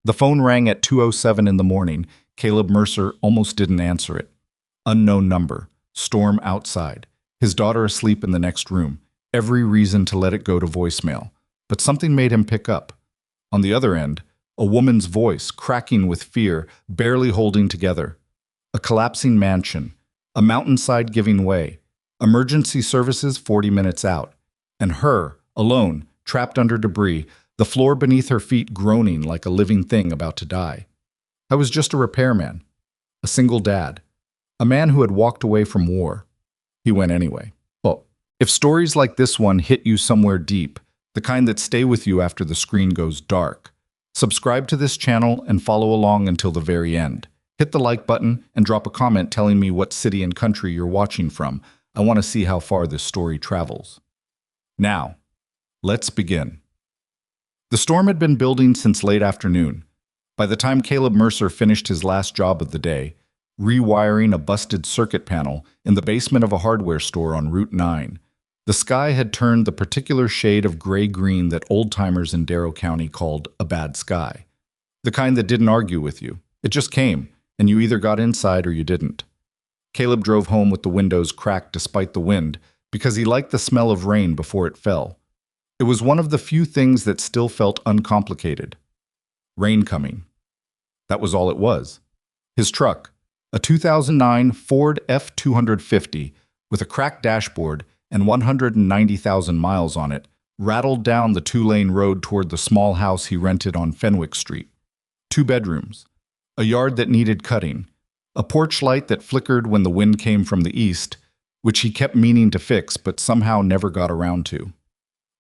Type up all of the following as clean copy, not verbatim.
The phone rang at 2:07 in the morning. Caleb Mercer almost didn't answer it. Unknown number. Storm outside. His daughter asleep in the next room. Every reason to let it go to voicemail. But something made him pick up. On the other end, a woman's voice, cracking with fear, barely holding together. A collapsing mansion. A mountainside giving way. Emergency services 40 minutes out. And her, alone, trapped under debris, the floor beneath her feet groaning like a living thing about to die. I was just a repairman. A single dad. A man who had walked away from war. He went anyway. Well, if stories like this one hit you somewhere deep, the kind that stay with you after the screen goes dark, subscribe to this channel and follow along until the very end. Hit the like button and drop a comment telling me what city and country you're watching from. I want to see how far this story travels. Now, let's begin. The storm had been building since late afternoon. By the time Caleb Mercer finished his last job of the day, rewiring a busted circuit panel in the basement of a hardware store on Route 9, the sky had turned the particular shade of gray-green that old-timers in Darrow County called a bad sky. The kind that didn't argue with you. It just came, and you either got inside or you didn't. Caleb drove home with the windows cracked despite the wind because he liked the smell of rain before it fell. It was one of the few things that still felt uncomplicated. Rain coming. That was all it was. His truck, a 2009 Ford F-250 with a cracked dashboard and 190,000 miles on it, rattled down the two-lane road toward the small house he rented on Fenwick Street. 2 bedrooms, a yard that needed cutting, a porch light that flickered when the wind came from the east, which he kept meaning to fix but somehow never got around to.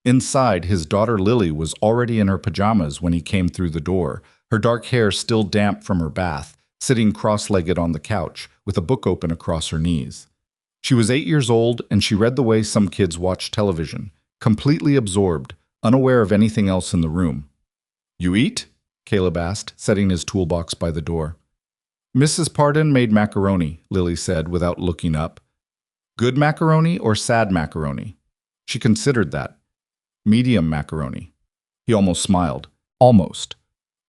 Inside, his daughter Lily was already in her pajamas when he came through the door, her dark hair still damp from her bath, sitting cross-legged on the couch with a book open across her knees. She was 8 years old, and she read the way some kids watch television, completely absorbed, unaware of anything else in the room. "You eat?" Caleb asked, setting his toolbox by the door. "Mrs. Pardon made macaroni," Lily said without looking up. "Good macaroni or sad macaroni?" She considered that. Medium macaroni. He almost smiled. Almost.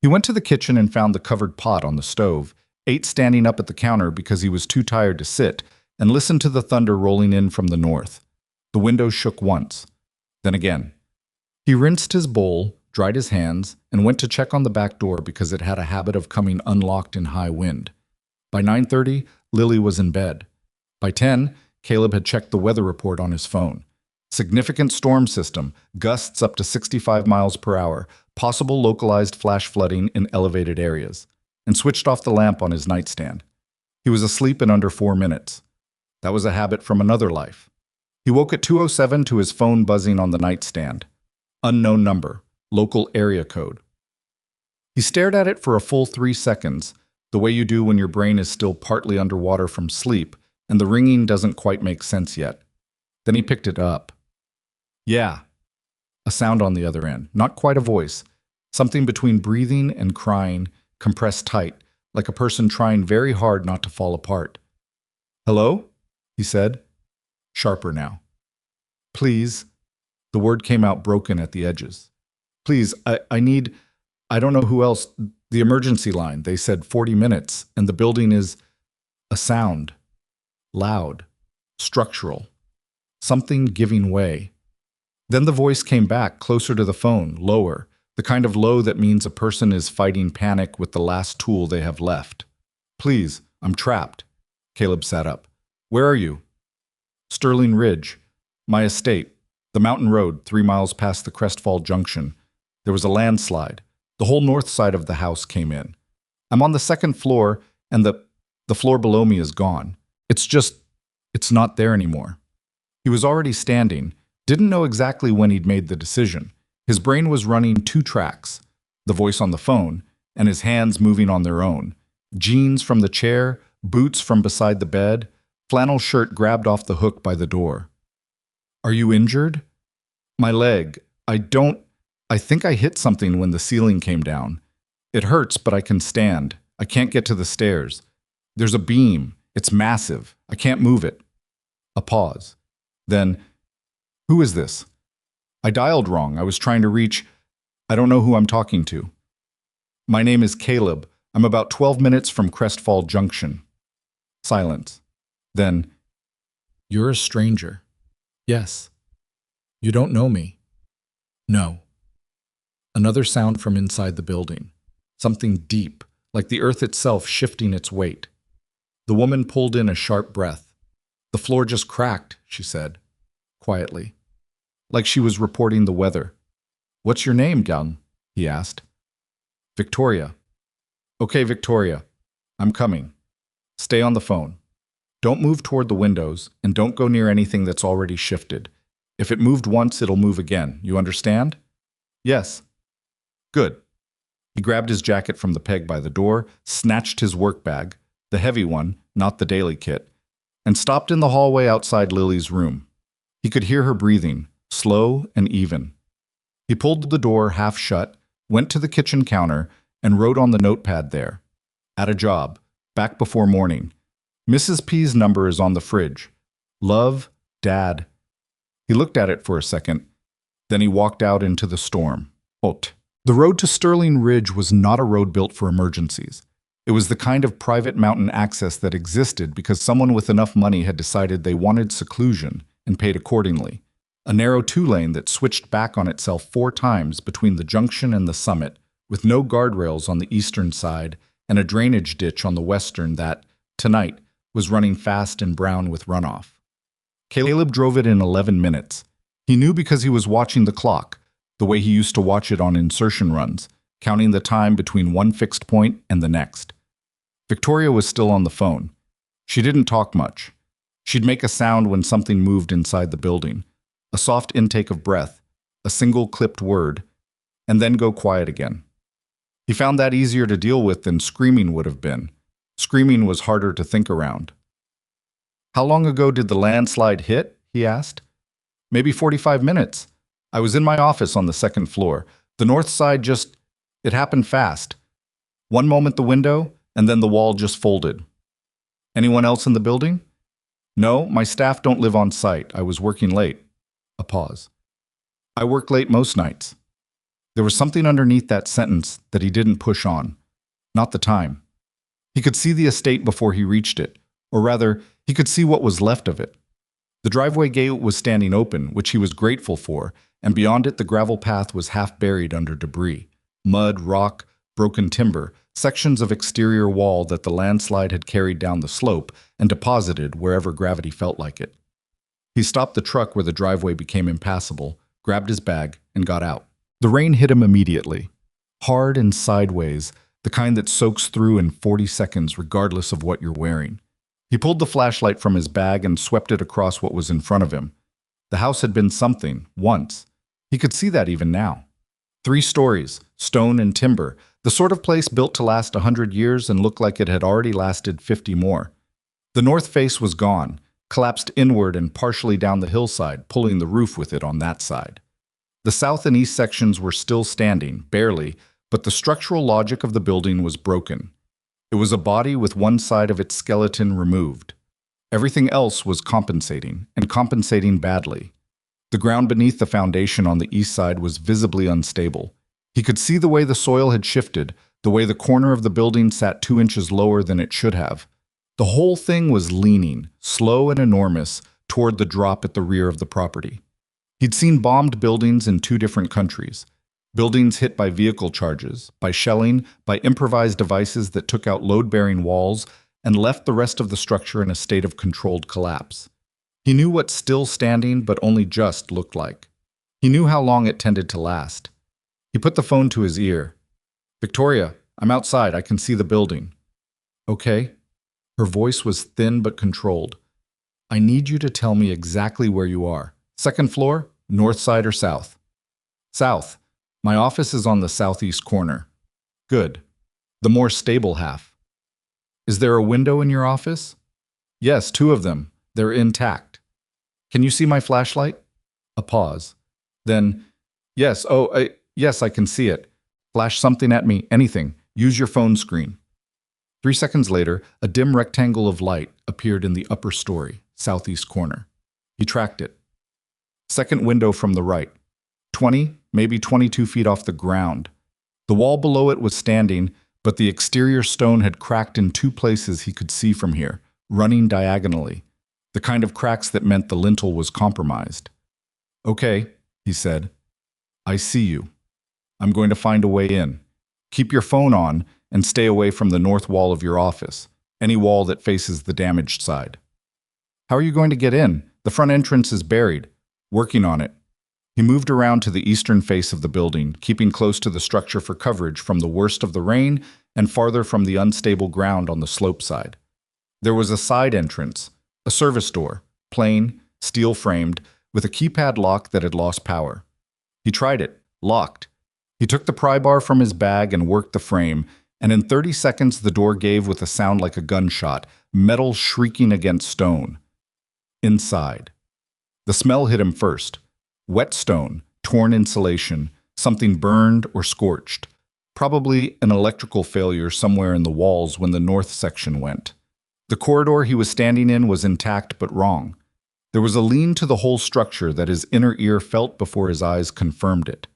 He went to the kitchen and found the covered pot on the stove, ate standing up at the counter because he was too tired to sit, and listened to the thunder rolling in from the north. The windows shook once. Then again. He rinsed his bowl, dried his hands, and went to check on the back door because it had a habit of coming unlocked in high wind. By 9:30, Lily was in bed. By 10, Caleb had checked the weather report on his phone. Significant storm system, gusts up to 65 miles per hour, possible localized flash flooding in elevated areas, and switched off the lamp on his nightstand. He was asleep in under 4 minutes. That was a habit from another life. He woke at 2:07 to his phone buzzing on the nightstand. Unknown number, local area code. He stared at it for a full 3 seconds, the way you do when your brain is still partly underwater from sleep and the ringing doesn't quite make sense yet. Then he picked it up. "Yeah." A sound on the other end, not quite a voice. Something between breathing and crying, compressed tight, like a person trying very hard not to fall apart. "Hello?" he said. Sharper now. "Please." The word came out broken at the edges. "Please, I need, I don't know who else, the emergency line. They said 40 minutes, and the building is..." A sound. Loud. Structural. Something giving way. Then the voice came back, closer to the phone, lower, the kind of low that means a person is fighting panic with the last tool they have left. "Please, I'm trapped." Caleb sat up. "Where are you?" "Sterling Ridge. My estate. The mountain road, 3 miles past the Crestfall Junction. There was a landslide. The whole north side of the house came in. I'm on the 2nd floor, and the floor below me is gone. It's not there anymore." He was already standing, didn't know exactly when he'd made the decision. His brain was running 2 tracks, the voice on the phone, and his hands moving on their own. Jeans from the chair, boots from beside the bed, flannel shirt grabbed off the hook by the door. "Are you injured?" "My leg. I think I hit something when the ceiling came down. It hurts, but I can stand. I can't get to the stairs. There's a beam. It's massive. I can't move it." A pause. Then, "Who is this?" "I dialed wrong. I was trying to reach... I don't know who I'm talking to." My name is Caleb. I'm about 12 minutes from Crestfall Junction. Silence. Then, you're a stranger. Yes. You don't know me. No. Another sound from inside the building. Something deep, like the earth itself shifting its weight. The woman pulled in a sharp breath. The floor just cracked, she said, quietly, like she was reporting the weather. What's your name, Gang? He asked. Victoria. Okay, Victoria. I'm coming. Stay on the phone. Don't move toward the windows, and don't go near anything that's already shifted. If it moved once, it'll move again. You understand? Yes. Good. He grabbed his jacket from the peg by the door, snatched his work bag, the heavy one, not the daily kit, and stopped in the hallway outside Lily's room. He could hear her breathing, slow and even. He pulled the door half shut, went to the kitchen counter, and wrote on the notepad there. At a job, back before morning. Mrs. P's number is on the fridge. Love, Dad. He looked at it for a second. Then he walked out into the storm. Hot. The road to Sterling Ridge was not a road built for emergencies. It was the kind of private mountain access that existed because someone with enough money had decided they wanted seclusion and paid accordingly. A narrow two-lane that switched back on itself 4 times between the junction and the summit, with no guardrails on the eastern side and a drainage ditch on the western that, tonight, was running fast and brown with runoff. Caleb drove it in 11 minutes. He knew because he was watching the clock, the way he used to watch it on insertion runs, counting the time between one fixed point and the next. Victoria was still on the phone. She didn't talk much. She'd make a sound when something moved inside the building, a soft intake of breath, a single clipped word, and then go quiet again. He found that easier to deal with than screaming would have been. Screaming was harder to think around. How long ago did the landslide hit? He asked. Maybe 45 minutes. I was in my office on the 2nd floor. The north side it happened fast. One moment the window, and then the wall just folded. Anyone else in the building? No, my staff don't live on site. I was working late. A pause. I work late most nights. There was something underneath that sentence that he didn't push on. Not the time. He could see the estate before he reached it, or rather, he could see what was left of it. The driveway gate was standing open, which he was grateful for, and beyond it the gravel path was half buried under debris. Mud, rock, broken timber, sections of exterior wall that the landslide had carried down the slope and deposited wherever gravity felt like it. He stopped the truck where the driveway became impassable, grabbed his bag, and got out. The rain hit him immediately. Hard and sideways, the kind that soaks through in 40 seconds regardless of what you're wearing. He pulled the flashlight from his bag and swept it across what was in front of him. The house had been something, once. He could see that even now. 3 stories, stone and timber, the sort of place built to last 100 years and look like it had already lasted 50 more. The north face was gone, collapsed inward and partially down the hillside, pulling the roof with it on that side. The south and east sections were still standing, barely, but the structural logic of the building was broken. It was a body with one side of its skeleton removed. Everything else was compensating, and compensating badly. The ground beneath the foundation on the east side was visibly unstable. He could see the way the soil had shifted, the way the corner of the building sat 2 inches lower than it should have. The whole thing was leaning, slow and enormous, toward the drop at the rear of the property. He'd seen bombed buildings in 2 different countries. Buildings hit by vehicle charges, by shelling, by improvised devices that took out load-bearing walls and left the rest of the structure in a state of controlled collapse. He knew what still standing but only just looked like. He knew how long it tended to last. He put the phone to his ear. Victoria, I'm outside. I can see the building. Okay. Her voice was thin but controlled. I need you to tell me exactly where you are. 2nd floor, north side or south? South. My office is on the southeast corner. Good. The more stable half. Is there a window in your office? Yes, 2 of them. They're intact. Can you see my flashlight? A pause. Then, yes, yes, I can see it. Flash something at me, anything. Use your phone screen. 3 seconds later, a dim rectangle of light appeared in the upper story, southeast corner. He tracked it. 2nd window from the right. 20, maybe 22 feet off the ground. The wall below it was standing, but the exterior stone had cracked in two places he could see from here, running diagonally, the kind of cracks that meant the lintel was compromised. "Okay," he said. "I see you. I'm going to find a way in. Keep your phone on and stay away from the north wall of your office, any wall that faces the damaged side." "How are you going to get in? The front entrance is buried." "Working on it." He moved around to the eastern face of the building, keeping close to the structure for coverage from the worst of the rain and farther from the unstable ground on the slope side. There was a side entrance, a service door, plain, steel-framed, with a keypad lock that had lost power. He tried it, locked. He took the pry bar from his bag and worked the frame, and in 30 seconds the door gave with a sound like a gunshot, metal shrieking against stone. Inside. The smell hit him first. Wet stone, torn insulation, something burned or scorched. Probably an electrical failure somewhere in the walls when the north section went. The corridor he was standing in was intact but wrong. There was a lean to the whole structure that his inner ear felt before his eyes confirmed it.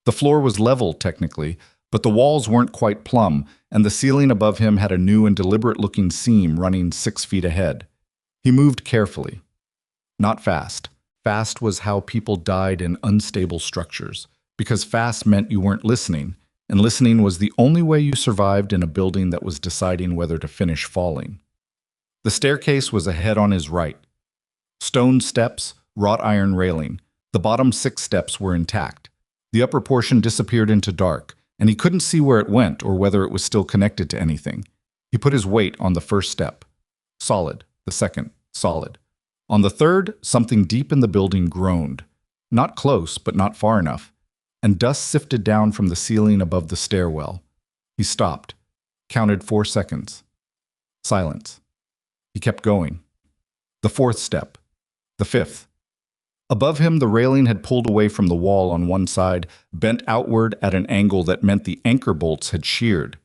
The floor was level, technically, but the walls weren't quite plumb, and the ceiling above him had a new and deliberate-looking seam running 6 feet ahead. He moved carefully. Not fast. Fast was how people died in unstable structures, because fast meant you weren't listening, and listening was the only way you survived in a building that was deciding whether to finish falling. The staircase was ahead on his right. Stone steps, wrought iron railing. The bottom 6 steps were intact. The upper portion disappeared into dark, and he couldn't see where it went or whether it was still connected to anything. He put his weight on the first step. Solid. The second. Solid. On the third, something deep in the building groaned. Not close, but not far enough. And dust sifted down from the ceiling above the stairwell. He stopped. Counted 4 seconds. Silence. He kept going. The 4th step. The 5th. Above him, the railing had pulled away from the wall on one side, bent outward at an angle that meant the anchor bolts had sheared.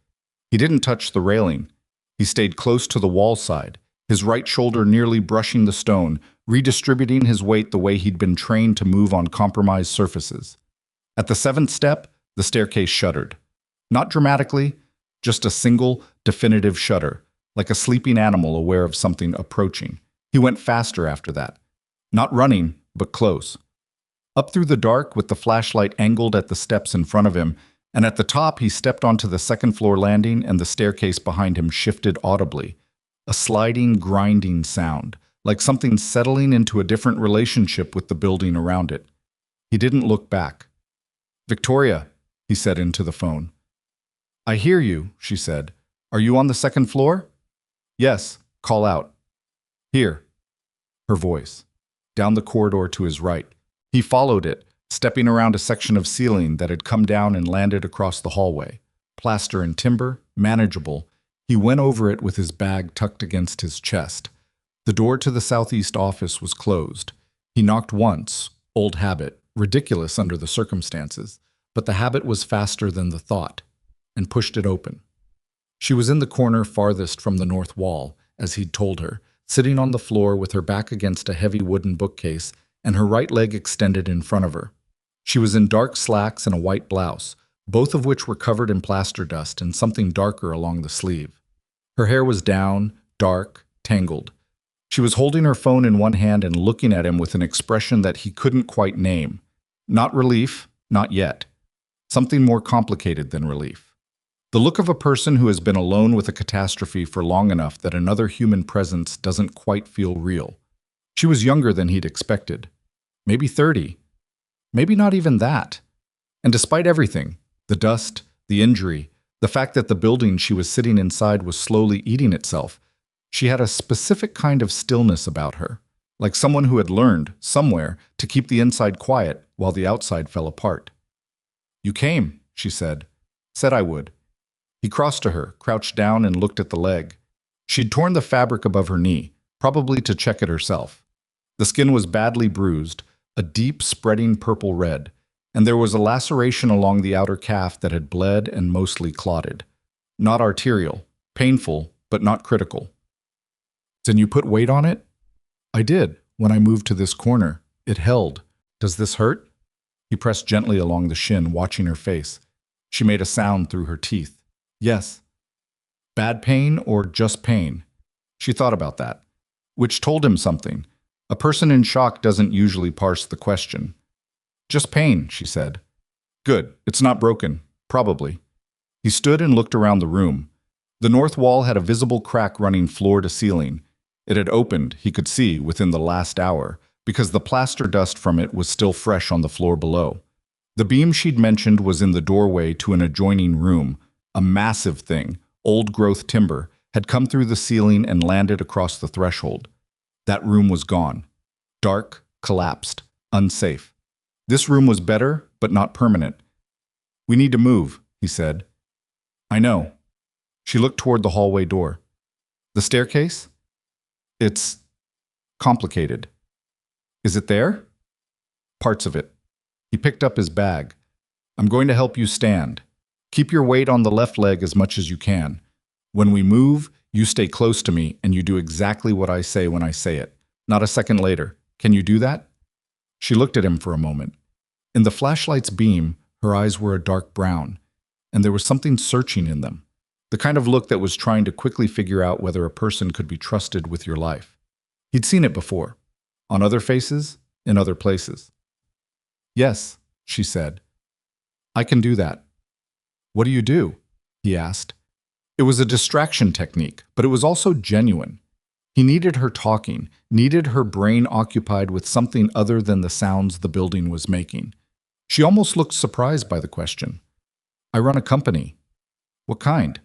He didn't touch the railing. He stayed close to the wall side, his right shoulder nearly brushing the stone, redistributing his weight the way he'd been trained to move on compromised surfaces. At the 7th step, the staircase shuddered. Not dramatically, just a single, definitive shudder, like a sleeping animal aware of something approaching. He went faster after that. Not running, but close. Up through the dark with the flashlight angled at the steps in front of him, and at the top he stepped onto the second-floor landing and the staircase behind him shifted audibly. A sliding, grinding sound, like something settling into a different relationship with the building around it. He didn't look back. "Victoria," he said into the phone. "I hear you," she said. "Are you on the 2nd floor?" "Yes, call out." "Here." Her voice. Down the corridor to his right. He followed it, stepping around a section of ceiling that had come down and landed across the hallway. Plaster and timber, manageable. He went over it with his bag tucked against his chest. The door to the southeast office was closed. He knocked once, old habit, ridiculous under the circumstances, but the habit was faster than the thought, and pushed it open. She was in the corner farthest from the north wall, as he'd told her, sitting on the floor with her back against a heavy wooden bookcase and her right leg extended in front of her. She was in dark slacks and a white blouse, both of which were covered in plaster dust and something darker along the sleeve. Her hair was down, dark, tangled. She was holding her phone in one hand and looking at him with an expression that he couldn't quite name. Not relief, not yet. Something more complicated than relief. The look of a person who has been alone with a catastrophe for long enough that another human presence doesn't quite feel real. She was younger than he'd expected. Maybe 30. Maybe not even that. And despite everything, the dust, the injury, the fact that the building she was sitting inside was slowly eating itself, she had a specific kind of stillness about her, like someone who had learned, somewhere, to keep the inside quiet while the outside fell apart. "You came," she said. "Said I would." He crossed to her, crouched down and looked at the leg. She'd torn the fabric above her knee, probably to check it herself. The skin was badly bruised, a deep, spreading purple red, and there was a laceration along the outer calf that had bled and mostly clotted. Not arterial, painful, but not critical. "Then you put weight on it?" "I did, when I moved to this corner. It held. Does this hurt?" He pressed gently along the shin, watching her face. She made a sound through her teeth. Yes. Bad pain or just pain? She thought about that, which told him something. A person in shock doesn't usually parse the question. Just pain, she said. Good. It's not broken. Probably. He stood and looked around the room. The north wall had a visible crack running floor to ceiling. It had opened, he could see, within the last hour, because the plaster dust from it was still fresh on the floor below. The beam she'd mentioned was in the doorway to an adjoining room. A massive thing, old-growth timber, had come through the ceiling and landed across the threshold. That room was gone. Dark, collapsed, unsafe. This room was better, but not permanent. We need to move, he said. I know. She looked toward the hallway door. The staircase? It's complicated. Is it there? Parts of it. He picked up his bag. I'm going to help you stand. Keep your weight on the left leg as much as you can. When we move, you stay close to me and you do exactly what I say when I say it. Not a second later. Can you do that? She looked at him for a moment. In the flashlight's beam, her eyes were a dark brown, and there was something searching in them. The kind of look that was trying to quickly figure out whether a person could be trusted with your life. He'd seen it before, on other faces, in other places. Yes, she said. I can do that. What do you do? He asked. It was a distraction technique, but it was also genuine. He needed her talking, needed her brain occupied with something other than the sounds the building was making. She almost looked surprised by the question. I run a company. What kind?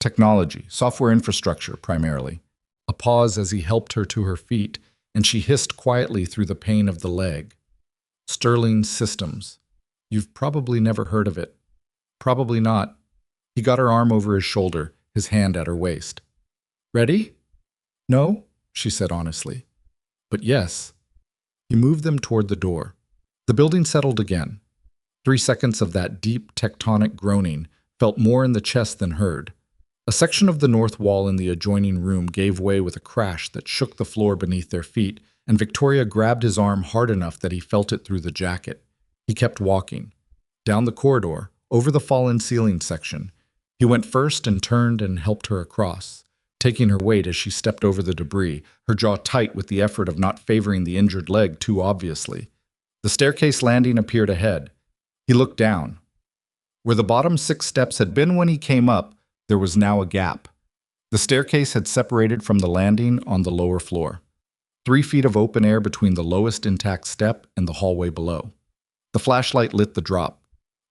Technology, software infrastructure, primarily. A pause as he helped her to her feet, and she hissed quietly through the pain of the leg. Sterling Systems. You've probably never heard of it. Probably not. He got her arm over his shoulder, his hand at her waist. Ready? No, she said honestly. But yes. He moved them toward the door. The building settled again. 3 seconds of that deep tectonic groaning felt more in the chest than heard. A section of the north wall in the adjoining room gave way with a crash that shook the floor beneath their feet, and Victoria grabbed his arm hard enough that he felt it through the jacket. He kept walking. Down the corridor, over the fallen ceiling section. He went first and turned and helped her across, taking her weight as she stepped over the debris, her jaw tight with the effort of not favoring the injured leg too obviously. The staircase landing appeared ahead. He looked down. Where the bottom 6 steps had been when he came up, there was now a gap. The staircase had separated from the landing on the lower floor. 3 feet of open air between the lowest intact step and the hallway below. The flashlight lit the drop.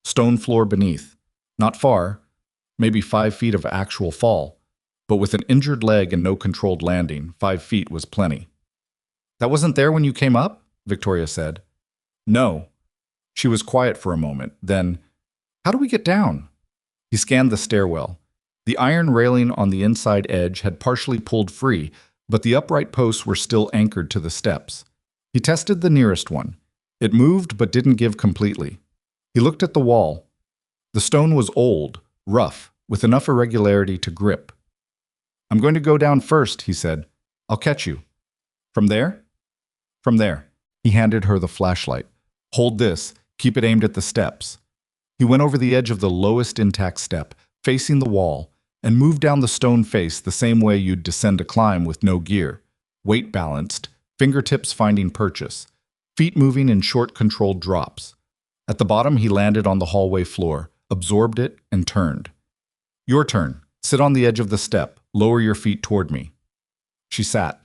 Stone floor beneath. Not far, maybe 5 feet of actual fall, but with an injured leg and no controlled landing, 5 feet was plenty. That wasn't there when you came up? Victoria said. No. She was quiet for a moment. Then, how do we get down? He scanned the stairwell. The iron railing on the inside edge had partially pulled free, but the upright posts were still anchored to the steps. He tested the nearest one. It moved but didn't give completely. He looked at the wall. The stone was old, rough, with enough irregularity to grip. I'm going to go down first, he said. I'll catch you. From there? From there. He handed her the flashlight. Hold this. Keep it aimed at the steps. He went over the edge of the lowest intact step, facing the wall, and moved down the stone face the same way you'd descend a climb with no gear. Weight balanced, fingertips finding purchase, feet moving in short controlled drops. At the bottom he landed on the hallway floor, absorbed it, and turned. Your turn. Sit on the edge of the step. Lower your feet toward me. She sat.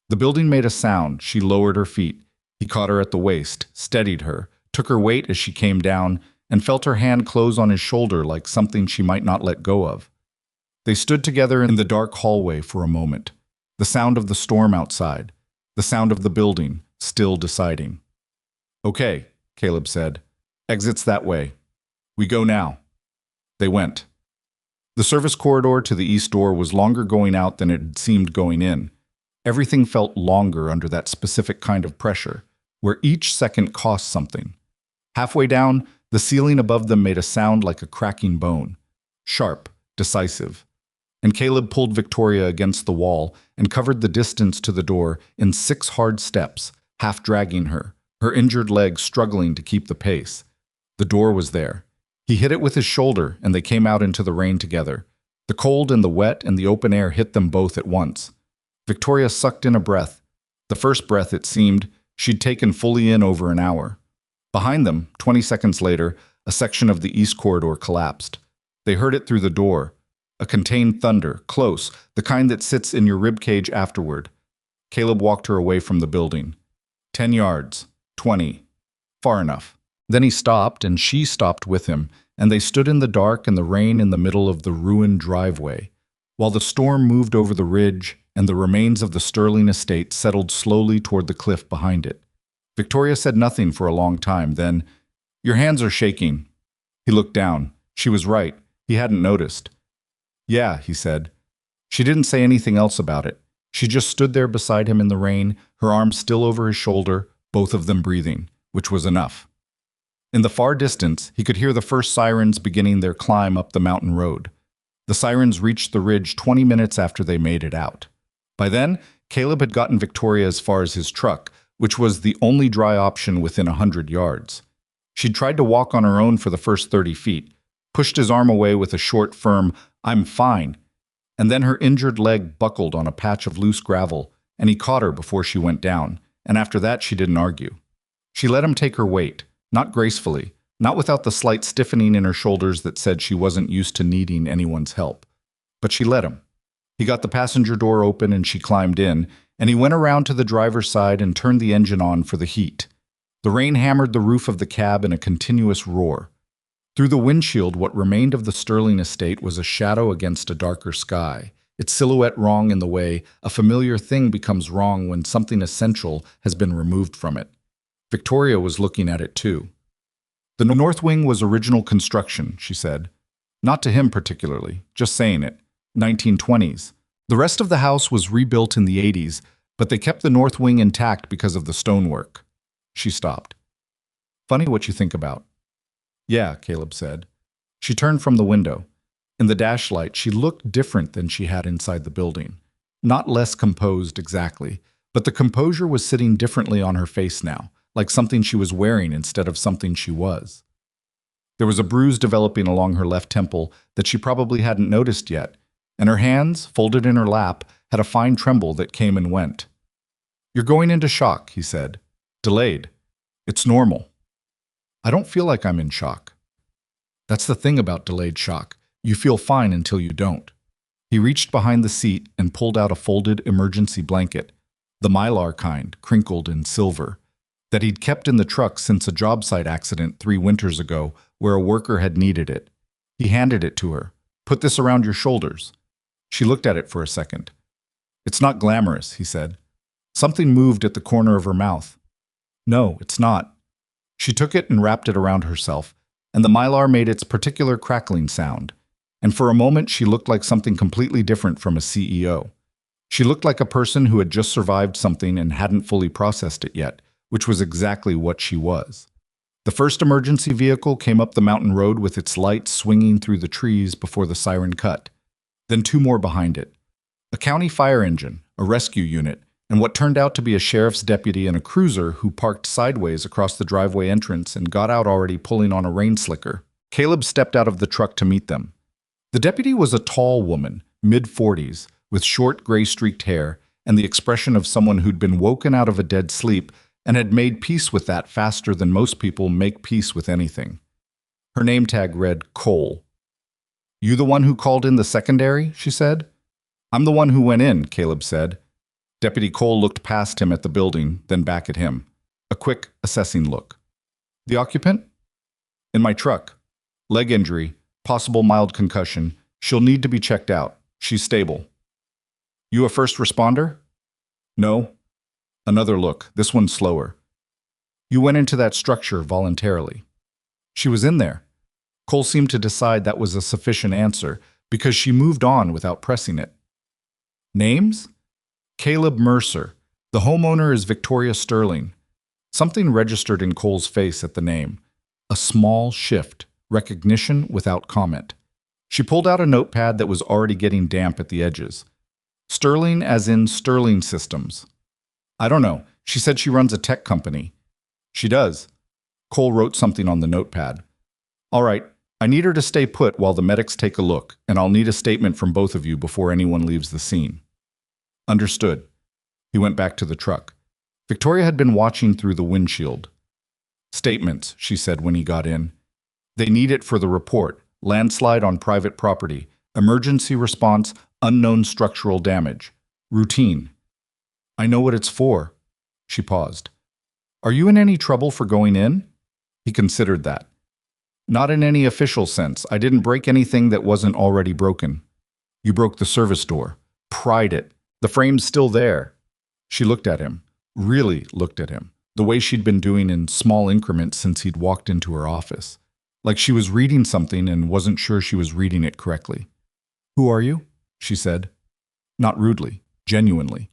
The building made a sound. She lowered her feet. He caught her at the waist, steadied her, took her weight as she came down, and felt her hand close on his shoulder like something she might not let go of. They stood together in the dark hallway for a moment. The sound of the storm outside. The sound of the building, still deciding. Okay, Caleb said. Exits that way. We go now. They went. The service corridor to the east door was longer going out than it had seemed going in. Everything felt longer under that specific kind of pressure, where each second cost something. Halfway down, the ceiling above them made a sound like a cracking bone. Sharp, decisive. And Caleb pulled Victoria against the wall and covered the distance to the door in 6 hard steps, half dragging her, her injured leg struggling to keep the pace. The door was there. He hit it with his shoulder, and they came out into the rain together. The cold and the wet and the open air hit them both at once. Victoria sucked in a breath. The first breath, it seemed, she'd taken fully in over an hour. Behind them, 20 seconds later, a section of the east corridor collapsed. They heard it through the door. A contained thunder, close, the kind that sits in your ribcage afterward. Caleb walked her away from the building. 10 yards. 20. Far enough. Then he stopped, and she stopped with him, and they stood in the dark and the rain in the middle of the ruined driveway, while the storm moved over the ridge and the remains of the Sterling estate settled slowly toward the cliff behind it. Victoria said nothing for a long time, then, "Your hands are shaking." He looked down. She was right. He hadn't noticed. "Yeah," he said. She didn't say anything else about it. She just stood there beside him in the rain, her arms still over his shoulder, both of them breathing, which was enough. In the far distance, he could hear the first sirens beginning their climb up the mountain road. The sirens reached the ridge 20 minutes after they made it out. By then, Caleb had gotten Victoria as far as his truck, which was the only dry option within 100 yards. She'd tried to walk on her own for the first 30 feet, pushed his arm away with a short, firm, "I'm fine," and then her injured leg buckled on a patch of loose gravel, and he caught her before she went down, and after that she didn't argue. She let him take her weight, not gracefully, not without the slight stiffening in her shoulders that said she wasn't used to needing anyone's help. But she let him. He got the passenger door open and she climbed in, and he went around to the driver's side and turned the engine on for the heat. The rain hammered the roof of the cab in a continuous roar. Through the windshield, what remained of the Sterling estate was a shadow against a darker sky, its silhouette wrong in the way a familiar thing becomes wrong when something essential has been removed from it. Victoria was looking at it too. "The north wing was original construction," she said. "Not to him particularly, just saying it. 1920s. The rest of the house was rebuilt in the 80s, but they kept the north wing intact because of the stonework." She stopped. "Funny what you think about." "Yeah," Caleb said. She turned from the window. In the dashlight, she looked different than she had inside the building. Not less composed exactly, but the composure was sitting differently on her face now, like something she was wearing instead of something she was. There was a bruise developing along her left temple that she probably hadn't noticed yet, and her hands, folded in her lap, had a fine tremble that came and went. "You're going into shock," he said. "Delayed. It's normal." "I don't feel like I'm in shock." "That's the thing about delayed shock. You feel fine until you don't." He reached behind the seat and pulled out a folded emergency blanket, the mylar kind, crinkled in silver, that he'd kept in the truck since a job site accident 3 winters ago where a worker had needed it. He handed it to her. "Put this around your shoulders." She looked at it for a second. "It's not glamorous," he said. Something moved at the corner of her mouth. "No, it's not." She took it and wrapped it around herself, and the mylar made its particular crackling sound. And for a moment she looked like something completely different from a CEO. She looked like a person who had just survived something and hadn't fully processed it yet, which was exactly what she was. The first emergency vehicle came up the mountain road with its lights swinging through the trees before the siren cut. Then 2 more behind it. A county fire engine, a rescue unit, and what turned out to be a sheriff's deputy and a cruiser who parked sideways across the driveway entrance and got out already pulling on a rain slicker. Caleb stepped out of the truck to meet them. The deputy was a tall woman, mid-40s, with short gray-streaked hair and the expression of someone who'd been woken out of a dead sleep and had made peace with that faster than most people make peace with anything. Her name tag read Cole. "You the one who called in the secondary?" she said. "I'm the one who went in," Caleb said. Deputy Cole looked past him at the building, then back at him. A quick, assessing look. "The occupant?" "In my truck. Leg injury, possible mild concussion. She'll need to be checked out. She's stable." "You a first responder?" "No." Another look, this one slower. "You went into that structure voluntarily." "She was in there." Cole seemed to decide that was a sufficient answer, because she moved on without pressing it. "Names?" "Caleb Mercer. The homeowner is Victoria Sterling." Something registered in Cole's face at the name. A small shift, recognition without comment. She pulled out a notepad that was already getting damp at the edges. "Sterling as in Sterling Systems." "I don't know. She said she runs a tech company." "She does." Cole wrote something on the notepad. "All right, I need her to stay put while the medics take a look, and I'll need a statement from both of you before anyone leaves the scene. Understood. He went back to the truck. Victoria had been watching through the windshield. Statements, she said when he got in. They need it for the report. Landslide on private property. Emergency response, unknown structural damage. Routine. I know what it's for. She paused. Are you in any trouble for going in? He considered that. Not in any official sense. I didn't break anything that wasn't already broken. You broke the service door. Pried it. The frame's still there. She looked at him. Really looked at him. The way she'd been doing in small increments since he'd walked into her office. Like she was reading something and wasn't sure she was reading it correctly. Who are you? She said. Not rudely, genuinely.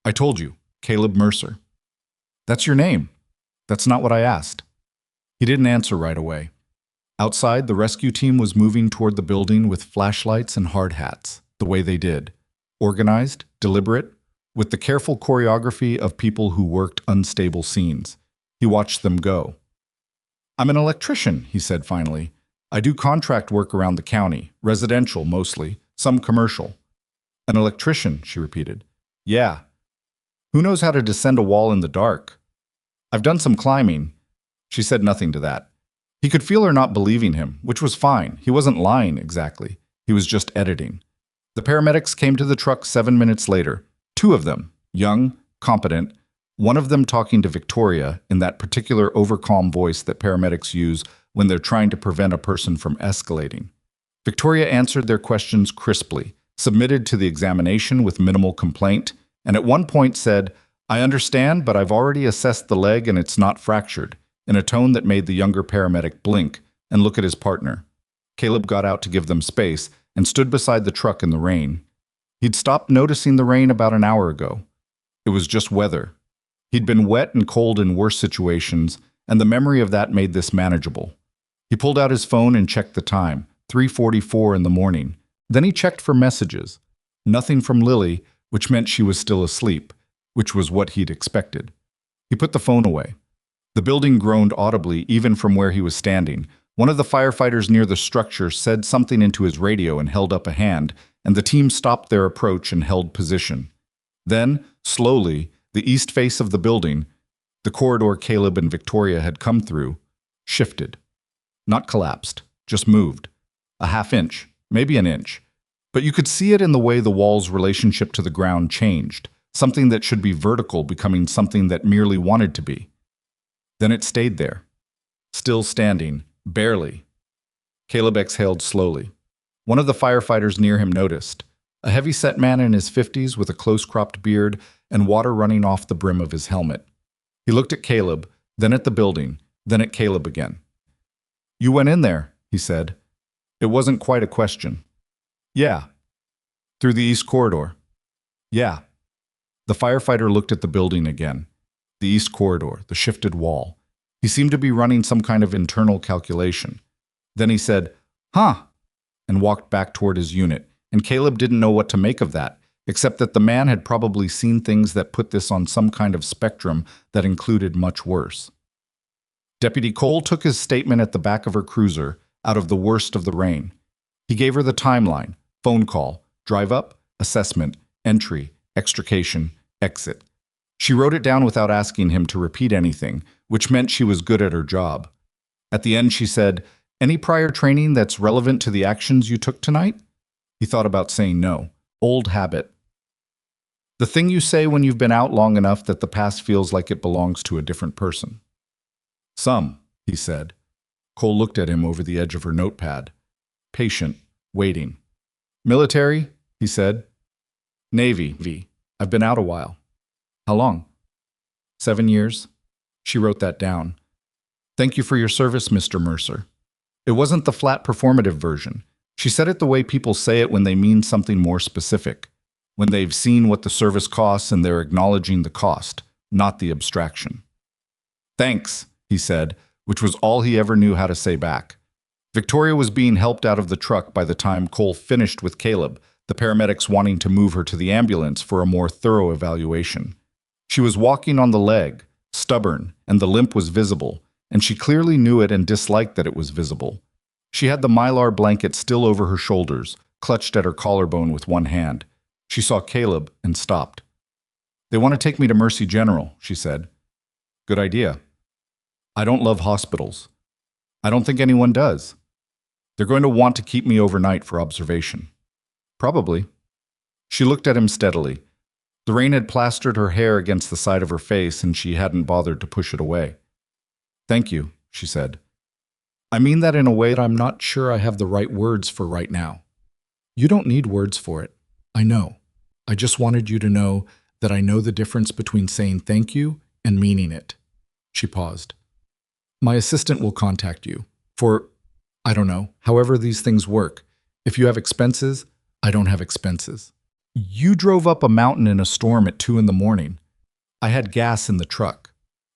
I told you, Caleb Mercer. That's your name. That's not what I asked. He didn't answer right away. Outside, the rescue team was moving toward the building with flashlights and hard hats, the way they did. Organized, deliberate, with the careful choreography of people who worked unstable scenes. He watched them go. I'm an electrician, he said finally. I do contract work around the county, residential mostly, some commercial. An electrician, she repeated. Yeah. Who knows how to descend a wall in the dark? I've done some climbing. She said nothing to that. He could feel her not believing him, which was fine. He wasn't lying exactly. He was just editing. The paramedics came to the truck 7 minutes later. 2 of them, young, competent, one of them talking to Victoria in that particular overcalm voice that paramedics use when they're trying to prevent a person from escalating. Victoria answered their questions crisply, submitted to the examination with minimal complaint, and at one point said, I understand, but I've already assessed the leg and it's not fractured, in a tone that made the younger paramedic blink and look at his partner. Caleb got out to give them space and stood beside the truck in the rain. He'd stopped noticing the rain about an hour ago. It was just weather. He'd been wet and cold in worse situations, and the memory of that made this manageable. He pulled out his phone and checked the time, 3:44 in the morning. Then he checked for messages. Nothing from Lily, which meant she was still asleep, which was what he'd expected. He put the phone away. The building groaned audibly even from where he was standing. One of the firefighters near the structure said something into his radio and held up a hand, and the team stopped their approach and held position. Then, slowly, the east face of the building, the corridor Caleb and Victoria had come through, shifted. Not collapsed, just moved. A half inch, maybe an inch. But you could see it in the way the wall's relationship to the ground changed, something that should be vertical becoming something that merely wanted to be. Then it stayed there, still standing, barely. Caleb exhaled slowly. One of the firefighters near him noticed, a heavy-set man in his 50s with a close-cropped beard and water running off the brim of his helmet. He looked at Caleb, then at the building, then at Caleb again. You went in there, he said. It wasn't quite a question. Yeah. Through the east corridor. Yeah. The firefighter looked at the building again. The east corridor, the shifted wall. He seemed to be running some kind of internal calculation. Then he said, huh, and walked back toward his unit, and Caleb didn't know what to make of that, except that the man had probably seen things that put this on some kind of spectrum that included much worse. Deputy Cole took his statement at the back of her cruiser, out of the worst of the rain. He gave her the timeline, phone call, drive up, assessment, entry, extrication, exit. She wrote it down without asking him to repeat anything, which meant she was good at her job. At the end, she said, any prior training that's relevant to the actions you took tonight? He thought about saying no. Old habit. The thing you say when you've been out long enough that the past feels like it belongs to a different person. Some, he said. Cole looked at him over the edge of her notepad. Patient, waiting. Military, he said. Navy, V. I've been out a while. How long? 7 years. She wrote that down. Thank you for your service, Mr. Mercer. It wasn't the flat performative version. She said it the way people say it when they mean something more specific, when they've seen what the service costs and they're acknowledging the cost, not the abstraction. Thanks, he said, which was all he ever knew how to say back. Victoria was being helped out of the truck by the time Cole finished with Caleb, the paramedics wanting to move her to the ambulance for a more thorough evaluation. She was walking on the leg, stubborn, and the limp was visible, and she clearly knew it and disliked that it was visible. She had the mylar blanket still over her shoulders, clutched at her collarbone with one hand. She saw Caleb and stopped. "They want to take me to Mercy General," she said. "Good idea. I don't love hospitals. I don't think anyone does. They're going to want to keep me overnight for observation." "Probably." She looked at him steadily. The rain had plastered her hair against the side of her face, and she hadn't bothered to push it away. "Thank you," she said. "I mean that in a way that I'm not sure I have the right words for right now." "You don't need words for it. I know. I just wanted you to know that I know the difference between saying thank you and meaning it." She paused. "My assistant will contact you for, I don't know, however these things work. If you have expenses, I don't have expenses." "You drove up a mountain in a storm at 2 in the morning. I had gas in the truck."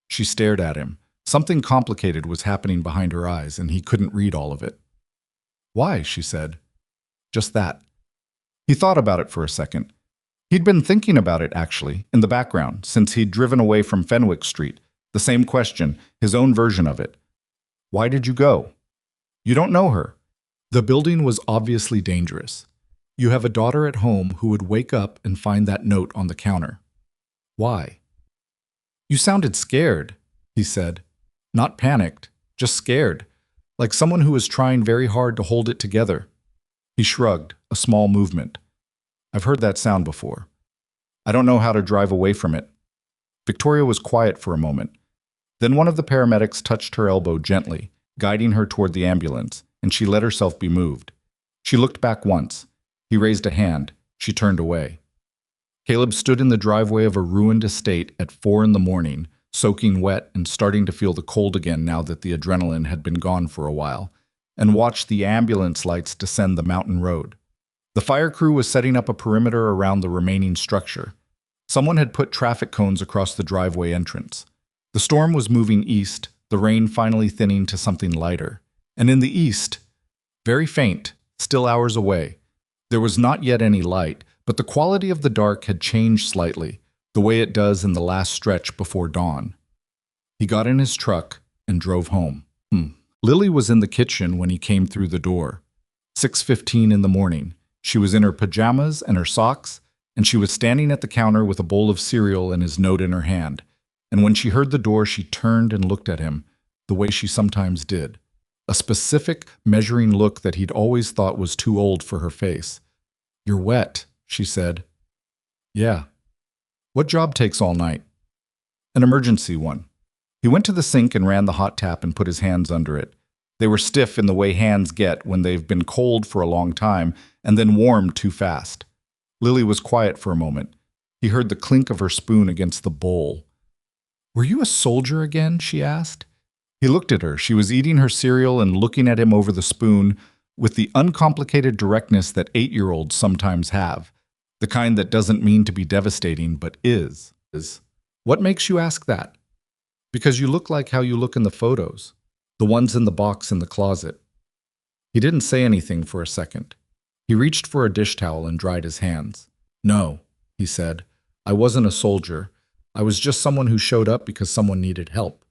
She stared at him. Something complicated was happening behind her eyes, and he couldn't read all of it. "Why?" she said. "Just that." He thought about it for a second. He'd been thinking about it, actually, in the background, since he'd driven away from Fenwick Street. The same question, his own version of it. "Why did you go?" "You don't know her." The building was obviously dangerous. "You have a daughter at home who would wake up and find that note on the counter." "Why?" "You sounded scared," he said. "Not panicked, just scared, like someone who was trying very hard to hold it together." He shrugged, a small movement. "I've heard that sound before. I don't know how to drive away from it." Victoria was quiet for a moment. Then one of the paramedics touched her elbow gently, guiding her toward the ambulance, and she let herself be moved. She looked back once. He raised a hand. She turned away. Caleb stood in the driveway of a ruined estate at 4 in the morning, soaking wet and starting to feel the cold again now that the adrenaline had been gone for a while, and watched the ambulance lights descend the mountain road. The fire crew was setting up a perimeter around the remaining structure. Someone had put traffic cones across the driveway entrance. The storm was moving east, the rain finally thinning to something lighter. And in the east, very faint, still hours away, there was not yet any light, but the quality of the dark had changed slightly, the way it does in the last stretch before dawn. He got in his truck and drove home. Lily was in the kitchen when he came through the door. 6:15 in the morning. She was in her pajamas and her socks, and she was standing at the counter with a bowl of cereal and his note in her hand. And when she heard the door, she turned and looked at him, the way she sometimes did. A specific, measuring look that he'd always thought was too old for her face. "You're wet," she said. "Yeah." "What job takes all night?" "An emergency one." He went to the sink and ran the hot tap and put his hands under it. They were stiff in the way hands get when they've been cold for a long time and then warmed too fast. Lily was quiet for a moment. He heard the clink of her spoon against the bowl. "Were you a soldier again?" she asked. He looked at her. She was eating her cereal and looking at him over the spoon with the uncomplicated directness that 8-year-olds sometimes have, the kind that doesn't mean to be devastating but is. "What makes you ask that?" "Because you look like how you look in the photos, the ones in the box in the closet." He didn't say anything for a second. He reached for a dish towel and dried his hands. "No," he said. "I wasn't a soldier. I was just someone who showed up because someone needed help."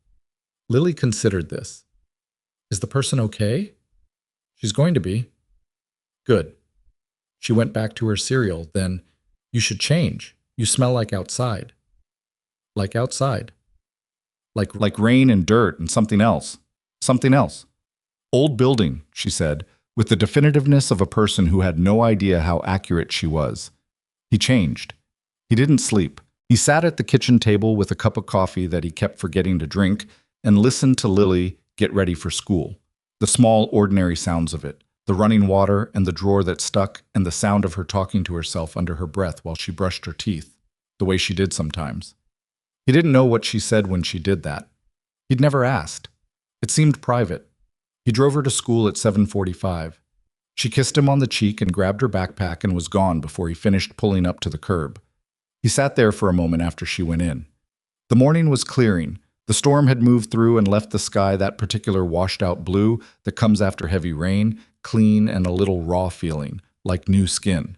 Lily considered this. "Is the person okay?" "She's going to be." "Good." She went back to her cereal. Then, "You should change. You smell like outside." "Like outside?" Like rain and dirt and something else. Something else." "Old building," she said, with the definitiveness of a person who had no idea how accurate she was. He changed. He didn't sleep. He sat at the kitchen table with a cup of coffee that he kept forgetting to drink and listened to Lily get ready for school. The small, ordinary sounds of it, the running water and the drawer that stuck, and the sound of her talking to herself under her breath while she brushed her teeth, the way she did sometimes. He didn't know what she said when she did that. He'd never asked. It seemed private. He drove her to school at 7:45. She kissed him on the cheek and grabbed her backpack and was gone before he finished pulling up to the curb. He sat there for a moment after she went in. The morning was clearing. The storm had moved through and left the sky that particular washed-out blue that comes after heavy rain, clean and a little raw feeling, like new skin.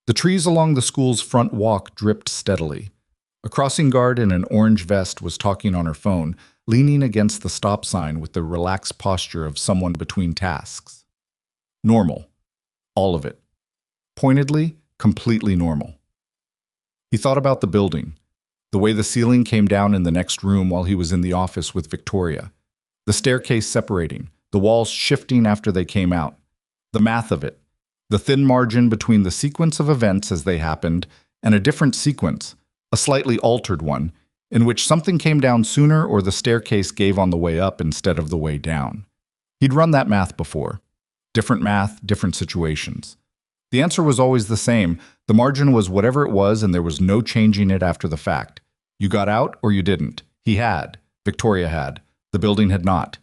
The trees along the school's front walk dripped steadily. A crossing guard in an orange vest was talking on her phone, leaning against the stop sign with the relaxed posture of someone between tasks. Normal. All of it. Pointedly, completely normal. He thought about the building, the way the ceiling came down in the next room while he was in the office with Victoria, the staircase separating, the walls shifting after they came out, the math of it, the thin margin between the sequence of events as they happened and a different sequence, a slightly altered one, in which something came down sooner or the staircase gave on the way up instead of the way down. He'd run that math before. Different math, different situations. The answer was always the same. The margin was whatever it was and there was no changing it after the fact. You got out or you didn't. He had. Victoria had. The building had not.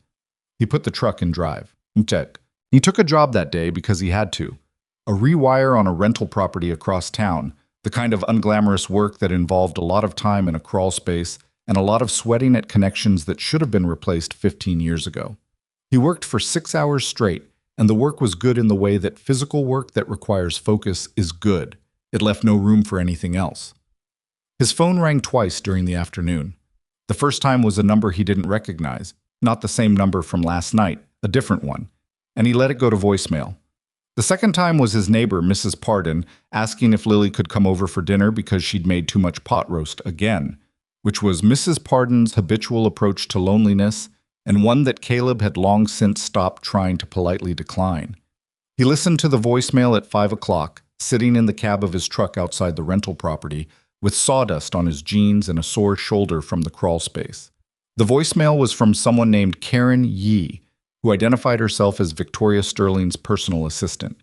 He put the truck in drive. Check. He took a job that day because he had to. A rewire on a rental property across town, the kind of unglamorous work that involved a lot of time in a crawl space and a lot of sweating at connections that should have been replaced 15 years ago. He worked for 6 hours straight, and the work was good in the way that physical work that requires focus is good. It left no room for anything else. His phone rang twice during the afternoon. The first time was a number he didn't recognize, not the same number from last night, a different one, and he let it go to voicemail. The second time was his neighbor, Mrs. Pardon, asking if Lily could come over for dinner because she'd made too much pot roast again, which was Mrs. Pardon's habitual approach to loneliness and one that Caleb had long since stopped trying to politely decline. He listened to the voicemail at 5 o'clock, sitting in the cab of his truck outside the rental property, with sawdust on his jeans and a sore shoulder from the crawl space. The voicemail was from someone named Karen Yee, who identified herself as Victoria Sterling's personal assistant.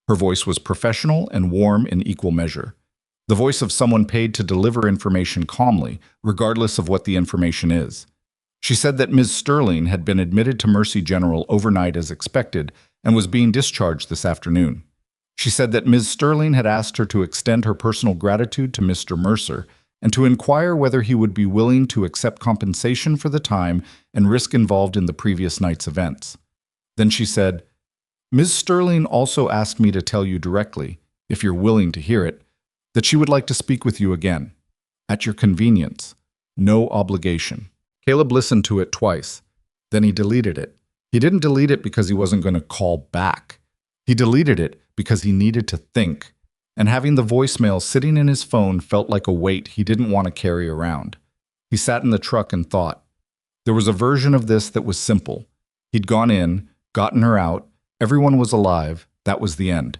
Her voice was professional and warm in equal measure. The voice of someone paid to deliver information calmly, regardless of what the information is. She said that Ms. Sterling had been admitted to Mercy General overnight as expected and was being discharged this afternoon. She said that Ms. Sterling had asked her to extend her personal gratitude to Mr. Mercer and to inquire whether he would be willing to accept compensation for the time and risk involved in the previous night's events. Then she said, "Ms. Sterling also asked me to tell you directly, if you're willing to hear it, that she would like to speak with you again. At your convenience. No obligation." Caleb listened to it twice. Then he deleted it. He didn't delete it because he wasn't going to call back. He deleted it because he needed to think, and having the voicemail sitting in his phone felt like a weight he didn't want to carry around. He sat in the truck and thought. There was a version of this that was simple. He'd gone in, gotten her out, everyone was alive, that was the end.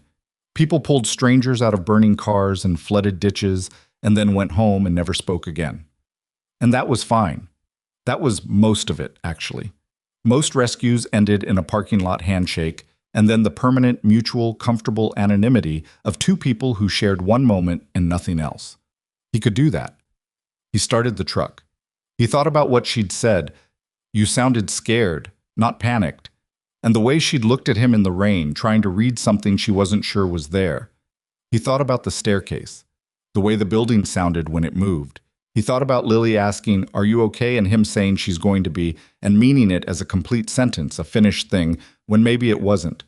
People pulled strangers out of burning cars and flooded ditches and then went home and never spoke again. And that was fine. That was most of it, actually. Most rescues ended in a parking lot handshake and then the permanent, mutual, comfortable anonymity of two people who shared one moment and nothing else. He could do that. He started the truck. He thought about what she'd said. You sounded scared, not panicked. And the way she'd looked at him in the rain, trying to read something she wasn't sure was there. He thought about the staircase, the way the building sounded when it moved. He thought about Lily asking, "Are you okay?" and him saying she's going to be, and meaning it as a complete sentence, a finished thing, when maybe it wasn't.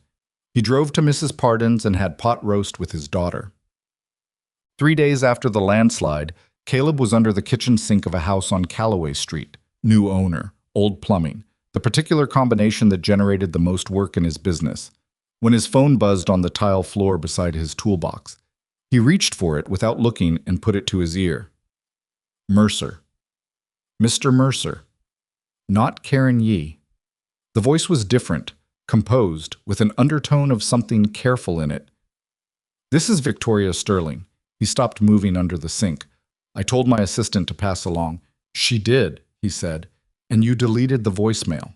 He drove to Mrs. Pardon's and had pot roast with his daughter. 3 days after the landslide, Caleb was under the kitchen sink of a house on Calloway Street. New owner, old plumbing, the particular combination that generated the most work in his business. When his phone buzzed on the tile floor beside his toolbox, he reached for it without looking and put it to his ear. Mercer. Mr. Mercer. Not Karen Yee. The voice was different, composed, with an undertone of something careful in it. "This is Victoria Sterling." He stopped moving under the sink. "I told my assistant to pass along." "She did," he said, "and you deleted the voicemail."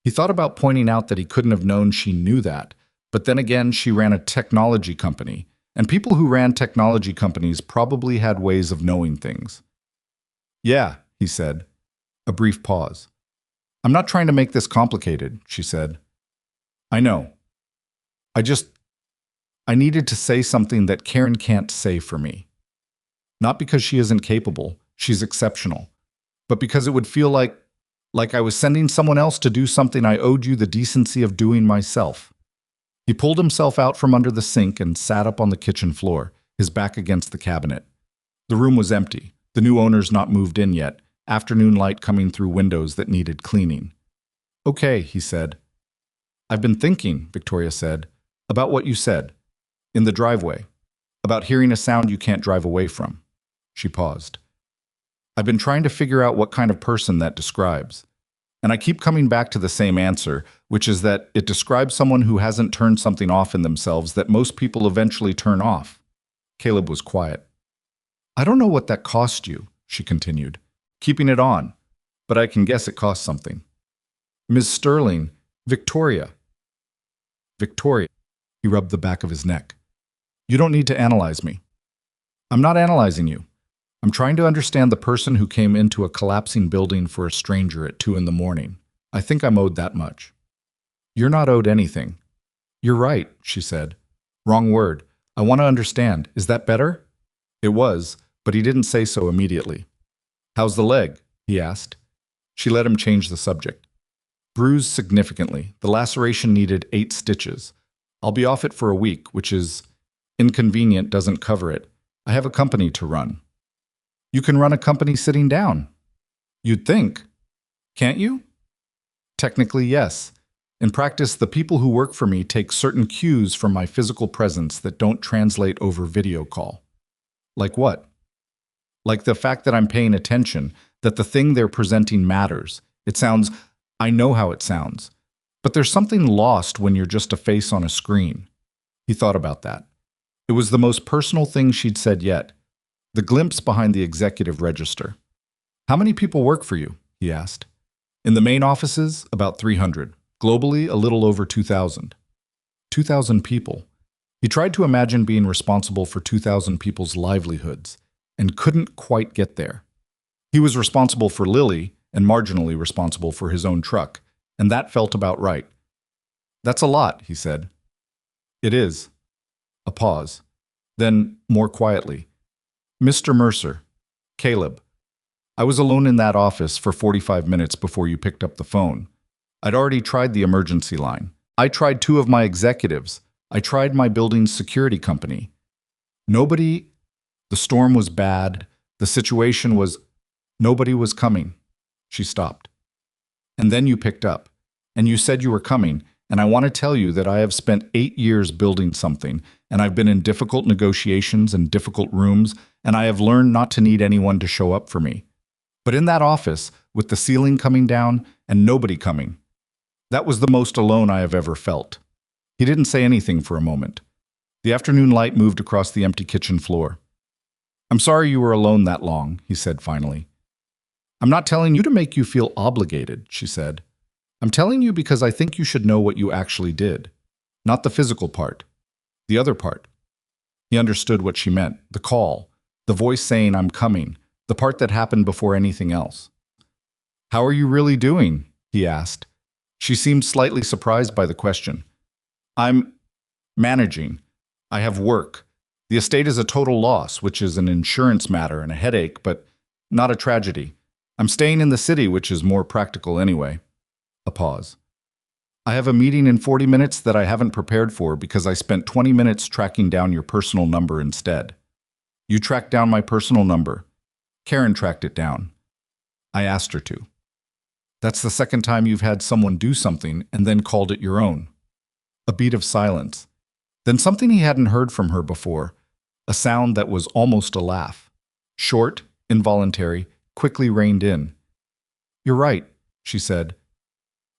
He thought about pointing out that he couldn't have known she knew that, but then again she ran a technology company, and people who ran technology companies probably had ways of knowing things. "Yeah," he said. A brief pause. "I'm not trying to make this complicated," she said. "I know. I needed to say something that Karen can't say for me. Not because she isn't capable, she's exceptional, but because it would feel like I was sending someone else to do something I owed you the decency of doing myself." He pulled himself out from under the sink and sat up on the kitchen floor, his back against the cabinet. The room was empty, the new owners not moved in yet, afternoon light coming through windows that needed cleaning. "Okay," he said. "I've been thinking," Victoria said, About what you said. In the driveway. About hearing a sound you can't drive away from. She paused. I've been trying to figure out what kind of person that describes. And I keep coming back to the same answer, which is that it describes someone who hasn't turned something off in themselves that most people eventually turn off. Caleb was quiet. I don't know what that cost you, she continued, keeping it on, but I can guess it cost something. Ms. Sterling, Victoria. Victoria. He rubbed the back of his neck. You don't need to analyze me. I'm not analyzing you. I'm trying to understand the person who came into a collapsing building for a stranger at 2 in the morning. I think I'm owed that much. You're not owed anything. You're right, she said. Wrong word. I want to understand. Is that better? It was, but he didn't say so immediately. How's the leg? He asked. She let him change the subject. Bruised significantly. The laceration needed 8 stitches. I'll be off it for a week, which is inconvenient, doesn't cover it. I have a company to run. You can run a company sitting down. You'd think. Can't you? Technically, yes. In practice, the people who work for me take certain cues from my physical presence that don't translate over video call. Like what? Like the fact that I'm paying attention, that the thing they're presenting matters. It sounds, I know how it sounds. But there's something lost when you're just a face on a screen. He thought about that. It was the most personal thing she'd said yet. The glimpse behind the executive register. How many people work for you? He asked. In the main offices, about 300. Globally, a little over 2,000. 2,000 people. He tried to imagine being responsible for 2,000 people's livelihoods, and couldn't quite get there. He was responsible for Lily, and marginally responsible for his own truck, and that felt about right. That's a lot, he said. It is. A pause. Then, more quietly. Mr. Mercer, Caleb, I was alone in that office for 45 minutes before you picked up the phone. I'd already tried the emergency line. I tried 2 of my executives. I tried my building's security company. Nobody, the storm was bad, the situation was, nobody was coming. She stopped. And then you picked up, and you said you were coming, and I want to tell you that I have spent 8 years building something, and I've been in difficult negotiations and difficult rooms, and I have learned not to need anyone to show up for me. But in that office, with the ceiling coming down and nobody coming, that was the most alone I have ever felt. He didn't say anything for a moment. The afternoon light moved across the empty kitchen floor. I'm sorry you were alone that long, he said finally. I'm not telling you to make you feel obligated, she said. I'm telling you because I think you should know what you actually did. Not the physical part. The other part. He understood what she meant. The call. The voice saying, I'm coming. The part that happened before anything else. How are you really doing? He asked. She seemed slightly surprised by the question. I'm managing. I have work. The estate is a total loss, which is an insurance matter and a headache, but not a tragedy. I'm staying in the city, which is more practical anyway. A pause. I have a meeting in 40 minutes that I haven't prepared for because I spent 20 minutes tracking down your personal number instead. You tracked down my personal number. Karen tracked it down. I asked her to. That's the second time you've had someone do something and then called it your own. A beat of silence. Then something he hadn't heard from her before. A sound that was almost a laugh. Short, involuntary, quickly reined in. You're right, she said.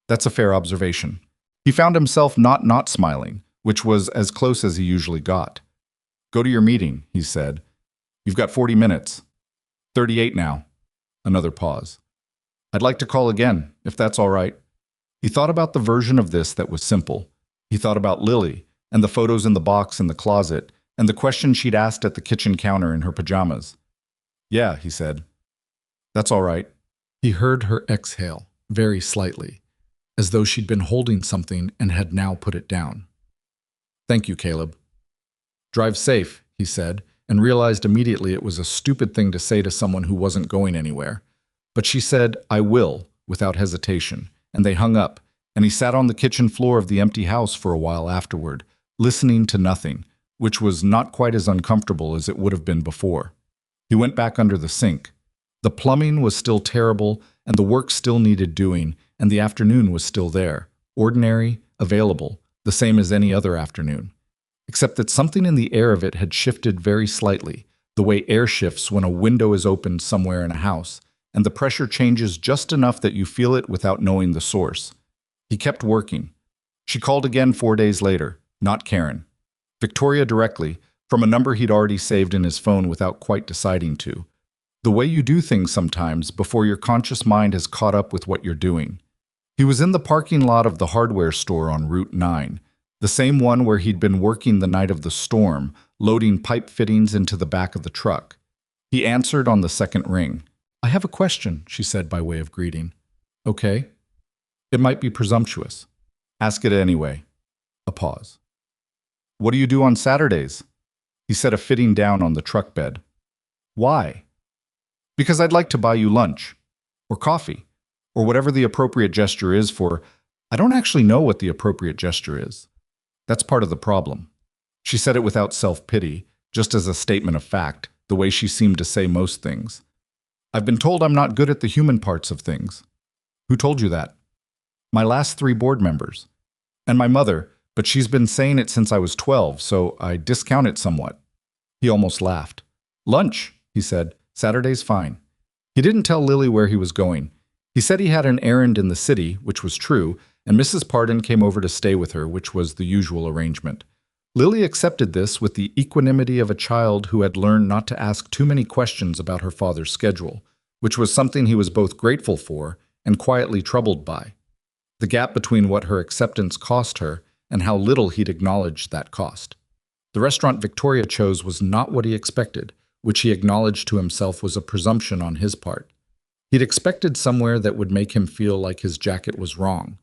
That's a fair observation. He found himself not smiling, which was as close as he usually got. Go to your meeting, he said. You've got 40 minutes. 38 now. Another pause. I'd like to call again, if that's all right. He thought about the version of this that was simple. He thought about Lily, and the photos in the box in the closet, and the question she'd asked at the kitchen counter in her pajamas. Yeah, he said. That's all right. He heard her exhale, very slightly, as though she'd been holding something and had now put it down. Thank you, Caleb. Drive safe, he said, and realized immediately it was a stupid thing to say to someone who wasn't going anywhere. But she said, I will, without hesitation, and they hung up, and he sat on the kitchen floor of the empty house for a while afterward, listening to nothing, which was not quite as uncomfortable as it would have been before. He went back under the sink. The plumbing was still terrible, and the work still needed doing, and the afternoon was still there, ordinary, available, the same as any other afternoon, except that something in the air of it had shifted very slightly, the way air shifts when a window is opened somewhere in a house, and the pressure changes just enough that you feel it without knowing the source. He kept working. She called again 4 days later, not Karen. Victoria directly, from a number he'd already saved in his phone without quite deciding to. The way you do things sometimes before your conscious mind has caught up with what you're doing. He was in the parking lot of the hardware store on Route 9, the same one where he'd been working the night of the storm, loading pipe fittings into the back of the truck. He answered on the second ring. "I have a question," she said by way of greeting. "Okay." "It might be presumptuous." "Ask it anyway." A pause. "What do you do on Saturdays?" He set a fitting down on the truck bed. "Why?" "Because I'd like to buy you lunch. Or coffee. Or whatever the appropriate gesture is for... I don't actually know what the appropriate gesture is. That's part of the problem." She said it without self-pity, just as a statement of fact, the way she seemed to say most things. "I've been told I'm not good at the human parts of things." "Who told you that?" "My last 3 board members. And my mother, but she's been saying it since I was 12, so I discount it somewhat." He almost laughed. "Lunch," he said. "Saturday's fine." He didn't tell Lily where he was going. He said he had an errand in the city, which was true, and Mrs. Pardon came over to stay with her, which was the usual arrangement. Lily accepted this with the equanimity of a child who had learned not to ask too many questions about her father's schedule, which was something he was both grateful for and quietly troubled by. The gap between what her acceptance cost her and how little he'd acknowledged that cost. The restaurant Victoria chose was not what he expected, which he acknowledged to himself was a presumption on his part. He'd expected somewhere that would make him feel like his jacket was wrong.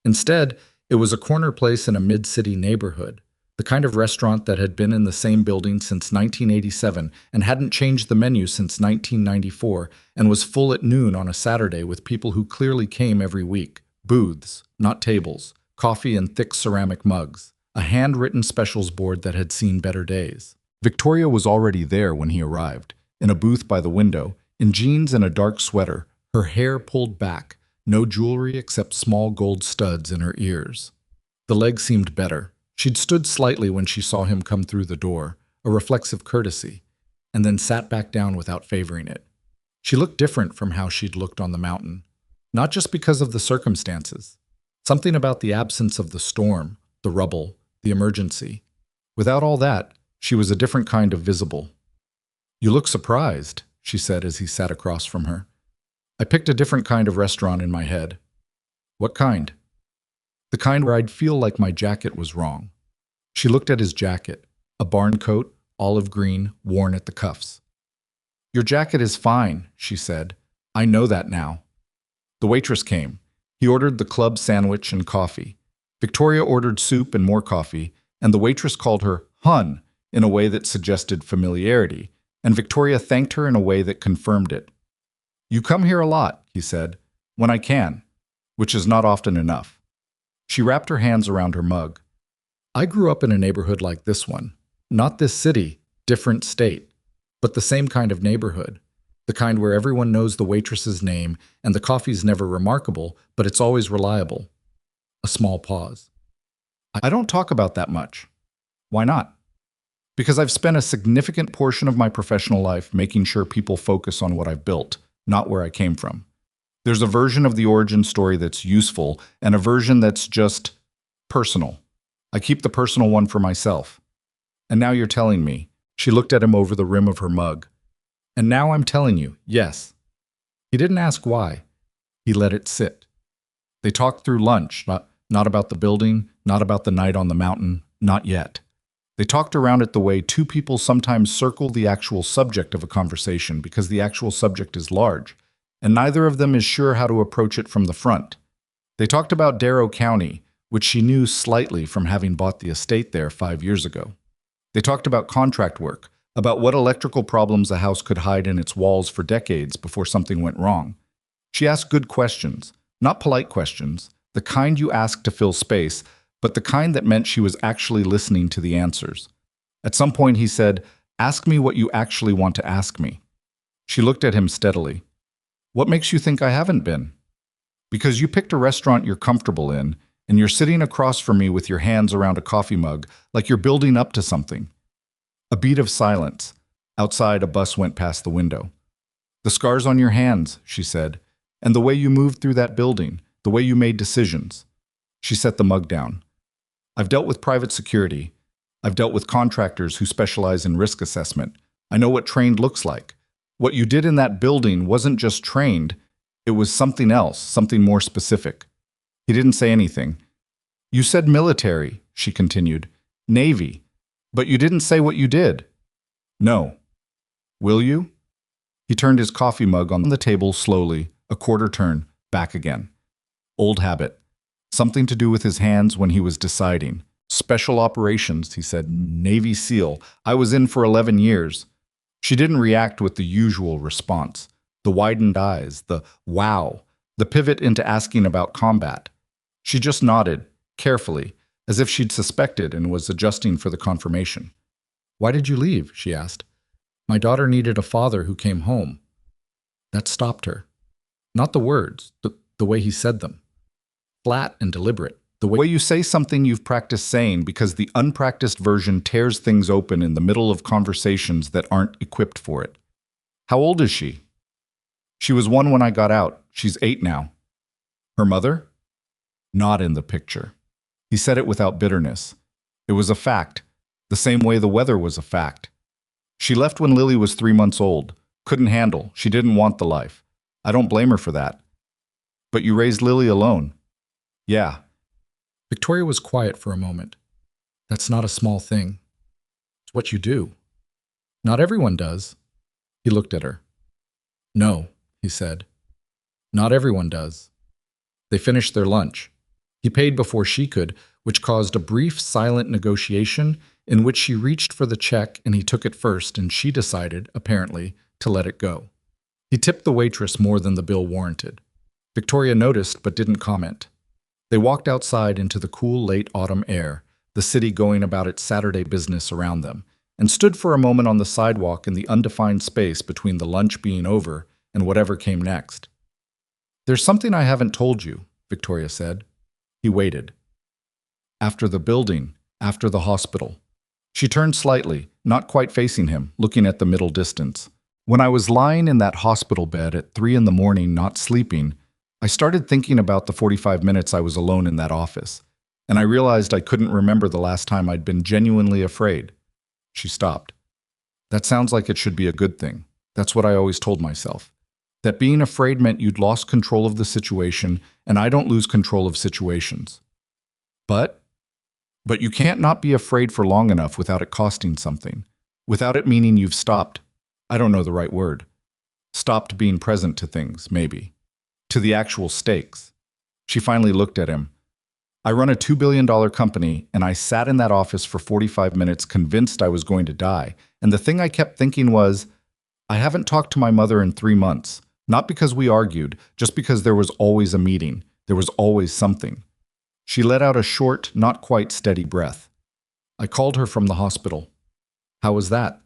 Instead, it was a corner place in a mid-city neighborhood, the kind of restaurant that had been in the same building since 1987 and hadn't changed the menu since 1994 and was full at noon on a Saturday with people who clearly came every week. Booths, not tables, coffee in thick ceramic mugs, a handwritten specials board that had seen better days. Victoria was already there when he arrived, in a booth by the window, in jeans and a dark sweater, her hair pulled back, no jewelry except small gold studs in her ears. The leg seemed better. She'd stood slightly when she saw him come through the door, a reflexive courtesy, and then sat back down without favoring it. She looked different from how she'd looked on the mountain, not just because of the circumstances. Something about the absence of the storm, the rubble, the emergency. Without all that, she was a different kind of visible. "You look surprised," she said as he sat across from her. "I picked a different kind of restaurant in my head." "What kind?" "The kind where I'd feel like my jacket was wrong." She looked at his jacket, a barn coat, olive green, worn at the cuffs. "Your jacket is fine," she said. "I know that now." The waitress came. He ordered the club sandwich and coffee. Victoria ordered soup and more coffee, and the waitress called her "hun" in a way that suggested familiarity, and Victoria thanked her in a way that confirmed it. "You come here a lot," he said, "when I can, which is not often enough." She wrapped her hands around her mug. "I grew up in a neighborhood like this one. Not this city, different state, but the same kind of neighborhood. The kind where everyone knows the waitress's name and the coffee's never remarkable, but it's always reliable." A small pause. "I don't talk about that much." "Why not?" "Because I've spent a significant portion of my professional life making sure people focus on what I've built, not where I came from. There's a version of the origin story that's useful and a version that's just personal. I keep the personal one for myself. And now you're telling me." She looked at him over the rim of her mug. "And now I'm telling you, yes." He didn't ask why. He let it sit. They talked through lunch, not about the building, not about the night on the mountain, not yet. They talked around it the way two people sometimes circle the actual subject of a conversation because the actual subject is large, and neither of them is sure how to approach it from the front. They talked about Darrow County, which she knew slightly from having bought the estate there 5 years ago. They talked about contract work, about what electrical problems a house could hide in its walls for decades before something went wrong. She asked good questions, not polite questions, the kind you ask to fill space, but the kind that meant she was actually listening to the answers. At some point he said, "Ask me what you actually want to ask me." She looked at him steadily. "What makes you think I haven't been?" "Because you picked a restaurant you're comfortable in, and you're sitting across from me with your hands around a coffee mug, like you're building up to something. A beat of silence. Outside, a bus went past the window. The scars on your hands, she said, and the way you moved through that building, the way you made decisions. She set the mug down. I've dealt with private security. I've dealt with contractors who specialize in risk assessment. I know what trained looks like. What you did in that building wasn't just trained, it was something else, something more specific. He didn't say anything. You said military, she continued. Navy. But you didn't say what you did. No. Will you? He turned his coffee mug on the table slowly, a quarter turn, back again. Old habit. Something to do with his hands when he was deciding. Special operations, he said. Navy SEAL. I was in for 11 years. She didn't react with the usual response. The widened eyes, the wow, the pivot into asking about combat. She just nodded, carefully, as if she'd suspected and was adjusting for the confirmation. Why did you leave? She asked. My daughter needed a father who came home. That stopped her. Not the words, the way he said them. Flat and deliberate. The way you say something you've practiced saying because the unpracticed version tears things open in the middle of conversations that aren't equipped for it. How old is she? She was 1 when I got out. She's 8 now. Her mother? Not in the picture. He said it without bitterness. It was a fact, the same way the weather was a fact. She left when Lily was 3 months old. Couldn't handle. She didn't want the life. I don't blame her for that. But you raised Lily alone. Yeah. Victoria was quiet for a moment. That's not a small thing. It's what you do. Not everyone does. He looked at her. No, he said. Not everyone does. They finished their lunch. He paid before she could, which caused a brief, silent negotiation in which she reached for the check and he took it first, and she decided, apparently, to let it go. He tipped the waitress more than the bill warranted. Victoria noticed but didn't comment. They walked outside into the cool late autumn air, the city going about its Saturday business around them, and stood for a moment on the sidewalk in the undefined space between the lunch being over and whatever came next. There's something I haven't told you, Victoria said. He waited. After the building, after the hospital. She turned slightly, not quite facing him, looking at the middle distance. When I was lying in that hospital bed at 3 a.m, not sleeping, I started thinking about the 45 minutes I was alone in that office, and I realized I couldn't remember the last time I'd been genuinely afraid. She stopped. That sounds like it should be a good thing. That's what I always told myself. That being afraid meant you'd lost control of the situation, and I don't lose control of situations. But you can't not be afraid for long enough without it costing something, without it meaning you've stopped, I don't know the right word, stopped being present to things, maybe. To the actual stakes. She finally looked at him. I run a $2 billion company, and I sat in that office for 45 minutes convinced I was going to die, and the thing I kept thinking was, I haven't talked to my mother in 3 months, not because we argued, just because there was always a meeting, there was always something. She let out a short, not quite steady breath. I called her from the hospital. How was that?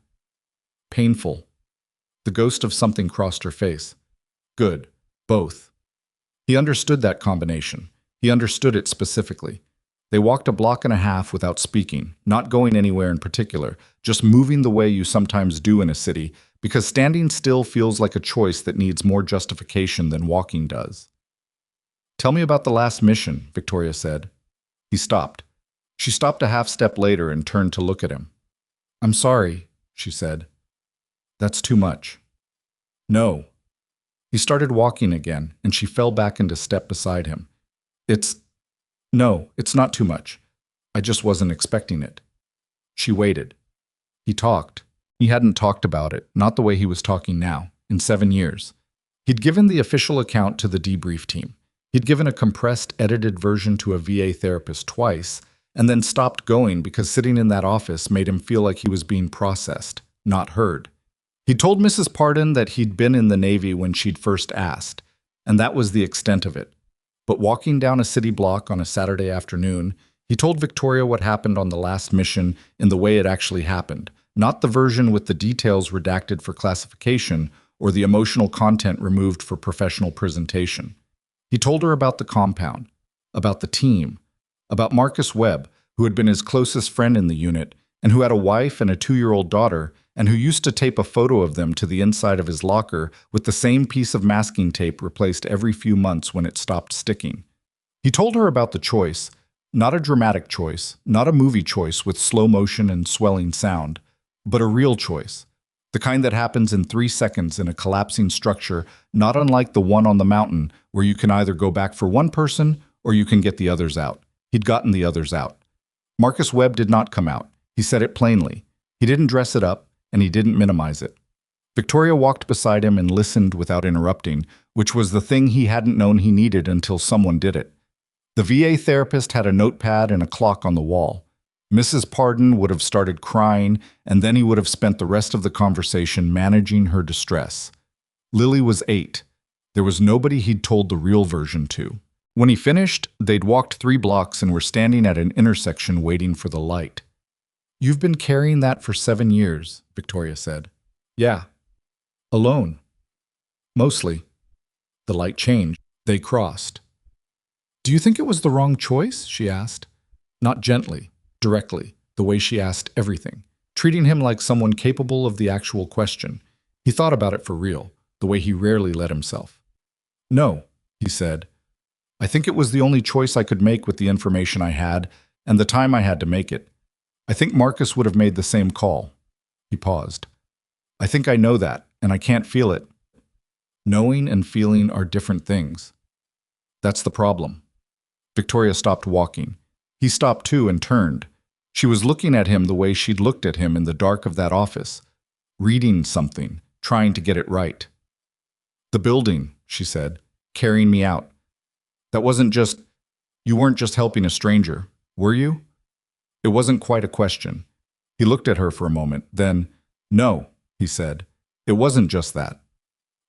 Painful. The ghost of something crossed her face. Good. Both. He understood that combination. He understood it specifically. They walked a block and a half without speaking, not going anywhere in particular, just moving the way you sometimes do in a city, because standing still feels like a choice that needs more justification than walking does. Tell me about the last mission, Victoria said. He stopped. She stopped a half step later and turned to look at him. I'm sorry, she said. That's too much. No. He started walking again, and she fell back into step beside him. No, it's not too much. I just wasn't expecting it. She waited. He talked. He hadn't talked about it, not the way he was talking now, in 7 years. He'd given the official account to the debrief team. He'd given a compressed, edited version to a VA therapist twice, and then stopped going because sitting in that office made him feel like he was being processed, not heard. He told Mrs. Pardon that he'd been in the Navy when she'd first asked, and that was the extent of it. But walking down a city block on a Saturday afternoon, he told Victoria what happened on the last mission in the way it actually happened, not the version with the details redacted for classification or the emotional content removed for professional presentation. He told her about the compound, about the team, about Marcus Webb, who had been his closest friend in the unit, and who had a wife and a 2-year-old daughter, and who used to tape a photo of them to the inside of his locker with the same piece of masking tape replaced every few months when it stopped sticking. He told her about the choice, not a dramatic choice, not a movie choice with slow motion and swelling sound, but a real choice, the kind that happens in 3 seconds in a collapsing structure, not unlike the one on the mountain, where you can either go back for one person or you can get the others out. He'd gotten the others out. Marcus Webb did not come out. He said it plainly. He didn't dress it up, and he didn't minimize it. Victoria walked beside him and listened without interrupting, which was the thing he hadn't known he needed until someone did it. The VA therapist had a notepad and a clock on the wall. Mrs. Pardon would have started crying, and then he would have spent the rest of the conversation managing her distress. Lily was 8. There was nobody he'd told the real version to. When he finished, they'd walked 3 blocks and were standing at an intersection waiting for the light. "You've been carrying that for 7 years," Victoria said. "Yeah. Alone. Mostly." The light changed. They crossed. "Do you think it was the wrong choice?" she asked. Not gently, directly, the way she asked everything, treating him like someone capable of the actual question. He thought about it for real, the way he rarely let himself. "No," he said. "I think it was the only choice I could make with the information I had and the time I had to make it. I think Marcus would have made the same call." He paused. "I think I know that, and I can't feel it." Knowing and feeling are different things. That's the problem. Victoria stopped walking. He stopped too and turned. She was looking at him the way she'd looked at him in the dark of that office, reading something, trying to get it right. "The building," she said, "carrying me out. That wasn't just... You weren't just helping a stranger, were you?" It wasn't quite a question. He looked at her for a moment, then, "No," he said. "It wasn't just that."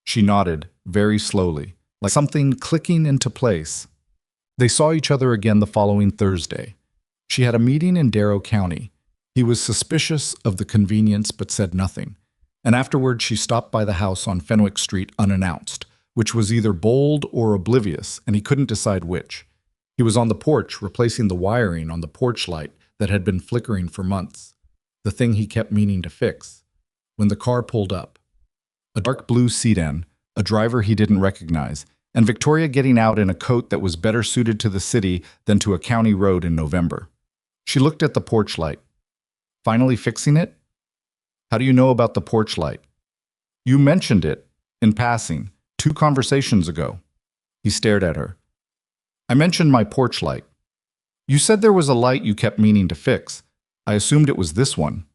She nodded, very slowly, like something clicking into place. They saw each other again the following Thursday. She had a meeting in Darrow County. He was suspicious of the convenience but said nothing. And afterward she stopped by the house on Fenwick Street unannounced, which was either bold or oblivious, and he couldn't decide which. He was on the porch, replacing the wiring on the porch light that had been flickering for months, the thing he kept meaning to fix, when the car pulled up. A dark blue sedan, a driver he didn't recognize, and Victoria getting out in a coat that was better suited to the city than to a county road in November. She looked at the porch light. "Finally fixing it? How do you know about the porch light?" "You mentioned it, in passing, 2 conversations ago." He stared at her. "I mentioned my porch light. You said there was a light you kept meaning to fix. I assumed it was this one."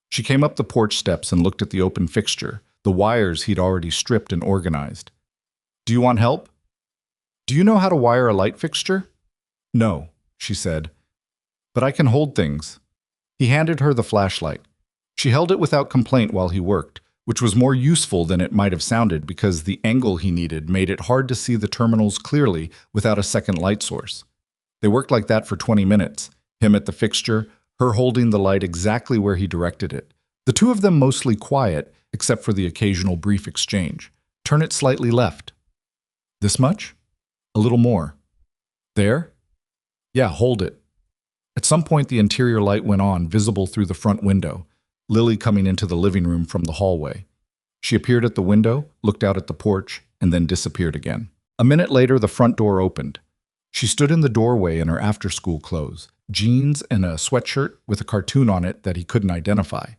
She came up the porch steps and looked at the open fixture, the wires he'd already stripped and organized. "Do you want help?" "Do you know how to wire a light fixture?" "No," she said. "But I can hold things." He handed her the flashlight. She held it without complaint while he worked, which was more useful than it might have sounded because the angle he needed made it hard to see the terminals clearly without a second light source. They worked like that for 20 minutes, him at the fixture, her holding the light exactly where he directed it. The two of them mostly quiet, except for the occasional brief exchange. "Turn it slightly left." "This much?" "A little more." "There?" "Yeah, hold it." At some point the interior light went on, visible through the front window, Lily coming into the living room from the hallway. She appeared at the window, looked out at the porch, and then disappeared again. A minute later the front door opened. She stood in the doorway in her after-school clothes, jeans and a sweatshirt with a cartoon on it that he couldn't identify,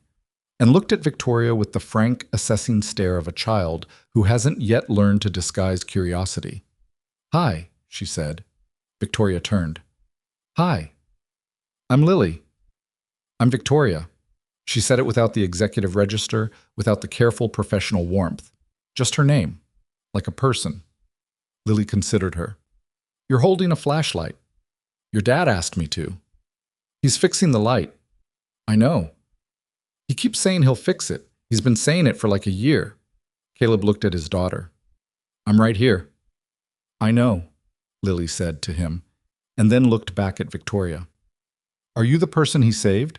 and looked at Victoria with the frank, assessing stare of a child who hasn't yet learned to disguise curiosity. "Hi," she said. Victoria turned. "Hi. I'm Lily." "I'm Victoria." She said it without the executive register, without the careful professional warmth. Just her name, like a person. Lily considered her. "You're holding a flashlight." "Your dad asked me to." "He's fixing the light." "I know." "He keeps saying he'll fix it. He's been saying it for like a year." Caleb looked at his daughter. "I'm right here." "I know," Lily said to him, and then looked back at Victoria. "Are you the person he saved?"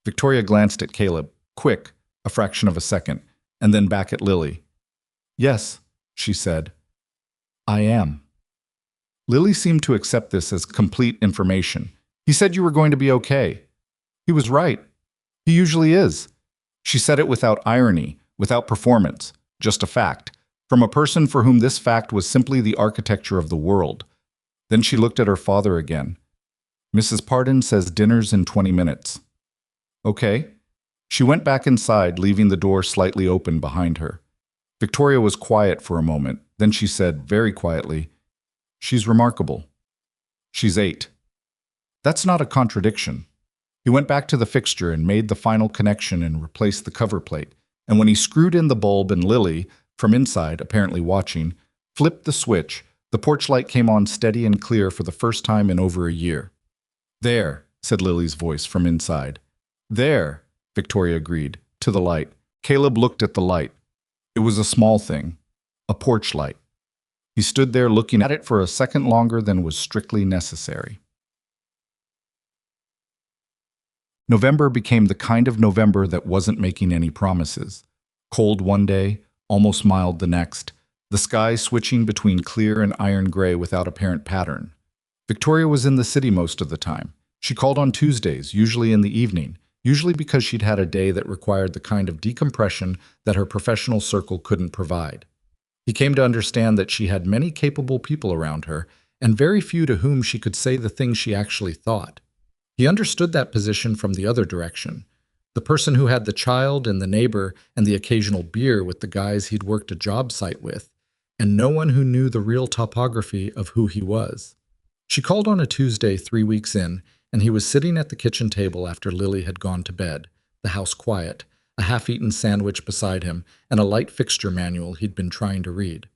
Victoria glanced at Caleb, quick, a fraction of a second, and then back at Lily. "Yes," she said. "I am." Lily seemed to accept this as complete information. He said you were going to be okay. He was right. He usually is. She said it without irony, without performance, just a fact, from a person for whom this fact was simply the architecture of the world. Then she looked at her father again. Mrs. Pardon says dinner's in 20 minutes. Okay. She went back inside, leaving the door slightly open behind her. Victoria was quiet for a moment. Then she said, very quietly, "She's remarkable. She's 8. That's not a contradiction." He went back to the fixture and made the final connection and replaced the cover plate. And when he screwed in the bulb and Lily, from inside, apparently watching, flipped the switch, the porch light came on steady and clear for the first time in over a year. "There," said Lily's voice from inside. "There," Victoria agreed, to the light. Caleb looked at the light. It was a small thing, a porch light. He stood there looking at it for a second longer than was strictly necessary. November became the kind of November that wasn't making any promises. Cold one day, almost mild the next, the sky switching between clear and iron gray without apparent pattern. Victoria was in the city most of the time. She called on Tuesdays, usually in the evening, usually because she'd had a day that required the kind of decompression that her professional circle couldn't provide. He came to understand that she had many capable people around her, and very few to whom she could say the things she actually thought. He understood that position from the other direction. The person who had the child and the neighbor and the occasional beer with the guys he'd worked a job site with, and no one who knew the real topography of who he was. She called on a Tuesday 3 weeks in, and he was sitting at the kitchen table after Lily had gone to bed, the house quiet, a half-eaten sandwich beside him, and a light fixture manual he'd been trying to read.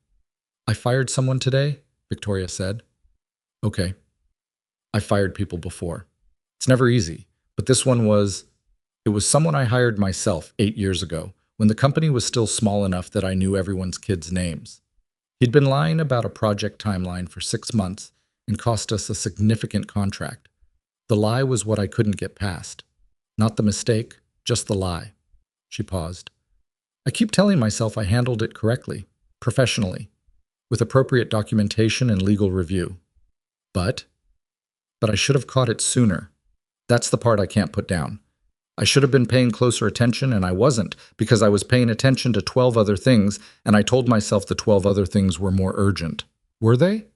"I fired someone today," Victoria said. "Okay. I fired people before. It's never easy, but this one was... It was someone I hired myself 8 years ago, when the company was still small enough that I knew everyone's kids' names. He'd been lying about a project timeline for 6 months and cost us a significant contract. The lie was what I couldn't get past. Not the mistake, just the lie." She paused. "I keep telling myself I handled it correctly, professionally, with appropriate documentation and legal review. But I should have caught it sooner. That's the part I can't put down. I should have been paying closer attention, and I wasn't, because I was paying attention to 12 other things, and I told myself the 12 other things were more urgent. Were they?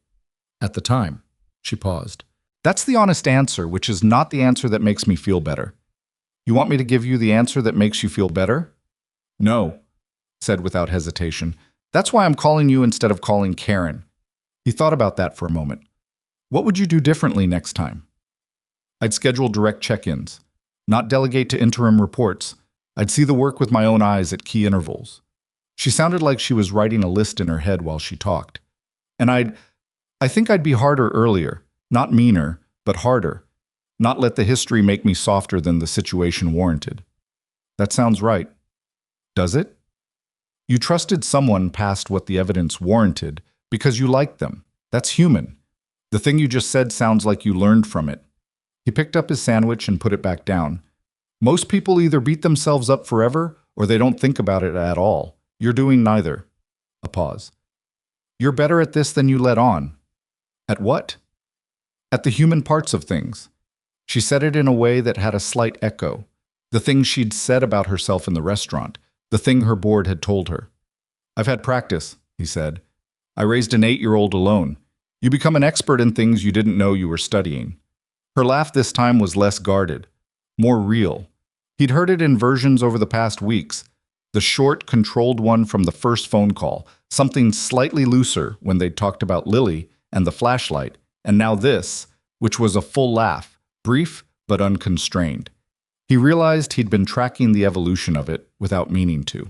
At the time." She paused. "That's the honest answer, which is not the answer that makes me feel better. You want me to give you the answer that makes you feel better?" "No," said without hesitation. "That's why I'm calling you instead of calling Karen." He thought about that for a moment. "What would you do differently next time?" "I'd schedule direct check-ins. Not delegate to interim reports. I'd see the work with my own eyes at key intervals." She sounded like she was writing a list in her head while she talked. "And I think I'd be harder earlier. Not meaner, but harder. Not let the history make me softer than the situation warranted." "That sounds right." "Does it?" "You trusted someone past what the evidence warranted because you liked them. That's human. The thing you just said sounds like you learned from it." He picked up his sandwich and put it back down. "Most people either beat themselves up forever or they don't think about it at all. You're doing neither." A pause. "You're better at this than you let on." "At what?" "At the human parts of things." She said it in a way that had a slight echo. The things she'd said about herself in the restaurant, the thing her board had told her. "I've had practice," he said. "I raised an 8-year-old alone. You become an expert in things you didn't know you were studying." Her laugh this time was less guarded, more real. He'd heard it in versions over the past weeks. The short, controlled one from the first phone call, something slightly looser when they'd talked about Lily and the flashlight, and now this, which was a full laugh, brief but unconstrained. He realized he'd been tracking the evolution of it without meaning to.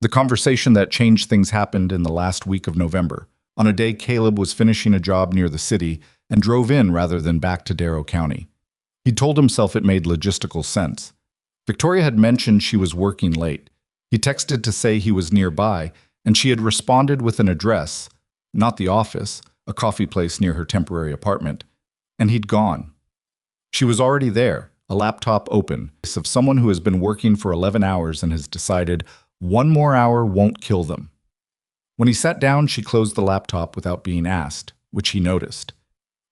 The conversation that changed things happened in the last week of November, on a day Caleb was finishing a job near the city and drove in rather than back to Darrow County. He told himself it made logistical sense. Victoria had mentioned she was working late. He texted to say he was nearby, and she had responded with an address, not the office, a coffee place near her temporary apartment, and he'd gone. She was already there, a laptop open, of someone who has been working for 11 hours and has decided 1 more hour won't kill them. When he sat down, she closed the laptop without being asked. which he noticed.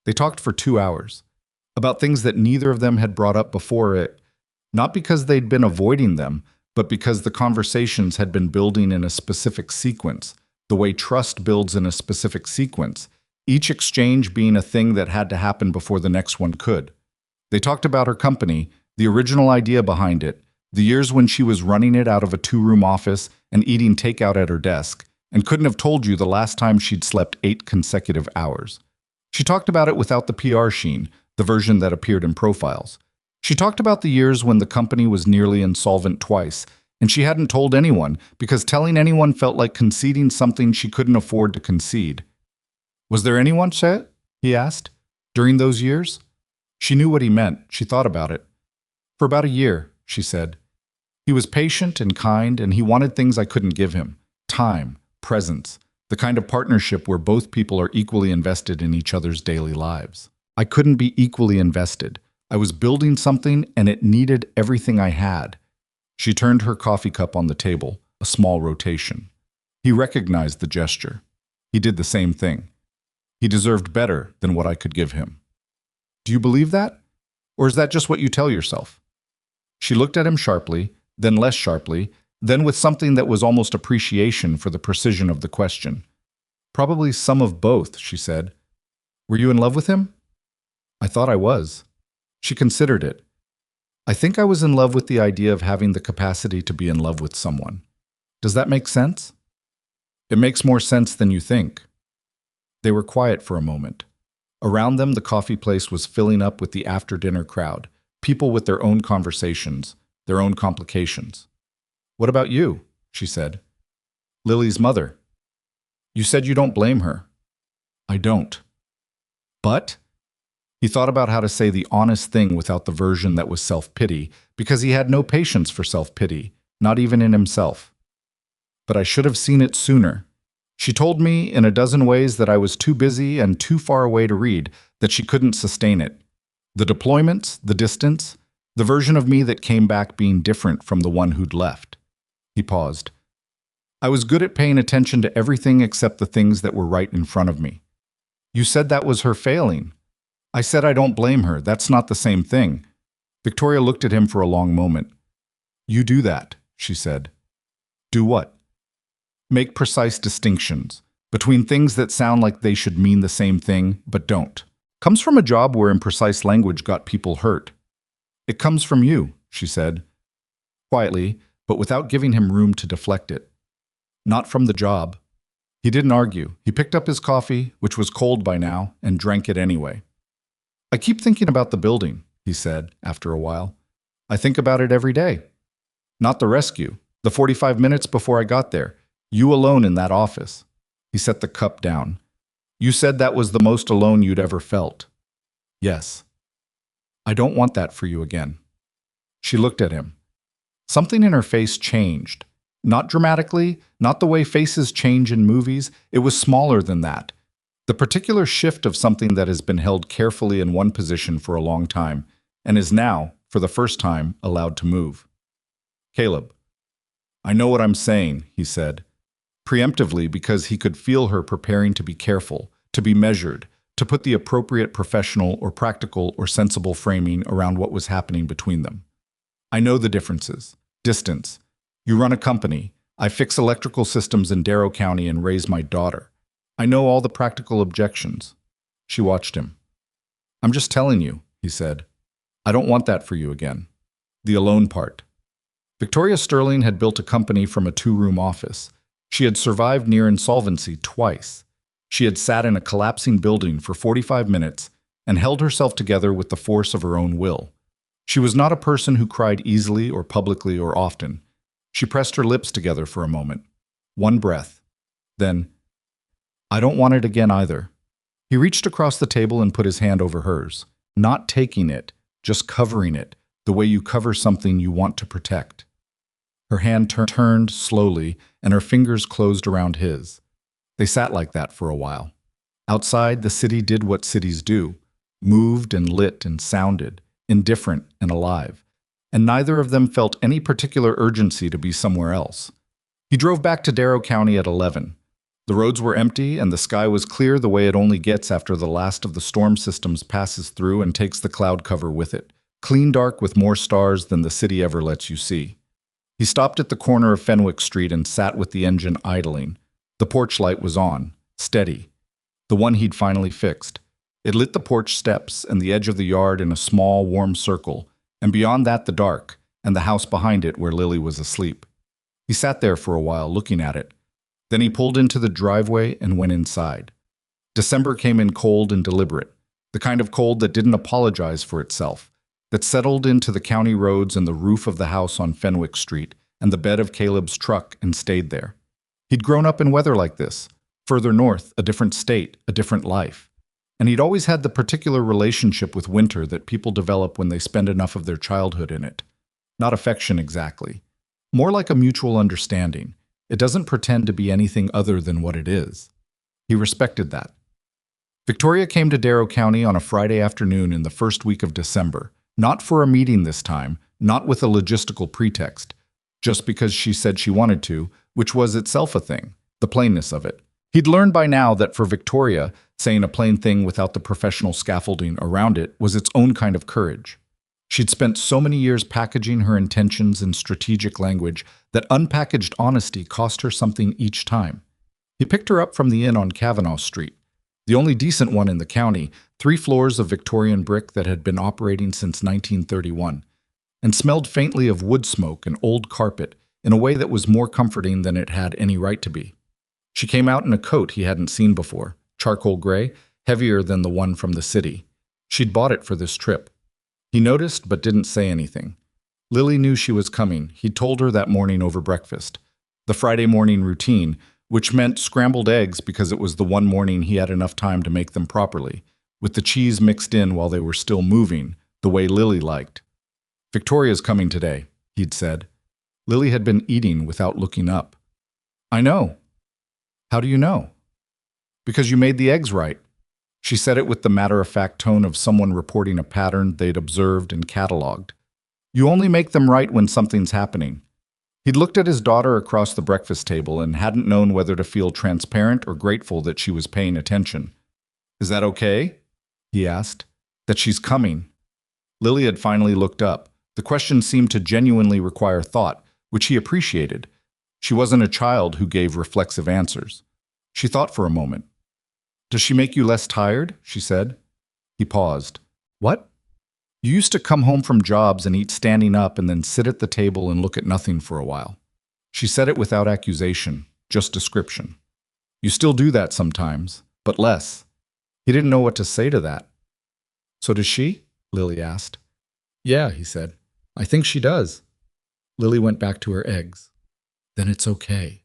They talked for 2 hours, about things that neither of them had brought up before it, not because they'd been avoiding them, but because the conversations had been building in a specific sequence, the way trust builds in a specific sequence, each exchange being a thing that had to happen before the next one could. They talked about her company, the original idea behind it, the years when she was running it out of a 2-room office and eating takeout at her desk, and couldn't have told you the last time she'd slept 8 consecutive hours. She talked about it without the PR sheen, the version that appeared in profiles. She talked about the years when the company was nearly insolvent twice, and she hadn't told anyone because telling anyone felt like conceding something she couldn't afford to concede. Was there anyone, Chet? He asked. During those years? She knew what he meant. She thought about it. For about a year, she said. He was patient and kind, and he wanted things I couldn't give him. Time, presence, the kind of partnership where both people are equally invested in each other's daily lives. I couldn't be equally invested. I was building something, and it needed everything I had. She turned her coffee cup on the table, a small rotation. He recognized the gesture. He did the same thing. He deserved better than what I could give him. Do you believe that? Or is that just what you tell yourself? She looked at him sharply, then less sharply, then with something that was almost appreciation for the precision of the question. Probably some of both, she said. Were you in love with him? I thought I was. She considered it. I think I was in love with the idea of having the capacity to be in love with someone. Does that make sense? It makes more sense than you think. They were quiet for a moment. Around them, the coffee place was filling up with the after-dinner crowd, people with their own conversations, their own complications. What about you? She said. Lily's mother. You said you don't blame her. I don't. But? He thought about how to say the honest thing without the version that was self-pity, because he had no patience for self-pity, not even in himself. But I should have seen it sooner. She told me in a dozen ways that I was too busy and too far away to read, that she couldn't sustain it. The deployments, the distance, the version of me that came back being different from the one who'd left. He paused. I was good at paying attention to everything except the things that were right in front of me. You said that was her failing. I said I don't blame her. That's not the same thing. Victoria looked at him for a long moment. You do that, she said. Do what? Make precise distinctions between things that sound like they should mean the same thing, but don't. Comes from a job where imprecise language got people hurt. It comes from you, she said, quietly, but without giving him room to deflect it. Not from the job. He didn't argue. He picked up his coffee, which was cold by now, and drank it anyway. I keep thinking about the building, he said, after a while. I think about it every day. Not the rescue, the 45 minutes before I got there. You alone in that office. He set the cup down. You said that was the most alone you'd ever felt. Yes. I don't want that for you again. She looked at him. Something in her face changed. Not dramatically, not the way faces change in movies. It was smaller than that. The particular shift of something that has been held carefully in one position for a long time and is now, for the first time, allowed to move. Caleb. I know what I'm saying, he said, preemptively because he could feel her preparing to be careful, to be measured, to put the appropriate professional or practical or sensible framing around what was happening between them. I know the differences. Distance. You run a company. I fix electrical systems in Darrow County and raise my daughter. I know all the practical objections. She watched him. I'm just telling you, he said. I don't want that for you again. The alone part. Victoria Sterling had built a company from a 2-room office. She had survived near insolvency twice. She had sat in a collapsing building for 45 minutes and held herself together with the force of her own will. She was not a person who cried easily or publicly or often. She pressed her lips together for a moment. One breath. Then, I don't want it again either. He reached across the table and put his hand over hers, not taking it, just covering it, the way you cover something you want to protect. Her hand turned slowly, and her fingers closed around his. They sat like that for a while. Outside, the city did what cities do, moved and lit and sounded, indifferent and alive, and neither of them felt any particular urgency to be somewhere else. He drove back to Darrow County at 11. The roads were empty, and the sky was clear the way it only gets after the last of the storm systems passes through and takes the cloud cover with it, clean dark with more stars than the city ever lets you see. He stopped at the corner of Fenwick Street and sat with the engine idling. The porch light was on, steady, the one he'd finally fixed. It lit the porch steps and the edge of the yard in a small, warm circle, and beyond that the dark, and the house behind it where Lily was asleep. He sat there for a while, looking at it. Then he pulled into the driveway and went inside. December came in cold and deliberate, the kind of cold that didn't apologize for itself, that settled into the county roads and the roof of the house on Fenwick Street and the bed of Caleb's truck and stayed there. He'd grown up in weather like this, further north, a different state, a different life. And he'd always had the particular relationship with winter that people develop when they spend enough of their childhood in it. Not affection exactly. More like a mutual understanding. It doesn't pretend to be anything other than what it is. He respected that. Victoria came to Darrow County on a Friday afternoon in the first week of December, not for a meeting this time, not with a logistical pretext, just because she said she wanted to, which was itself a thing, the plainness of it. He'd learned by now that for Victoria, saying a plain thing without the professional scaffolding around it was its own kind of courage. She'd spent so many years packaging her intentions in strategic language that unpackaged honesty cost her something each time. He picked her up from the inn on Kavanaugh Street, the only decent one in the county, 3 floors of Victorian brick that had been operating since 1931, and smelled faintly of wood smoke and old carpet in a way that was more comforting than it had any right to be. She came out in a coat he hadn't seen before, charcoal gray, heavier than the one from the city. She'd bought it for this trip. He noticed but didn't say anything. Lily knew she was coming. He'd told her that morning over breakfast. The Friday morning routine, which meant scrambled eggs because it was the one morning he had enough time to make them properly, with the cheese mixed in while they were still moving, the way Lily liked. "Victoria's coming today," he'd said. Lily had been eating without looking up. "I know." "How do you know?" "Because you made the eggs right." She said it with the matter-of-fact tone of someone reporting a pattern they'd observed and cataloged. "You only make them right when something's happening." He'd looked at his daughter across the breakfast table and hadn't known whether to feel transparent or grateful that she was paying attention. "Is that okay?" he asked. "That she's coming." Lily had finally looked up. The question seemed to genuinely require thought, which he appreciated. She wasn't a child who gave reflexive answers. She thought for a moment. "Does she make you less tired?" she said. He paused. "What?" "You used to come home from jobs and eat standing up and then sit at the table and look at nothing for a while." She said it without accusation, just description. "You still do that sometimes, but less." He didn't know what to say to that. "So does she?" Lily asked. "Yeah," he said. "I think she does." Lily went back to her eggs. "Then it's okay."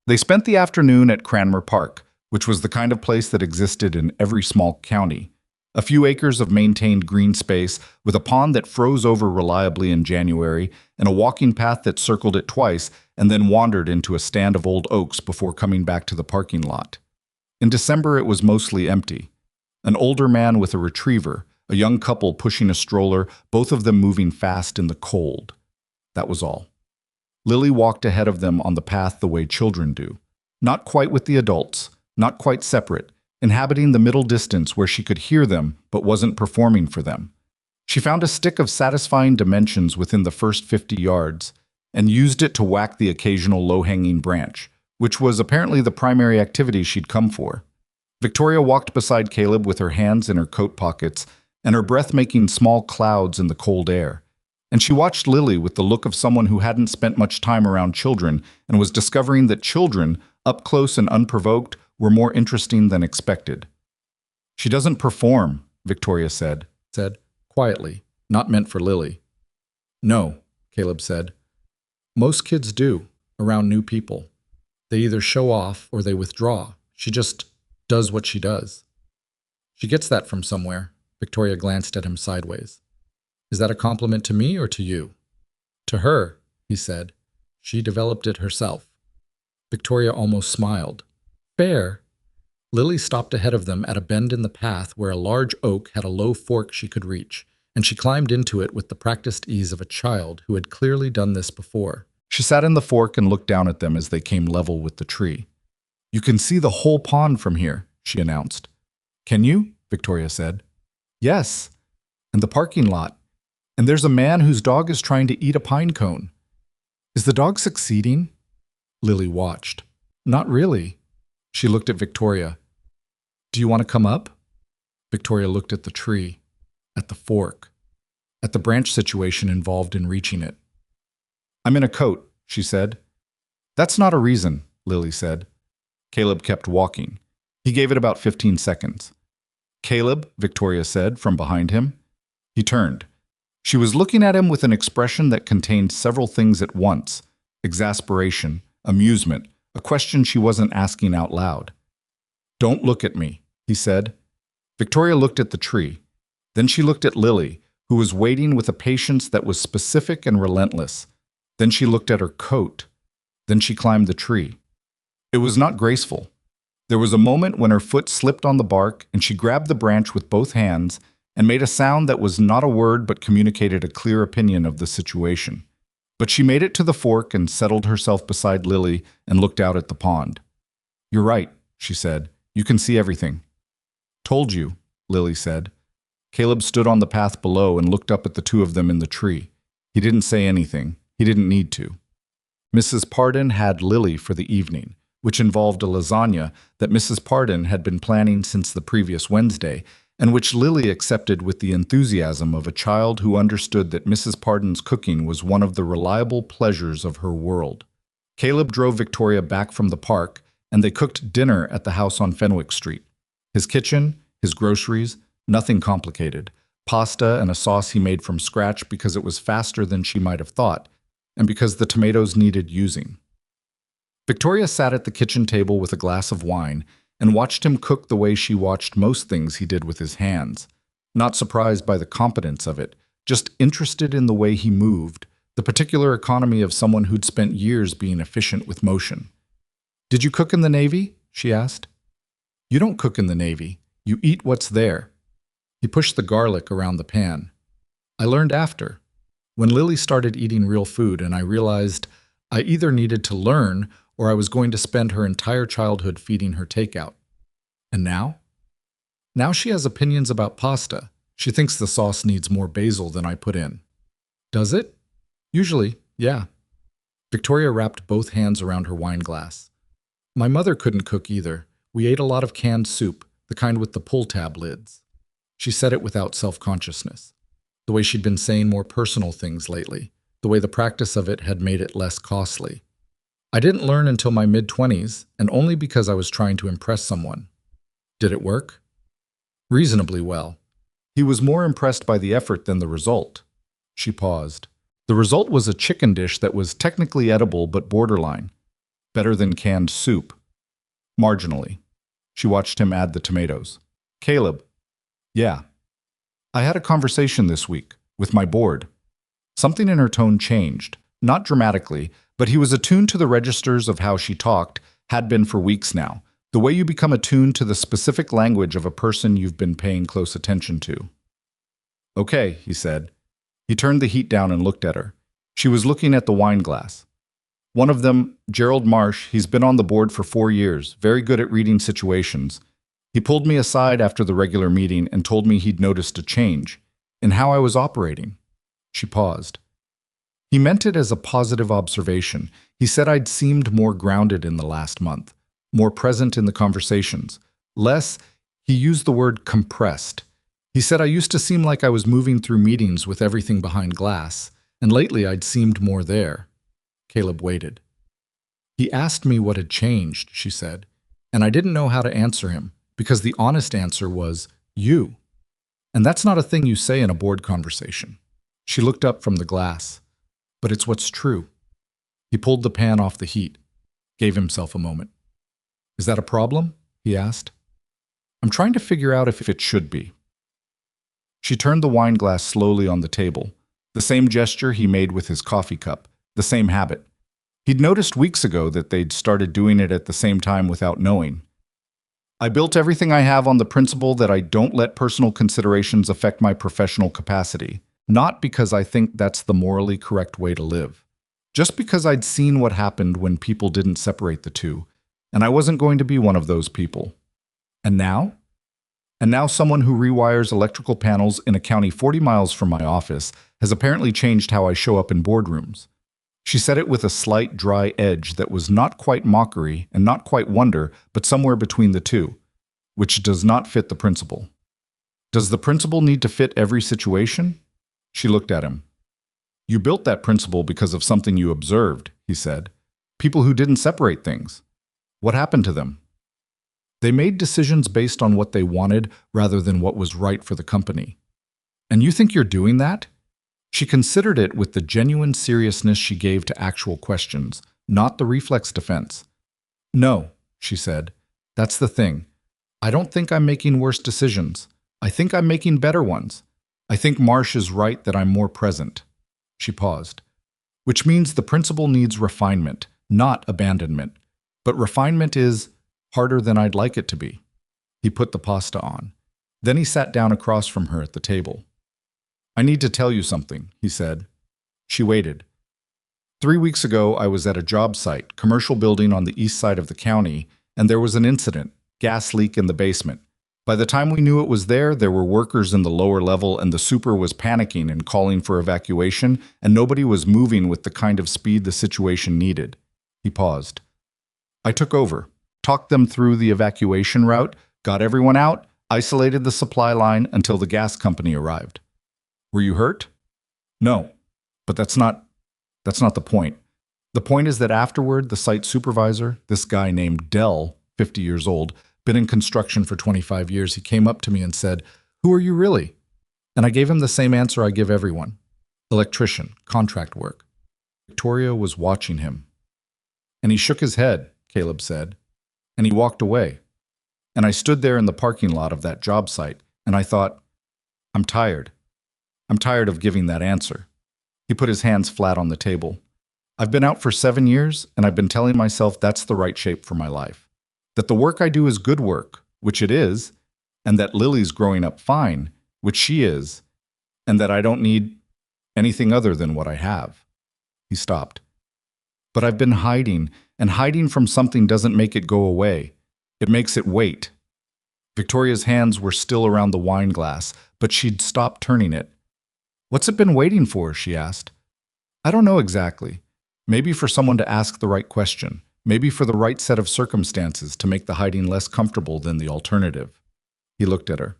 They spent the afternoon at Cranmer Park, which was the kind of place that existed in every small county. A few acres of maintained green space, with a pond that froze over reliably in January, and a walking path that circled it twice and then wandered into a stand of old oaks before coming back to the parking lot. In December, it was mostly empty. An older man with a retriever, a young couple pushing a stroller, both of them moving fast in the cold. That was all. Lily walked ahead of them on the path the way children do. Not quite with the adults, not quite separate, inhabiting the middle distance where she could hear them but wasn't performing for them. She found a stick of satisfying dimensions within the first 50 yards and used it to whack the occasional low-hanging branch, which was apparently the primary activity she'd come for. Victoria walked beside Caleb with her hands in her coat pockets and her breath making small clouds in the cold air. And she watched Lily with the look of someone who hadn't spent much time around children and was discovering that children, up close and unprovoked, were more interesting than expected. "She doesn't perform," Victoria said quietly, not meant for Lily. "No," Caleb said. "Most kids do, around new people. They either show off or they withdraw. She just does what she does." "She gets that from somewhere." Victoria glanced at him sideways. "Is that a compliment to me or to you?" "To her," he said. "She developed it herself." Victoria almost smiled. "Fair." Lily stopped ahead of them at a bend in the path where a large oak had a low fork she could reach, and she climbed into it with the practiced ease of a child who had clearly done this before. She sat in the fork and looked down at them as they came level with the tree. You can see the whole pond from here, she announced. Can you? Victoria said. Yes. And the parking lot. And there's a man whose dog is trying to eat a pine cone. Is the dog succeeding? Lily watched. Not really. She looked at Victoria. Do you want to come up? Victoria looked at the tree, at the fork, at the branch situation involved in reaching it. I'm in a coat, she said. That's not a reason, Lily said. Caleb kept walking. He gave it about 15 seconds. Caleb, Victoria said from behind him. He turned. She was looking at him with an expression that contained several things at once: exasperation, amusement, a question she wasn't asking out loud. Don't look at me, he said. Victoria looked at the tree. Then she looked at Lily, who was waiting with a patience that was specific and relentless. Then she looked at her coat. Then she climbed the tree. It was not graceful. There was a moment when her foot slipped on the bark and she grabbed the branch with both hands and made a sound that was not a word but communicated a clear opinion of the situation. But she made it to the fork and settled herself beside Lily and looked out at the pond. You're right, she said. You can see everything. Told you, Lily said. Caleb stood on the path below and looked up at the two of them in the tree. He didn't say anything. He didn't need to. Mrs. Pardon had Lily for the evening, which involved a lasagna that Mrs. Pardon had been planning since the previous Wednesday, and which Lily accepted with the enthusiasm of a child who understood that Mrs. Pardon's cooking was one of the reliable pleasures of her world. Caleb drove Victoria back from the park, and they cooked dinner at the house on Fenwick Street. His kitchen, his groceries, nothing complicated. Pasta and a sauce he made from scratch because it was faster than she might have thought, and because the tomatoes needed using. Victoria sat at the kitchen table with a glass of wine and watched him cook the way she watched most things he did with his hands, not surprised by the competence of it, just interested in the way he moved, the particular economy of someone who'd spent years being efficient with motion. Did you cook in the Navy? She asked. You don't cook in the Navy. You eat what's there. He pushed the garlic around the pan. I learned after, when Lily started eating real food, and I realized I either needed to learn or I was going to spend her entire childhood feeding her takeout. And now? Now she has opinions about pasta. She thinks the sauce needs more basil than I put in. Does it? Usually, yeah. Victoria wrapped both hands around her wine glass. My mother couldn't cook either. We ate a lot of canned soup, the kind with the pull-tab lids. She said it without self-consciousness, the way she'd been saying more personal things lately, the way the practice of it had made it less costly. I didn't learn until my mid-20s, and only because I was trying to impress someone. Did it work? Reasonably well. He was more impressed by the effort than the result. She paused. The result was a chicken dish that was technically edible but borderline. Better than canned soup. Marginally. She watched him add the tomatoes. Caleb. Yeah. I had a conversation this week, with my board. Something in her tone changed, not dramatically, but he was attuned to the registers of how she talked, had been for weeks now, the way you become attuned to the specific language of a person you've been paying close attention to. Okay, he said. He turned the heat down and looked at her. She was looking at the wine glass. One of them, Gerald Marsh, he's been on the board for 4 years, very good at reading situations. He pulled me aside after the regular meeting and told me he'd noticed a change in how I was operating. She paused. He meant it as a positive observation. He said I'd seemed more grounded in the last month, more present in the conversations, less, he used the word compressed. He said I used to seem like I was moving through meetings with everything behind glass, and lately I'd seemed more there. Caleb waited. He asked me what had changed, she said, and I didn't know how to answer him, because the honest answer was, you. And that's not a thing you say in a board conversation. She looked up from the glass. But it's what's true. He pulled the pan off the heat, gave himself a moment. Is that a problem? He asked. I'm trying to figure out if it should be. She turned the wine glass slowly on the table, the same gesture he made with his coffee cup, the same habit. He'd noticed weeks ago that they'd started doing it at the same time without knowing. I built everything I have on the principle that I don't let personal considerations affect my professional capacity. Not because I think that's the morally correct way to live. Just because I'd seen what happened when people didn't separate the two, and I wasn't going to be one of those people. And now? And now someone who rewires electrical panels in a county 40 miles from my office has apparently changed how I show up in boardrooms. She said it with a slight dry edge that was not quite mockery and not quite wonder, but somewhere between the two, which does not fit the principle. Does the principle need to fit every situation? She looked at him. You built that principle because of something you observed, he said. People who didn't separate things. What happened to them? They made decisions based on what they wanted rather than what was right for the company. And you think you're doing that? She considered it with the genuine seriousness she gave to actual questions, not the reflex defense. No, she said. That's the thing. I don't think I'm making worse decisions. I think I'm making better ones. I think Marsh is right that I'm more present. She paused. Which means the principle needs refinement, not abandonment. But refinement is harder than I'd like it to be. He put the pasta on. Then he sat down across from her at the table. I need to tell you something, he said. She waited. 3 weeks ago, I was at a job site, commercial building on the east side of the county, and there was an incident, gas leak in the basement. By the time we knew it was there were workers in the lower level, and the super was panicking and calling for evacuation, and nobody was moving with the kind of speed the situation needed. He paused. I took over, talked them through the evacuation route, got everyone out, isolated the supply line until the gas company arrived. Were you hurt? No, but that's not the point. The point is that afterward, the site supervisor, this guy named Dell, 50 years old, been in construction for 25 years, he came up to me and said, "Who are you really?" And I gave him the same answer I give everyone. Electrician, contract work. Victoria was watching him. And he shook his head, Caleb said, and he walked away. And I stood there in the parking lot of that job site, and I thought, I'm tired. I'm tired of giving that answer. He put his hands flat on the table. I've been out for 7 years, and I've been telling myself that's the right shape for my life. That the work I do is good work, which it is, and that Lily's growing up fine, which she is, and that I don't need anything other than what I have. He stopped. But I've been hiding, and hiding from something doesn't make it go away. It makes it wait. Victoria's hands were still around the wine glass, but she'd stopped turning it. What's it been waiting for? She asked. I don't know exactly. Maybe for someone to ask the right question. Maybe for the right set of circumstances to make the hiding less comfortable than the alternative. He looked at her.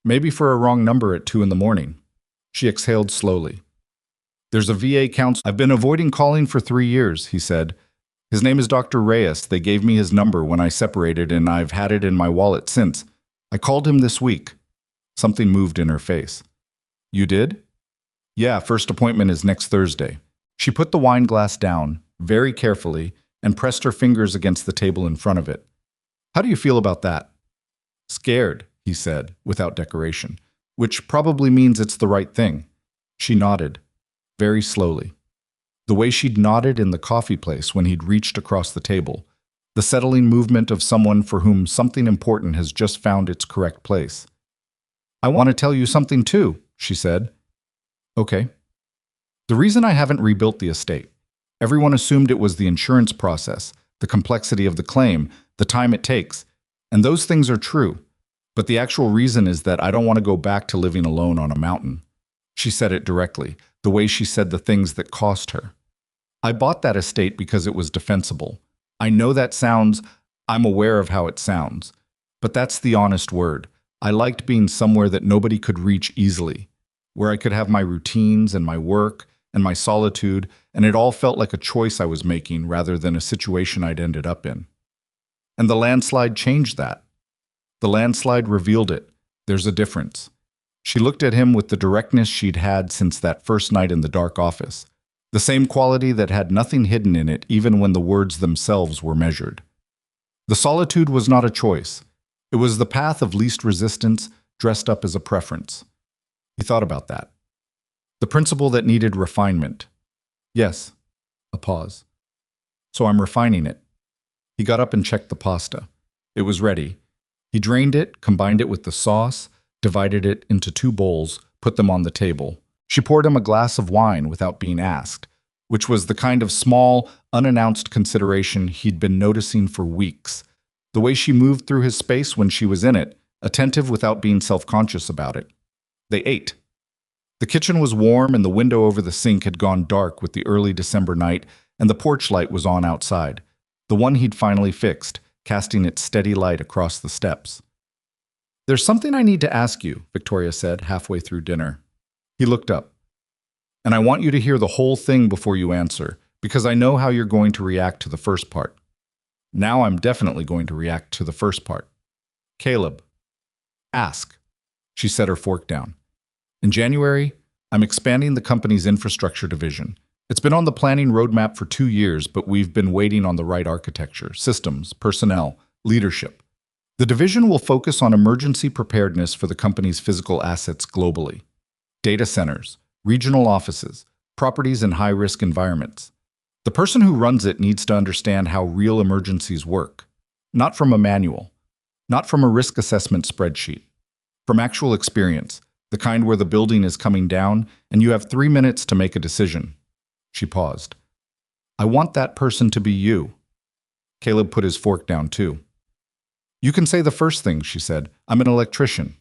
Maybe for a wrong number at 2 a.m. She exhaled slowly. There's a VA counselor. I've been avoiding calling for 3 years, he said. His name is Dr. Reyes. They gave me his number when I separated, and I've had it in my wallet since. I called him this week. Something moved in her face. You did? Yeah, first appointment is next Thursday. She put the wine glass down, very carefully, and pressed her fingers against the table in front of it. How do you feel about that? Scared, he said, without decoration, which probably means it's the right thing. She nodded, very slowly. The way she'd nodded in the coffee place when he'd reached across the table, the settling movement of someone for whom something important has just found its correct place. I want to tell you something too, she said. Okay. The reason I haven't rebuilt the estate. Everyone assumed it was the insurance process, the complexity of the claim, the time it takes, and those things are true. But the actual reason is that I don't want to go back to living alone on a mountain. She said it directly, the way she said the things that cost her. I bought that estate because it was defensible. I know that sounds, I'm aware of how it sounds, but that's the honest word. I liked being somewhere that nobody could reach easily, where I could have my routines and my work and my solitude, and it all felt like a choice I was making rather than a situation I'd ended up in. And the landslide changed that. The landslide revealed it. There's a difference. She looked at him with the directness she'd had since that first night in the dark office, the same quality that had nothing hidden in it even when the words themselves were measured. The solitude was not a choice. It was the path of least resistance dressed up as a preference. He thought about that. The principle that needed refinement. Yes. A pause. So I'm refining it. He got up and checked the pasta. It was ready. He drained it, combined it with the sauce, divided it into 2 bowls, put them on the table. She poured him a glass of wine without being asked. which was the kind of small, unannounced consideration he'd been noticing for weeks. The way she moved through his space when she was in it, attentive without being self-conscious about it. They ate. The kitchen was warm and the window over the sink had gone dark with the early December night, and the porch light was on outside, the one he'd finally fixed, casting its steady light across the steps. "There's something I need to ask you," Victoria said halfway through dinner. He looked up. "And I want you to hear the whole thing before you answer, because I know how you're going to react to the first part." "Now I'm definitely going to react to the first part." "Caleb, ask." She set her fork down. "In January, I'm expanding the company's infrastructure division. It's been on the planning roadmap for 2 years, but we've been waiting on the right architecture, systems, personnel, leadership. The division will focus on emergency preparedness for the company's physical assets globally. Data centers, regional offices, properties in high-risk environments. The person who runs it needs to understand how real emergencies work. Not from a manual, not from a risk assessment spreadsheet. From actual experience, the kind where the building is coming down and you have 3 minutes to make a decision." She paused. "I want that person to be you." Caleb put his fork down too. "You can say the first thing," she said. "I'm an electrician.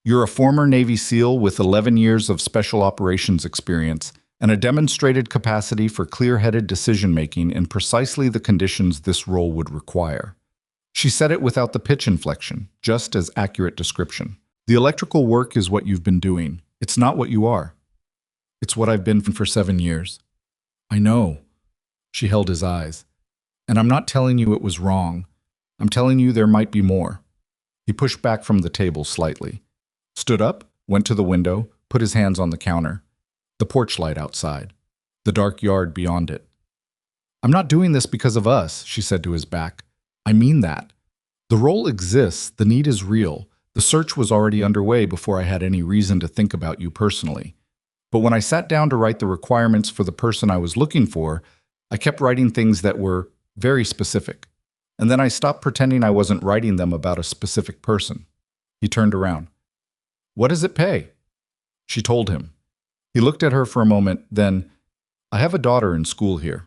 You're a former Navy SEAL with 11 years of special operations experience and a demonstrated capacity for clear-headed decision-making in precisely the conditions this role would require." She said it without the pitch inflection, just as accurate description. "The electrical work is what you've been doing. It's not what you are. It's what I've been for 7 years." "I know." She held his eyes. "And I'm not telling you it was wrong. I'm telling you there might be more." He pushed back from the table slightly, stood up, went to the window, put his hands on the counter. The porch light outside, the dark yard beyond it. "I'm not doing this because of us," she said to his back. "I mean that. The role exists, the need is real. The search was already underway before I had any reason to think about you personally. But when I sat down to write the requirements for the person I was looking for, I kept writing things that were very specific. And then I stopped pretending I wasn't writing them about a specific person." He turned around. "What does it pay?" She told him. He looked at her for a moment, then, "I have a daughter in school here.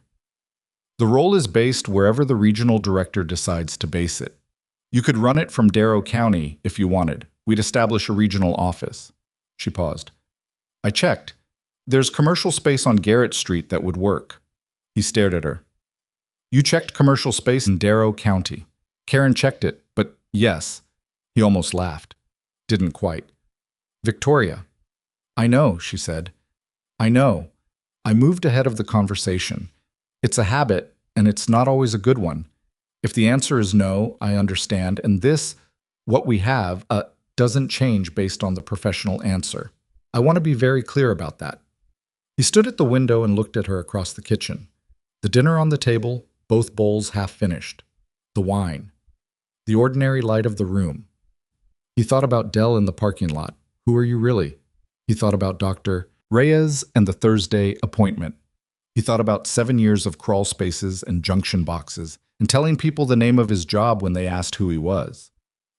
The role is based wherever the regional director decides to base it. You could run it from Darrow County if you wanted. We'd establish a regional office." She paused. "I checked. There's commercial space on Garrett Street that would work." He stared at her. "You checked commercial space in Darrow County." Karen checked it, but yes. He almost laughed. Didn't quite. "Victoria." "I know," she said. "I know." I moved ahead of the conversation. "It's a habit, and it's not always a good one. If the answer is no, I understand, and this, what we have, doesn't change based on the professional answer. I want to be very clear about that." He stood at the window and looked at her across the kitchen. The dinner on the table, both bowls half finished. The wine. The ordinary light of the room. He thought about Dell in the parking lot. Who are you really? He thought about Dr. Reyes and the Thursday appointment. He thought about 7 years of crawl spaces and junction boxes, and telling people the name of his job when they asked who he was.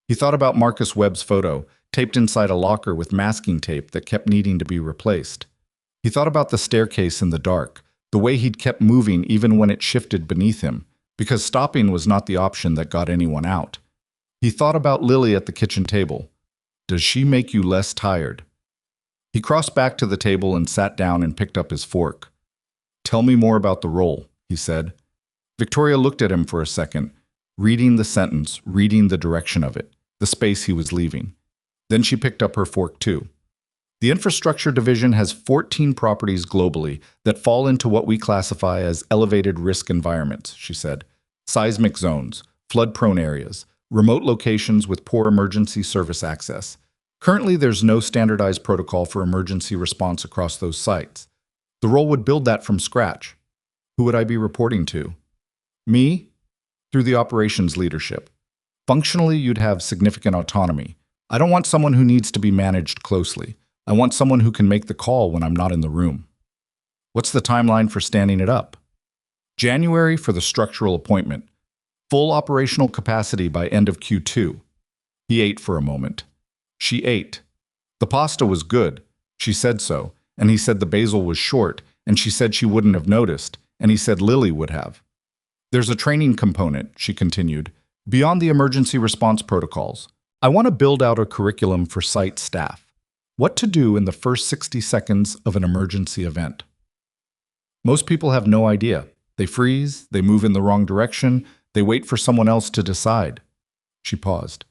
He thought about Marcus Webb's photo, taped inside a locker with masking tape that kept needing to be replaced. He thought about the staircase in the dark, the way he'd kept moving even when it shifted beneath him, because stopping was not the option that got anyone out. He thought about Lily at the kitchen table. Does she make you less tired? He crossed back to the table and sat down and picked up his fork. "Tell me more about the role," he said. Victoria looked at him for a second, reading the sentence, reading the direction of it, the space he was leaving. Then she picked up her fork too. "The infrastructure division has 14 properties globally that fall into what we classify as elevated risk environments," she said. "Seismic zones, flood-prone areas, remote locations with poor emergency service access. Currently, there's no standardized protocol for emergency response across those sites. The role would build that from scratch. Who would I be reporting to? Me? Through the operations leadership. Functionally, you'd have significant autonomy. I don't want someone who needs to be managed closely. I want someone who can make the call when I'm not in the room." "What's the timeline for standing it up?" "January for the structural appointment. Full operational capacity by end of Q2. He ate for a moment. She ate. The pasta was good. She said so, and he said the basil was short, and she said she wouldn't have noticed, and he said Lily would have. There's a training component, she continued, beyond the emergency response protocols. I want to build out a curriculum for site staff. What to do in the first 60 seconds of an emergency event. Most people have no idea. They freeze, they move in the wrong direction, they wait for someone else to decide. She paused.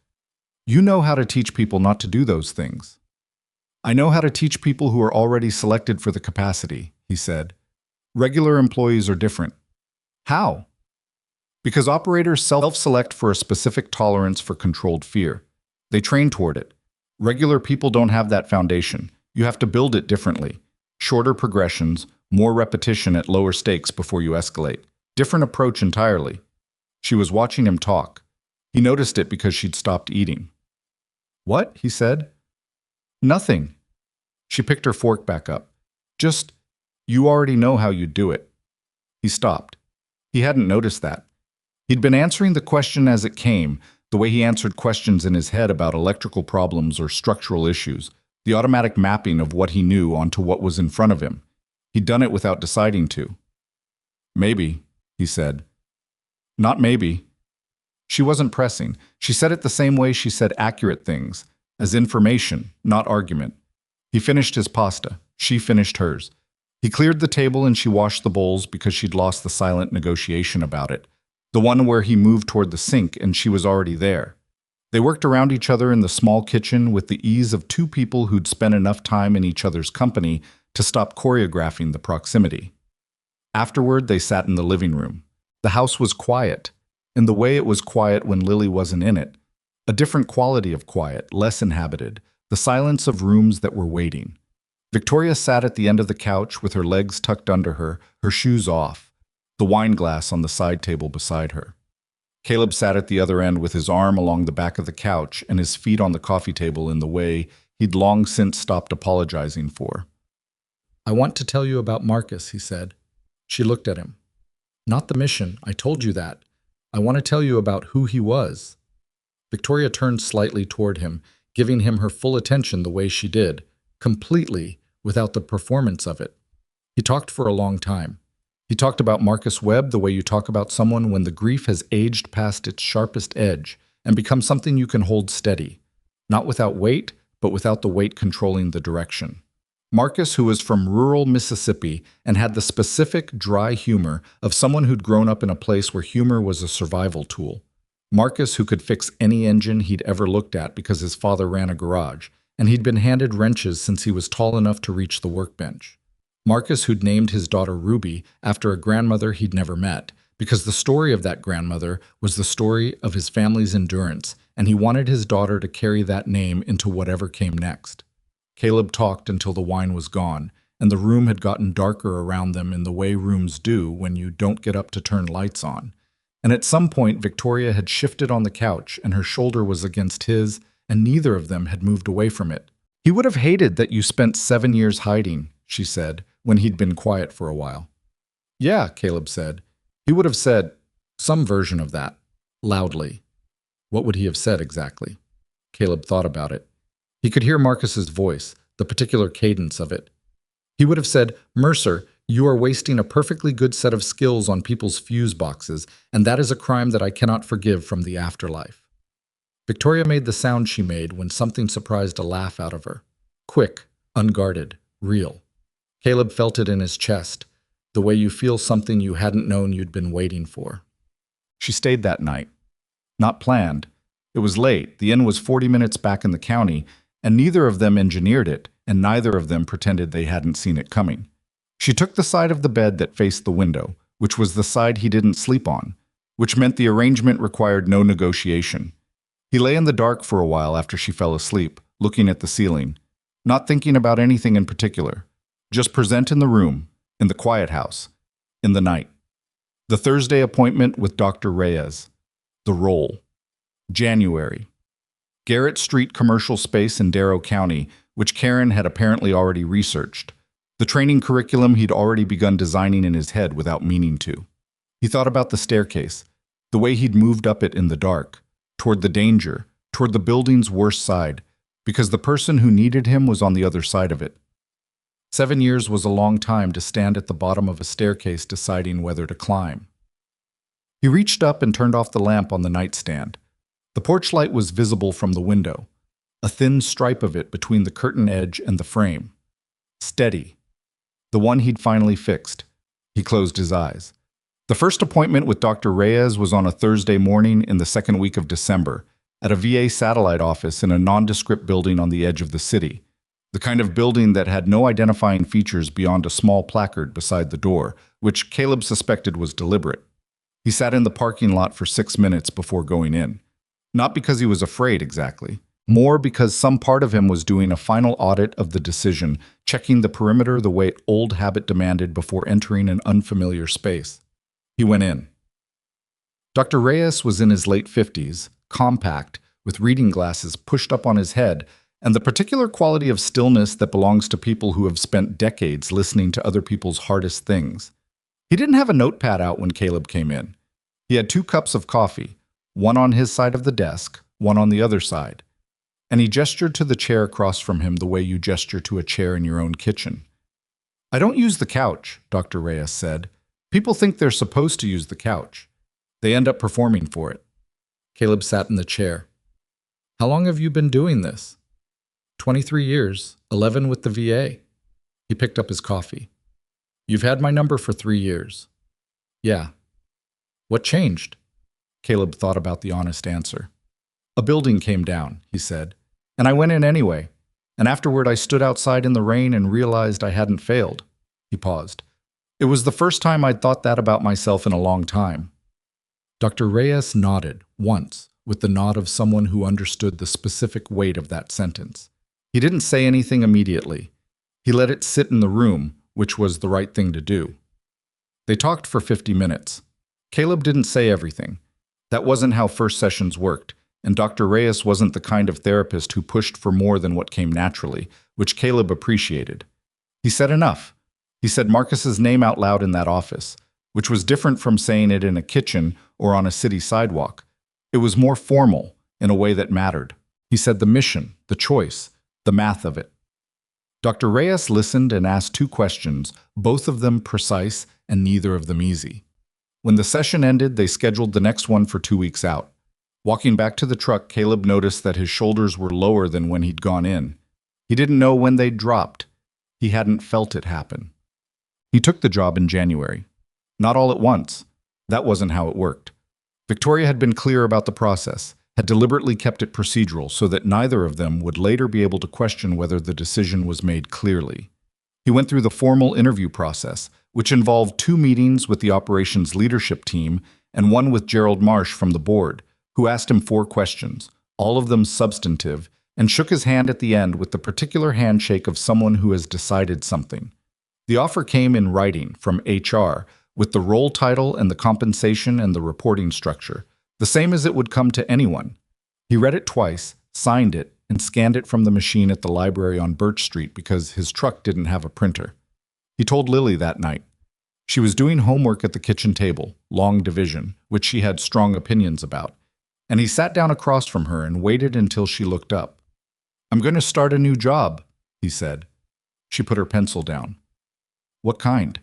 You know how to teach people not to do those things. I know how to teach people who are already selected for the capacity, he said. Regular employees are different. How? Because operators self-select for a specific tolerance for controlled fear. They train toward it. Regular people don't have that foundation. You have to build it differently. Shorter progressions, more repetition at lower stakes before you escalate. Different approach entirely. She was watching him talk. He noticed it because she'd stopped eating. What? He said. Nothing. She picked her fork back up. Just, you already know how you do it. He stopped. He hadn't noticed that. He'd been answering the question as it came, the way he answered questions in his head about electrical problems or structural issues, the automatic mapping of what he knew onto what was in front of him. He'd done it without deciding to. Maybe, he said. Not maybe. She wasn't pressing. She said it the same way she said accurate things, as information, not argument. He finished his pasta. She finished hers. He cleared the table and she washed the bowls because she'd lost the silent negotiation about it. The one where he moved toward the sink and she was already there. They worked around each other in the small kitchen with the ease of two people who'd spent enough time in each other's company to stop choreographing the proximity. Afterward, they sat in the living room. The house was quiet, in the way it was quiet when Lily wasn't in it. A different quality of quiet, less inhabited, the silence of rooms that were waiting. Victoria sat at the end of the couch with her legs tucked under her, her shoes off, the wine glass on the side table beside her. Caleb sat at the other end with his arm along the back of the couch and his feet on the coffee table in the way he'd long since stopped apologizing for. I want to tell you about Marcus, he said. She looked at him. Not the mission, I told you that. I want to tell you about who he was. Victoria turned slightly toward him, giving him her full attention the way she did, completely, without the performance of it. He talked for a long time. He talked about Marcus Webb the way you talk about someone when the grief has aged past its sharpest edge and become something you can hold steady, not without weight, but without the weight controlling the direction. Marcus, who was from rural Mississippi and had the specific, dry humor of someone who'd grown up in a place where humor was a survival tool. Marcus, who could fix any engine he'd ever looked at because his father ran a garage, and he'd been handed wrenches since he was tall enough to reach the workbench. Marcus, who'd named his daughter Ruby after a grandmother he'd never met, because the story of that grandmother was the story of his family's endurance, and he wanted his daughter to carry that name into whatever came next. Caleb talked until the wine was gone, and the room had gotten darker around them in the way rooms do when you don't get up to turn lights on. And at some point, Victoria had shifted on the couch, and her shoulder was against his, and neither of them had moved away from it. He would have hated that you spent 7 years hiding, she said, when he'd been quiet for a while. Yeah, Caleb said. He would have said some version of that, loudly. What would he have said exactly? Caleb thought about it. He could hear Marcus's voice, the particular cadence of it. He would have said, Mercer, you are wasting a perfectly good set of skills on people's fuse boxes, and that is a crime that I cannot forgive from the afterlife. Victoria made the sound she made when something surprised a laugh out of her. Quick, unguarded, real. Caleb felt it in his chest, the way you feel something you hadn't known you'd been waiting for. She stayed that night. Not planned. It was late, the inn was 40 minutes back in the county, and neither of them engineered it, and neither of them pretended they hadn't seen it coming. She took the side of the bed that faced the window, which was the side he didn't sleep on, which meant the arrangement required no negotiation. He lay in the dark for a while after she fell asleep, looking at the ceiling, not thinking about anything in particular, just present in the room, in the quiet house, in the night. The Thursday appointment with Dr. Reyes. The role. January. Garrett Street commercial space in Darrow County, which Karen had apparently already researched. The training curriculum he'd already begun designing in his head without meaning to. He thought about the staircase, the way he'd moved up it in the dark, toward the danger, toward the building's worst side, because the person who needed him was on the other side of it. 7 years was a long time to stand at the bottom of a staircase deciding whether to climb. He reached up and turned off the lamp on the nightstand. The porch light was visible from the window, a thin stripe of it between the curtain edge and the frame. Steady. The one he'd finally fixed. He closed his eyes. The first appointment with Dr. Reyes was on a Thursday morning in the second week of December, at a VA satellite office in a nondescript building on the edge of the city. The kind of building that had no identifying features beyond a small placard beside the door, which Caleb suspected was deliberate. He sat in the parking lot for 6 minutes before going in. Not because he was afraid exactly, more because some part of him was doing a final audit of the decision, checking the perimeter the way old habit demanded before entering an unfamiliar space. He went in. Dr. Reyes was in his late 50s, compact, with reading glasses pushed up on his head, and the particular quality of stillness that belongs to people who have spent decades listening to other people's hardest things. He didn't have a notepad out when Caleb came in. He had 2 cups of coffee, one on his side of the desk, one on the other side. And he gestured to the chair across from him the way you gesture to a chair in your own kitchen. "I don't use the couch," Dr. Reyes said. "People think they're supposed to use the couch. They end up performing for it." Caleb sat in the chair. "How long have you been doing this?" 23 years, 11 with the VA. He picked up his coffee. "You've had my number for 3 years." "Yeah." "What changed?" Caleb thought about the honest answer. "A building came down," he said, "and I went in anyway. And afterward I stood outside in the rain and realized I hadn't failed." He paused. "It was the first time I'd thought that about myself in a long time." Dr. Reyes nodded, once, with the nod of someone who understood the specific weight of that sentence. He didn't say anything immediately. He let it sit in the room, which was the right thing to do. They talked for 50 minutes. Caleb didn't say everything. That wasn't how first sessions worked, and Dr. Reyes wasn't the kind of therapist who pushed for more than what came naturally, which Caleb appreciated. He said enough. He said Marcus's name out loud in that office, which was different from saying it in a kitchen or on a city sidewalk. It was more formal, in a way that mattered. He said the mission, the choice, the math of it. Dr. Reyes listened and asked 2 questions, both of them precise and neither of them easy. When the session ended, they scheduled the next one for 2 weeks out. Walking back to the truck, Caleb noticed that his shoulders were lower than when he'd gone in. He didn't know when they'd dropped. He hadn't felt it happen. He took the job in January. Not all at once. That wasn't how it worked. Victoria had been clear about the process, had deliberately kept it procedural so that neither of them would later be able to question whether the decision was made clearly. He went through the formal interview process, which involved 2 meetings with the operations leadership team and one with Gerald Marsh from the board, who asked him 4 questions, all of them substantive, and shook his hand at the end with the particular handshake of someone who has decided something. The offer came in writing from HR, with the role title and the compensation and the reporting structure, the same as it would come to anyone. He read it twice, signed it, and scanned it from the machine at the library on Birch Street because his truck didn't have a printer. He told Lily that night. She was doing homework at the kitchen table, long division, which she had strong opinions about, and he sat down across from her and waited until she looked up. "I'm going to start a new job," he said. She put her pencil down. "What kind?"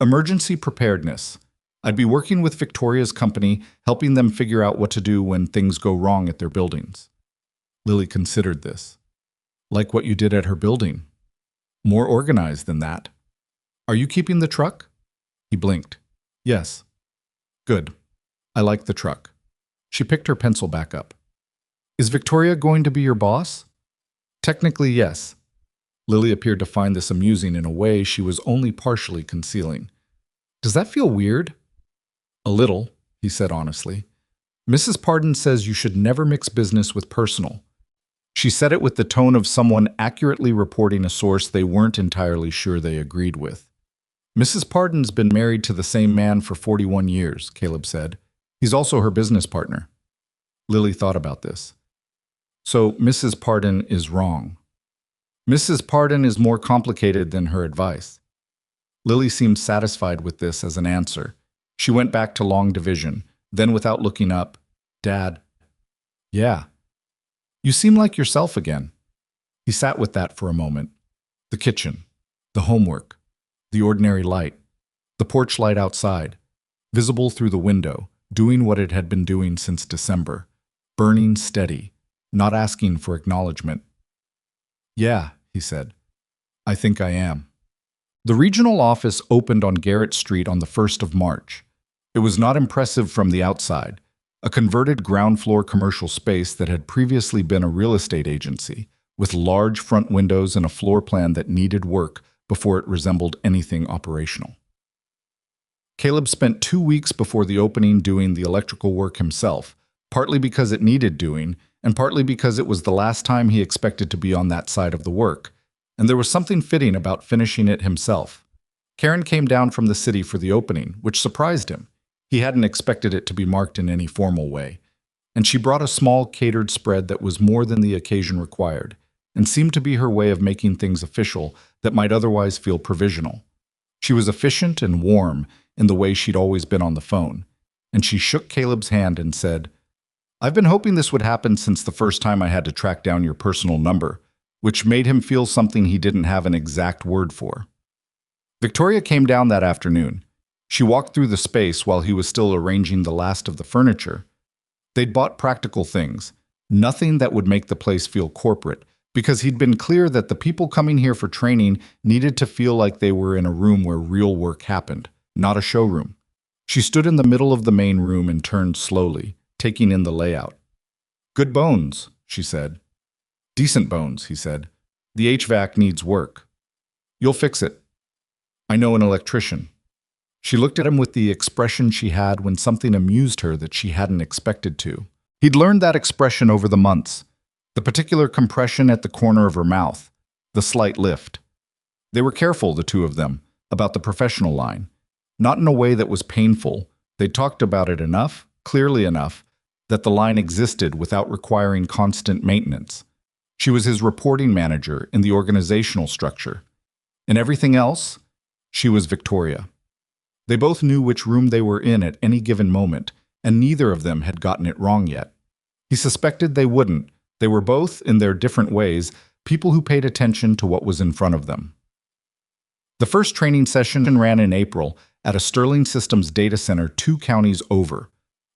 "Emergency preparedness. I'd be working with Victoria's company, helping them figure out what to do when things go wrong at their buildings." Lily considered this. "Like what you did at her building. More organized than that. Are you keeping the truck?" He blinked. "Yes." "Good. I like the truck." She picked her pencil back up. "Is Victoria going to be your boss?" "Technically, yes." Lily appeared to find this amusing in a way she was only partially concealing. "Does that feel weird?" "A little," he said honestly. "Mrs. Pardon says you should never mix business with personal." She said it with the tone of someone accurately reporting a source they weren't entirely sure they agreed with. "Mrs. Pardon's been married to the same man for 41 years, Caleb said. "He's also her business partner." Lily thought about this. "So Mrs. Pardon is wrong." "Mrs. Pardon is more complicated than her advice." Lily seemed satisfied with this as an answer. She went back to long division, then without looking up, "Dad." "Yeah." "You seem like yourself again." He sat with that for a moment. The kitchen. the homework, the ordinary light, the porch light outside, visible through the window, doing what it had been doing since December, burning steady, not asking for acknowledgement. "Yeah," he said. "I think I am." The regional office opened on Garrett Street on the 1st of March. It was not impressive from the outside, a converted ground-floor commercial space that had previously been a real estate agency, with large front windows and a floor plan that needed work before it resembled anything operational. Caleb spent 2 weeks before the opening doing the electrical work himself, partly because it needed doing, and partly because it was the last time he expected to be on that side of the work, and there was something fitting about finishing it himself. Karen came down from the city for the opening, which surprised him. He hadn't expected it to be marked in any formal way, and she brought a small catered spread that was more than the occasion required, and seemed to be her way of making things official that might otherwise feel provisional. She was efficient and warm in the way she'd always been on the phone, and she shook Caleb's hand and said, "I've been hoping this would happen since the first time I had to track down your personal number," which made him feel something he didn't have an exact word for. Victoria came down that afternoon. She walked through the space while he was still arranging the last of the furniture. They'd bought practical things, nothing that would make the place feel corporate, because he'd been clear that the people coming here for training needed to feel like they were in a room where real work happened, not a showroom. She stood in the middle of the main room and turned slowly, taking in the layout. "Good bones," she said. "Decent bones," he said. "The HVAC needs work." "You'll fix it." "I know an electrician." She looked at him with the expression she had when something amused her that she hadn't expected to. He'd learned that expression over the months, the particular compression at the corner of her mouth, the slight lift. They were careful, the two of them, about the professional line. Not in a way that was painful. They talked about it enough, clearly enough, that the line existed without requiring constant maintenance. She was his reporting manager in the organizational structure. In everything else, she was Victoria. They both knew which room they were in at any given moment, and neither of them had gotten it wrong yet. He suspected they wouldn't. They were both, in their different ways, people who paid attention to what was in front of them. The first training session ran in April at a Sterling Systems data center 2 counties over.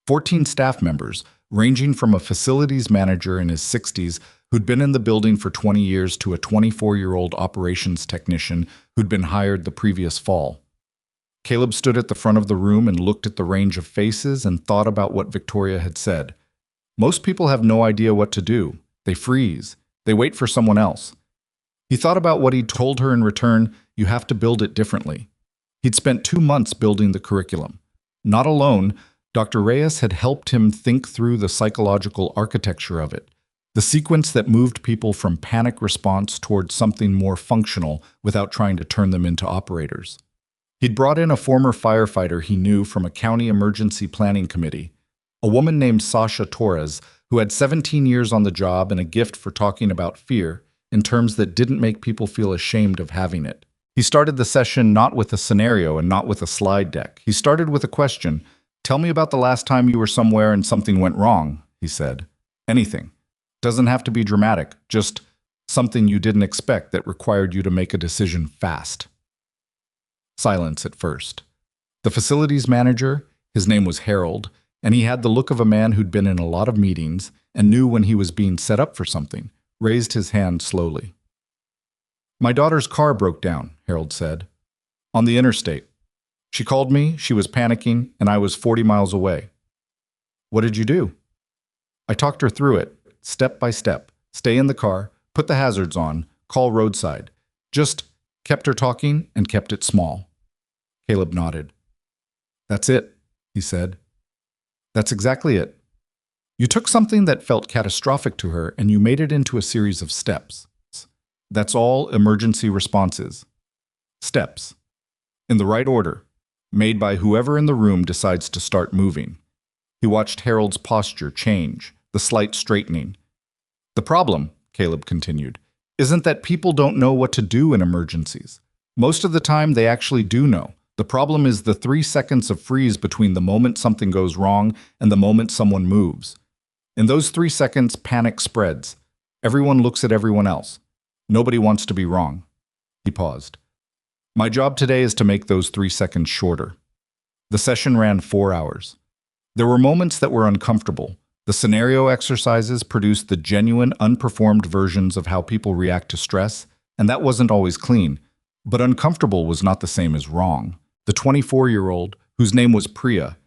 14 staff members, ranging from a facilities manager in his 60s who'd been in the building for 20 years to a 24-year-old operations technician who'd been hired the previous fall. Caleb stood at the front of the room and looked at the range of faces and thought about what Victoria had said. Most people have no idea what to do. They freeze. They wait for someone else. He thought about what he'd told her in return: you have to build it differently. He'd spent 2 months building the curriculum. Not alone, Dr. Reyes had helped him think through the psychological architecture of it, the sequence that moved people from panic response towards something more functional without trying to turn them into operators. He'd brought in a former firefighter he knew from a county emergency planning committee, a woman named Sasha Torres, who had 17 years on the job and a gift for talking about fear in terms that didn't make people feel ashamed of having it. He started the session not with a scenario and not with a slide deck. He started with a question. "Tell me about the last time you were somewhere and something went wrong," he said. "Anything. Doesn't have to be dramatic, just something you didn't expect that required you to make a decision fast." Silence at first. The facilities manager, his name was Harold, and he had the look of a man who'd been in a lot of meetings and knew when he was being set up for something, raised his hand slowly. "My daughter's car broke down," Harold said. "On the interstate. She called me, she was panicking, and I was 40 miles away." "What did you do?" "I talked her through it, step by step. Stay in the car, put the hazards on, call roadside. Just kept her talking and kept it small." Caleb nodded. "That's it," he said. "That's exactly it. You took something that felt catastrophic to her and you made it into a series of steps. That's all emergency responses. Steps. In the right order, made by whoever in the room decides to start moving." He watched Harold's posture change, the slight straightening. "The problem," Caleb continued, "isn't that people don't know what to do in emergencies. Most of the time they actually do know. The problem is the 3 seconds of freeze between the moment something goes wrong and the moment someone moves. In those 3 seconds, panic spreads. Everyone looks at everyone else. Nobody wants to be wrong." He paused. My job today is to make those 3 seconds shorter. The session ran 4 hours. There were moments that were uncomfortable. The scenario exercises produced the genuine, unperformed versions of how people react to stress, and that wasn't always clean. But uncomfortable was not the same as wrong. The 24-year-old, whose name was Priya,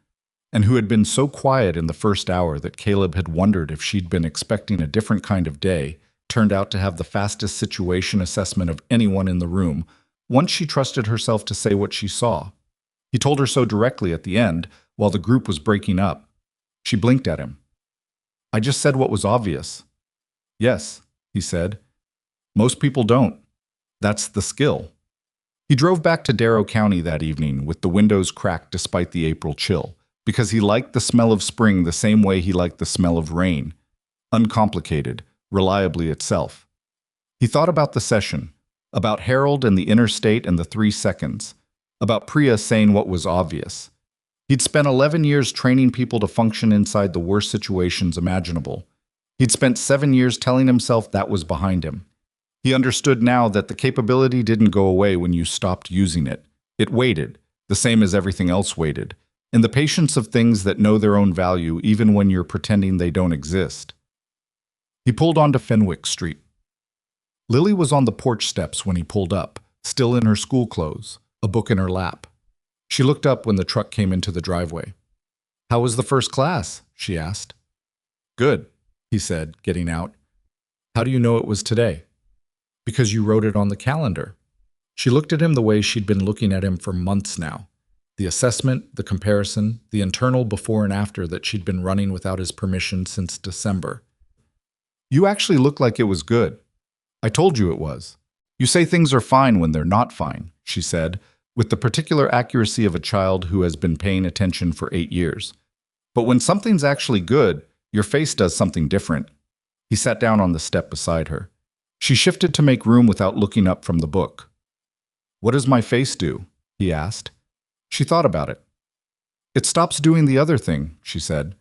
and who had been so quiet in the first hour that Caleb had wondered if she'd been expecting a different kind of day, turned out to have the fastest situation assessment of anyone in the room, once she trusted herself to say what she saw. He told her so directly at the end, while the group was breaking up. She blinked at him. "I just said what was obvious." "Yes," he said. "Most people don't. That's the skill." He drove back to Darrow County that evening with the windows cracked despite the April chill, because he liked the smell of spring the same way he liked the smell of rain. Uncomplicated, reliably itself. He thought about the session, about Harold and the interstate and the 3 seconds, about Priya saying what was obvious. He'd spent 11 years training people to function inside the worst situations imaginable. He'd spent 7 years telling himself that was behind him. He understood now that the capability didn't go away when you stopped using it. It waited, the same as everything else waited, in the patience of things that know their own value even when you're pretending they don't exist. He pulled onto Fenwick Street. Lily was on the porch steps when he pulled up, still in her school clothes, a book in her lap. She looked up when the truck came into the driveway. "How was the first class?" she asked. "Good," he said, getting out. "How do you know it was today?" "Because you wrote it on the calendar." She looked at him the way she'd been looking at him for months now. The assessment, the comparison, the internal before and after that she'd been running without his permission since December. "You actually look like it was good. I told you it was. You say things are fine when they're not fine," she said, with the particular accuracy of a child who has been paying attention for 8 years. "But when something's actually good, your face does something different." He sat down on the step beside her. She shifted to make room without looking up from the book. "What does my face do?" he asked. She thought about it. "It stops doing the other thing," she said.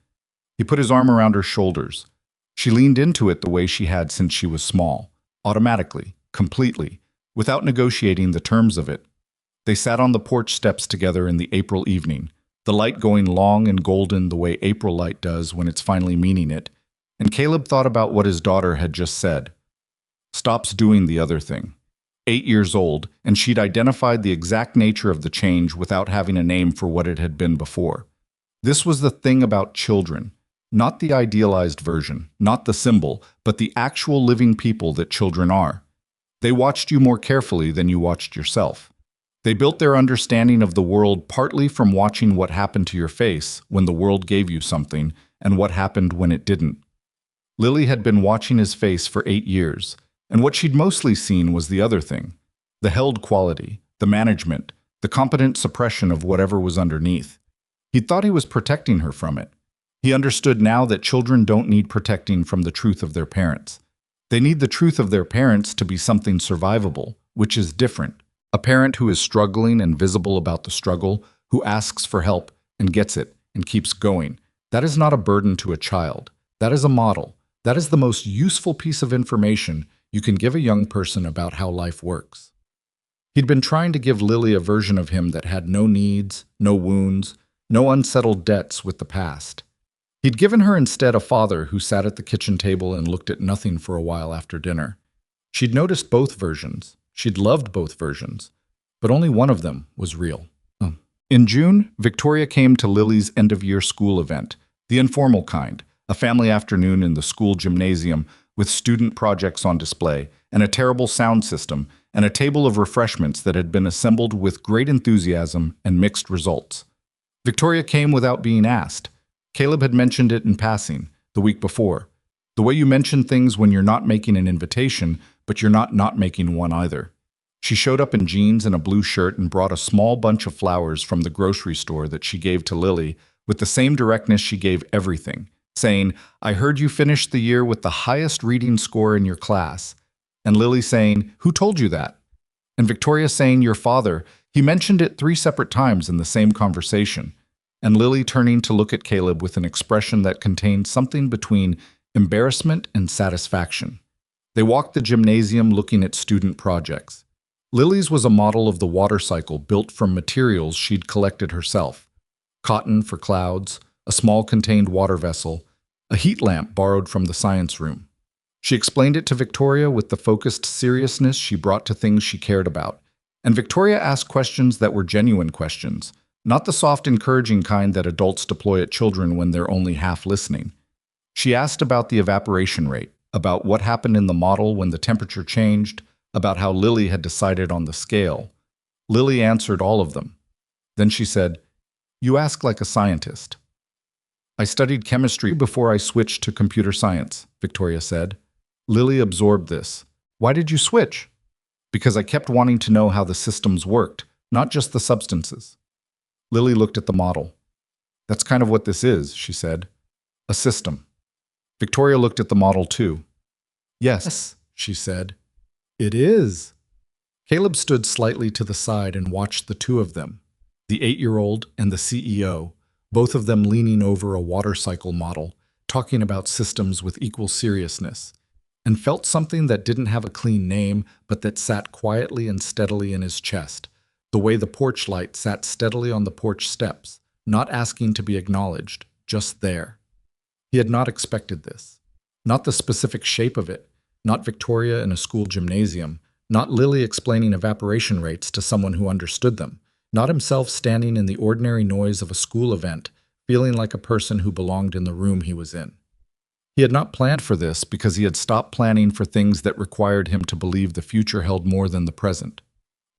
He put his arm around her shoulders. She leaned into it the way she had since she was small, automatically, completely, without negotiating the terms of it. They sat on the porch steps together in the April evening, the light going long and golden the way April light does when it's finally meaning it, and Caleb thought about what his daughter had just said. Stops doing the other thing. 8 years old, and she'd identified the exact nature of the change without having a name for what it had been before. This was the thing about children. Not the idealized version, not the symbol, but the actual living people that children are. They watched you more carefully than you watched yourself. They built their understanding of the world partly from watching what happened to your face when the world gave you something and what happened when it didn't. Lily had been watching his face for 8 years, and what she'd mostly seen was the other thing, the held quality, the management, the competent suppression of whatever was underneath. He thought he was protecting her from it. He understood now that children don't need protecting from the truth of their parents. They need the truth of their parents to be something survivable, which is different. A parent who is struggling and visible about the struggle, who asks for help and gets it and keeps going. That is not a burden to a child. That is a model. That is the most useful piece of information you can give a young person about how life works. He'd been trying to give Lily a version of him that had no needs, no wounds, no unsettled debts with the past. He'd given her instead a father who sat at the kitchen table and looked at nothing for a while after dinner. She'd noticed both versions. She'd loved both versions. But only one of them was real. In June, Victoria came to Lily's end-of-year school event, the informal kind, a family afternoon in the school gymnasium with student projects on display, and a terrible sound system, and a table of refreshments that had been assembled with great enthusiasm and mixed results. Victoria came without being asked. Caleb had mentioned it in passing, the week before. The way you mention things when you're not making an invitation, but you're not making one either. She showed up in jeans and a blue shirt and brought a small bunch of flowers from the grocery store that she gave to Lily with the same directness she gave everything, saying, "I heard you finished the year with the highest reading score in your class." And Lily saying, "Who told you that?" And Victoria saying, "Your father. He mentioned it 3 separate times in the same conversation." And Lily turning to look at Caleb with an expression that contained something between embarrassment and satisfaction. They walked the gymnasium looking at student projects. Lily's was a model of the water cycle built from materials she'd collected herself. Cotton for clouds, a small contained water vessel, a heat lamp borrowed from the science room. She explained it to Victoria with the focused seriousness she brought to things she cared about. And Victoria asked questions that were genuine questions, not the soft, encouraging kind that adults deploy at children when they're only half listening. She asked about the evaporation rate, about what happened in the model when the temperature changed, about how Lily had decided on the scale. Lily answered all of them. Then she said, "You ask like a scientist." "I studied chemistry before I switched to computer science," Victoria said. Lily absorbed this. "Why did you switch?" "Because I kept wanting to know how the systems worked, not just the substances." Lily looked at the model. "That's kind of what this is," she said. "A system." Victoria looked at the model too. "Yes," she said. "It is." Caleb stood slightly to the side and watched the two of them, the 8-year-old and the CEO, both of them leaning over a water cycle model, talking about systems with equal seriousness, and felt something that didn't have a clean name, but that sat quietly and steadily in his chest, the way the porch light sat steadily on the porch steps, not asking to be acknowledged, just there. He had not expected this. Not the specific shape of it, not Victoria in a school gymnasium, not Lily explaining evaporation rates to someone who understood them, not himself standing in the ordinary noise of a school event, feeling like a person who belonged in the room he was in. He had not planned for this because he had stopped planning for things that required him to believe the future held more than the present.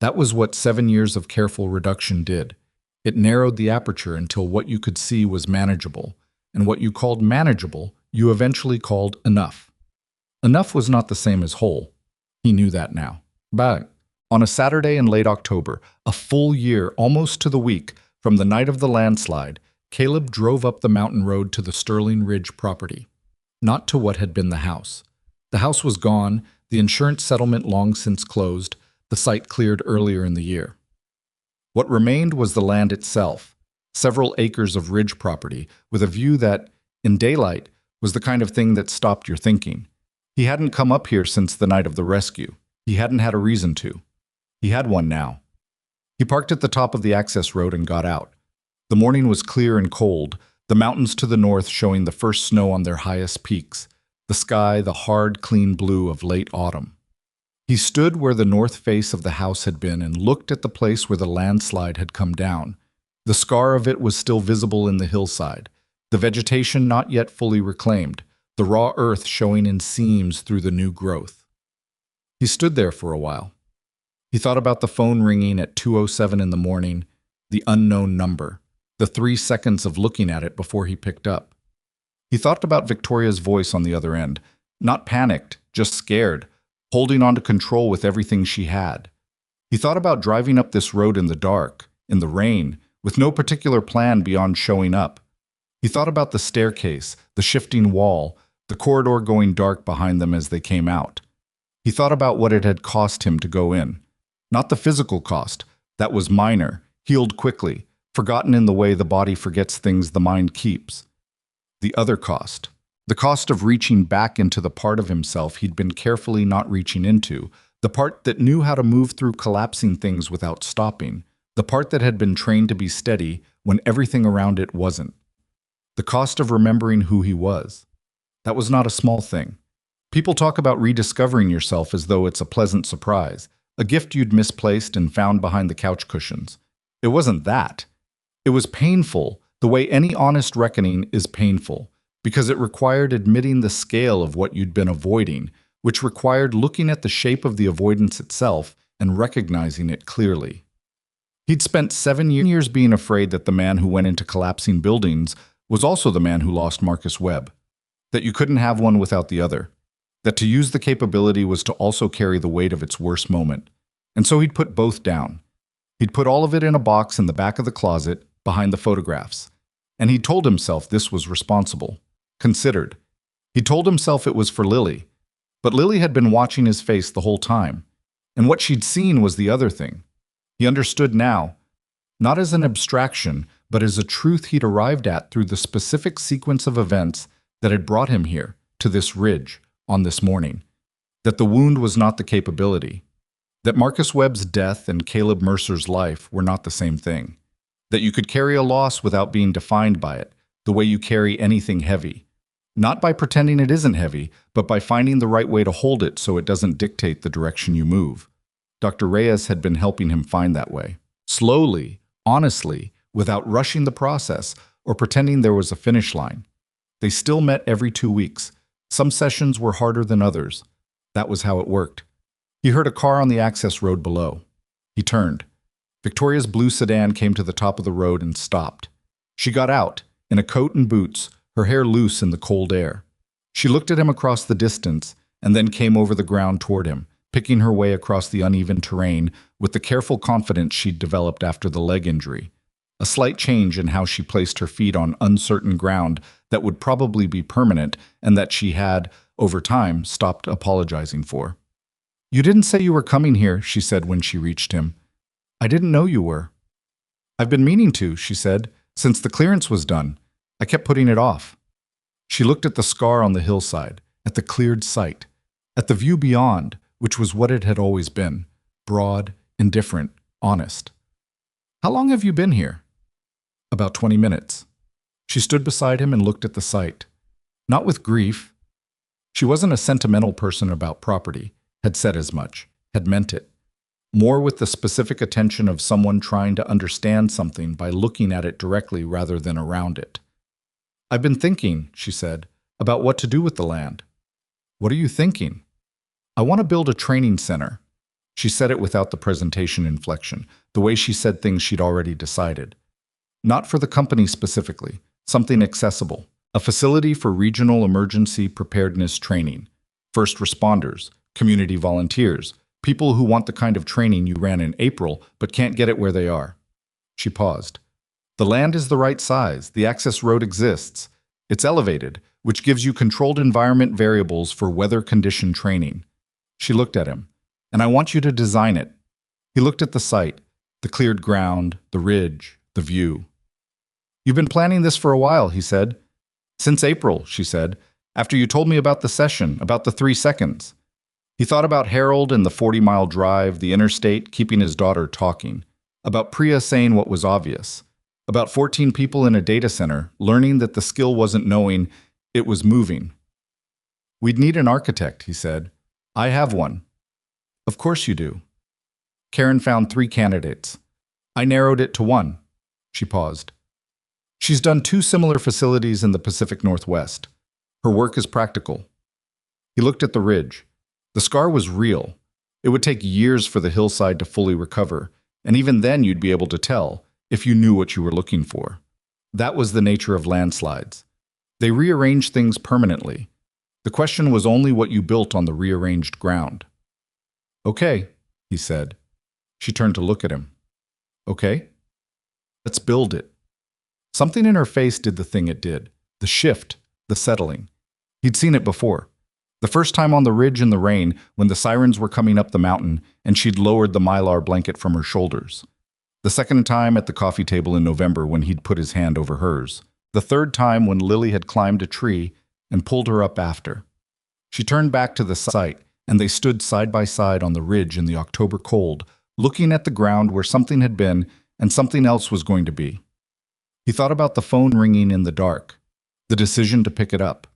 That was what 7 years of careful reduction did. It narrowed the aperture until what you could see was manageable, and what you called manageable, you eventually called enough. Enough was not the same as whole. He knew that now. But on a Saturday in late October, a full year, almost to the week, from the night of the landslide, Caleb drove up the mountain road to the Sterling Ridge property. Not to what had been the house. The house was gone, the insurance settlement long since closed, the site cleared earlier in the year. What remained was the land itself, several acres of ridge property, with a view that, in daylight, was the kind of thing that stopped your thinking. He hadn't come up here since the night of the rescue. He hadn't had a reason to. He had one now. He parked at the top of the access road and got out. The morning was clear and cold, the mountains to the north showing the first snow on their highest peaks, the sky the hard, clean blue of late autumn. He stood where the north face of the house had been and looked at the place where the landslide had come down. The scar of it was still visible in the hillside, the vegetation not yet fully reclaimed, the raw earth showing in seams through the new growth. He stood there for a while. He thought about the phone ringing at 2:07 in the morning, the unknown number, the 3 seconds of looking at it before he picked up. He thought about Victoria's voice on the other end, not panicked, just scared, holding on to control with everything she had. He thought about driving up this road in the dark, in the rain, with no particular plan beyond showing up. He thought about the staircase, the shifting wall, the corridor going dark behind them as they came out. He thought about what it had cost him to go in. Not the physical cost, that was minor, healed quickly, forgotten in the way the body forgets things the mind keeps. The other cost. The cost of reaching back into the part of himself he'd been carefully not reaching into, the part that knew how to move through collapsing things without stopping, the part that had been trained to be steady when everything around it wasn't. The cost of remembering who he was. That was not a small thing. People talk about rediscovering yourself as though it's a pleasant surprise, a gift you'd misplaced and found behind the couch cushions. It wasn't that. It was painful, the way any honest reckoning is painful, because it required admitting the scale of what you'd been avoiding, which required looking at the shape of the avoidance itself and recognizing it clearly. He'd spent 7 years being afraid that the man who went into collapsing buildings was also the man who lost Marcus Webb, that you couldn't have one without the other, that to use the capability was to also carry the weight of its worst moment. And so he'd put both down. He'd put all of it in a box in the back of the closet, behind the photographs. And he told himself this was responsible, considered. He told himself it was for Lily. But Lily had been watching his face the whole time. And what she'd seen was the other thing. He understood now, not as an abstraction, but as a truth he'd arrived at through the specific sequence of events that had brought him here, to this ridge, on this morning. That the wound was not the capability. That Marcus Webb's death and Caleb Mercer's life were not the same thing. That you could carry a loss without being defined by it, the way you carry anything heavy. Not by pretending it isn't heavy, but by finding the right way to hold it so it doesn't dictate the direction you move. Dr. Reyes had been helping him find that way. Slowly, honestly, without rushing the process or pretending there was a finish line. They still met every 2 weeks. Some sessions were harder than others. That was how it worked. He heard a car on the access road below. He turned. Victoria's blue sedan came to the top of the road and stopped. She got out, in a coat and boots, her hair loose in the cold air. She looked at him across the distance and then came over the ground toward him, picking her way across the uneven terrain with the careful confidence she'd developed after the leg injury. A slight change in how she placed her feet on uncertain ground that would probably be permanent and that she had, over time, stopped apologizing for. "You didn't say you were coming here," she said when she reached him. "I didn't know you were." "I've been meaning to," she said, "since the clearance was done. I kept putting it off." She looked at the scar on the hillside, at the cleared site, at the view beyond, which was what it had always been, broad, indifferent, honest. "How long have you been here?" "About 20 minutes. She stood beside him and looked at the site. Not with grief. She wasn't a sentimental person about property, had said as much, had meant it. More with the specific attention of someone trying to understand something by looking at it directly rather than around it. "I've been thinking," she said, "about what to do with the land." "What are you thinking?" "I want to build a training center." She said it without the presentation inflection, the way she said things she'd already decided. Not for the company specifically, something accessible. A facility for regional emergency preparedness training. First responders, community volunteers, people who want the kind of training you ran in April but can't get it where they are. She paused. "The land is the right size, the access road exists. It's elevated, which gives you controlled environment variables for weather condition training." She looked at him. "And I want you to design it." He looked at the site, the cleared ground, the ridge, the view. "You've been planning this for a while," he said. "Since April," she said, "after you told me about the session, about the 3 seconds." He thought about Harold and the 40-mile drive, the interstate, keeping his daughter talking. About Priya saying what was obvious. About 14 people in a data center, learning that the skill wasn't knowing, it was moving. "We'd need an architect," he said. "I have one." "Of course you do." Karen found 3 candidates. "I narrowed it to 1. She paused. "She's done 2 similar facilities in the Pacific Northwest. Her work is practical." He looked at the ridge. The scar was real. It would take years for the hillside to fully recover, and even then you'd be able to tell, if you knew what you were looking for. That was the nature of landslides. They rearranged things permanently. The question was only what you built on the rearranged ground. "Okay," he said. She turned to look at him. "Okay? Let's build it." Something in her face did the thing it did. The shift, the settling. He'd seen it before. The first time on the ridge in the rain, when the sirens were coming up the mountain, and she'd lowered the mylar blanket from her shoulders. The second time at the coffee table in November when he'd put his hand over hers. The third time when Lily had climbed a tree and pulled her up after. She turned back to the site, and they stood side by side on the ridge in the October cold, looking at the ground where something had been and something else was going to be. He thought about the phone ringing in the dark, the decision to pick it up,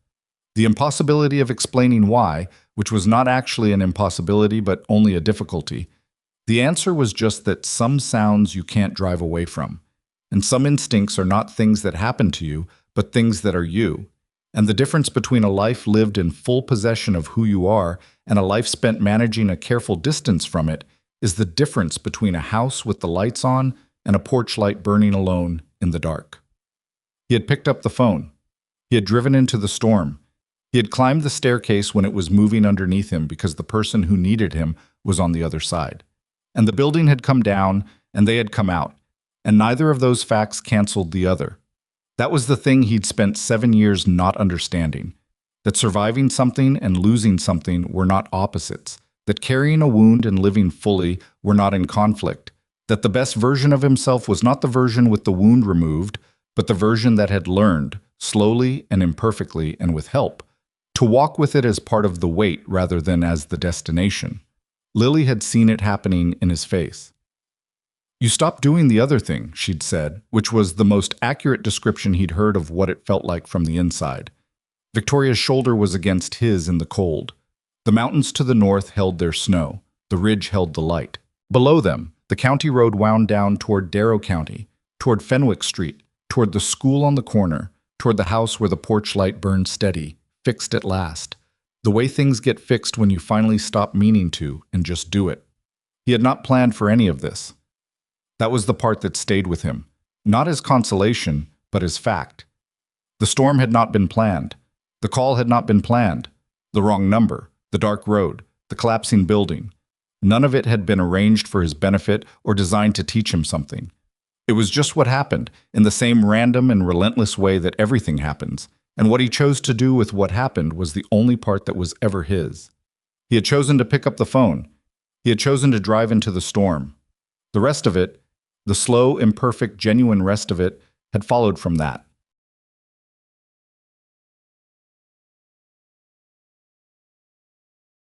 the impossibility of explaining why, which was not actually an impossibility but only a difficulty. The answer was just that some sounds you can't drive away from, and some instincts are not things that happen to you, but things that are you. And the difference between a life lived in full possession of who you are and a life spent managing a careful distance from it is the difference between a house with the lights on and a porch light burning alone in the dark. He had picked up the phone. He had driven into the storm. He had climbed the staircase when it was moving underneath him because the person who needed him was on the other side. And the building had come down, and they had come out, and neither of those facts canceled the other. That was the thing he'd spent 7 years not understanding, that surviving something and losing something were not opposites, that carrying a wound and living fully were not in conflict, that the best version of himself was not the version with the wound removed, but the version that had learned, slowly and imperfectly and with help, to walk with it as part of the weight rather than as the destination. Lily had seen it happening in his face. "You stopped doing the other thing," she'd said, which was the most accurate description he'd heard of what it felt like from the inside. Victoria's shoulder was against his in the cold. The mountains to the north held their snow. The ridge held the light. Below them, the county road wound down toward Darrow County, toward Fenwick Street, toward the school on the corner, toward the house where the porch light burned steady, fixed at last. The way things get fixed when you finally stop meaning to and just do it. He had not planned for any of this. That was the part that stayed with him, not as consolation, but as fact. The storm had not been planned. The call had not been planned. The wrong number, the dark road, the collapsing building. None of it had been arranged for his benefit or designed to teach him something. It was just what happened, in the same random and relentless way that everything happens, and what he chose to do with what happened was the only part that was ever his. He had chosen to pick up the phone. He had chosen to drive into the storm. The rest of it, the slow, imperfect, genuine rest of it, had followed from that.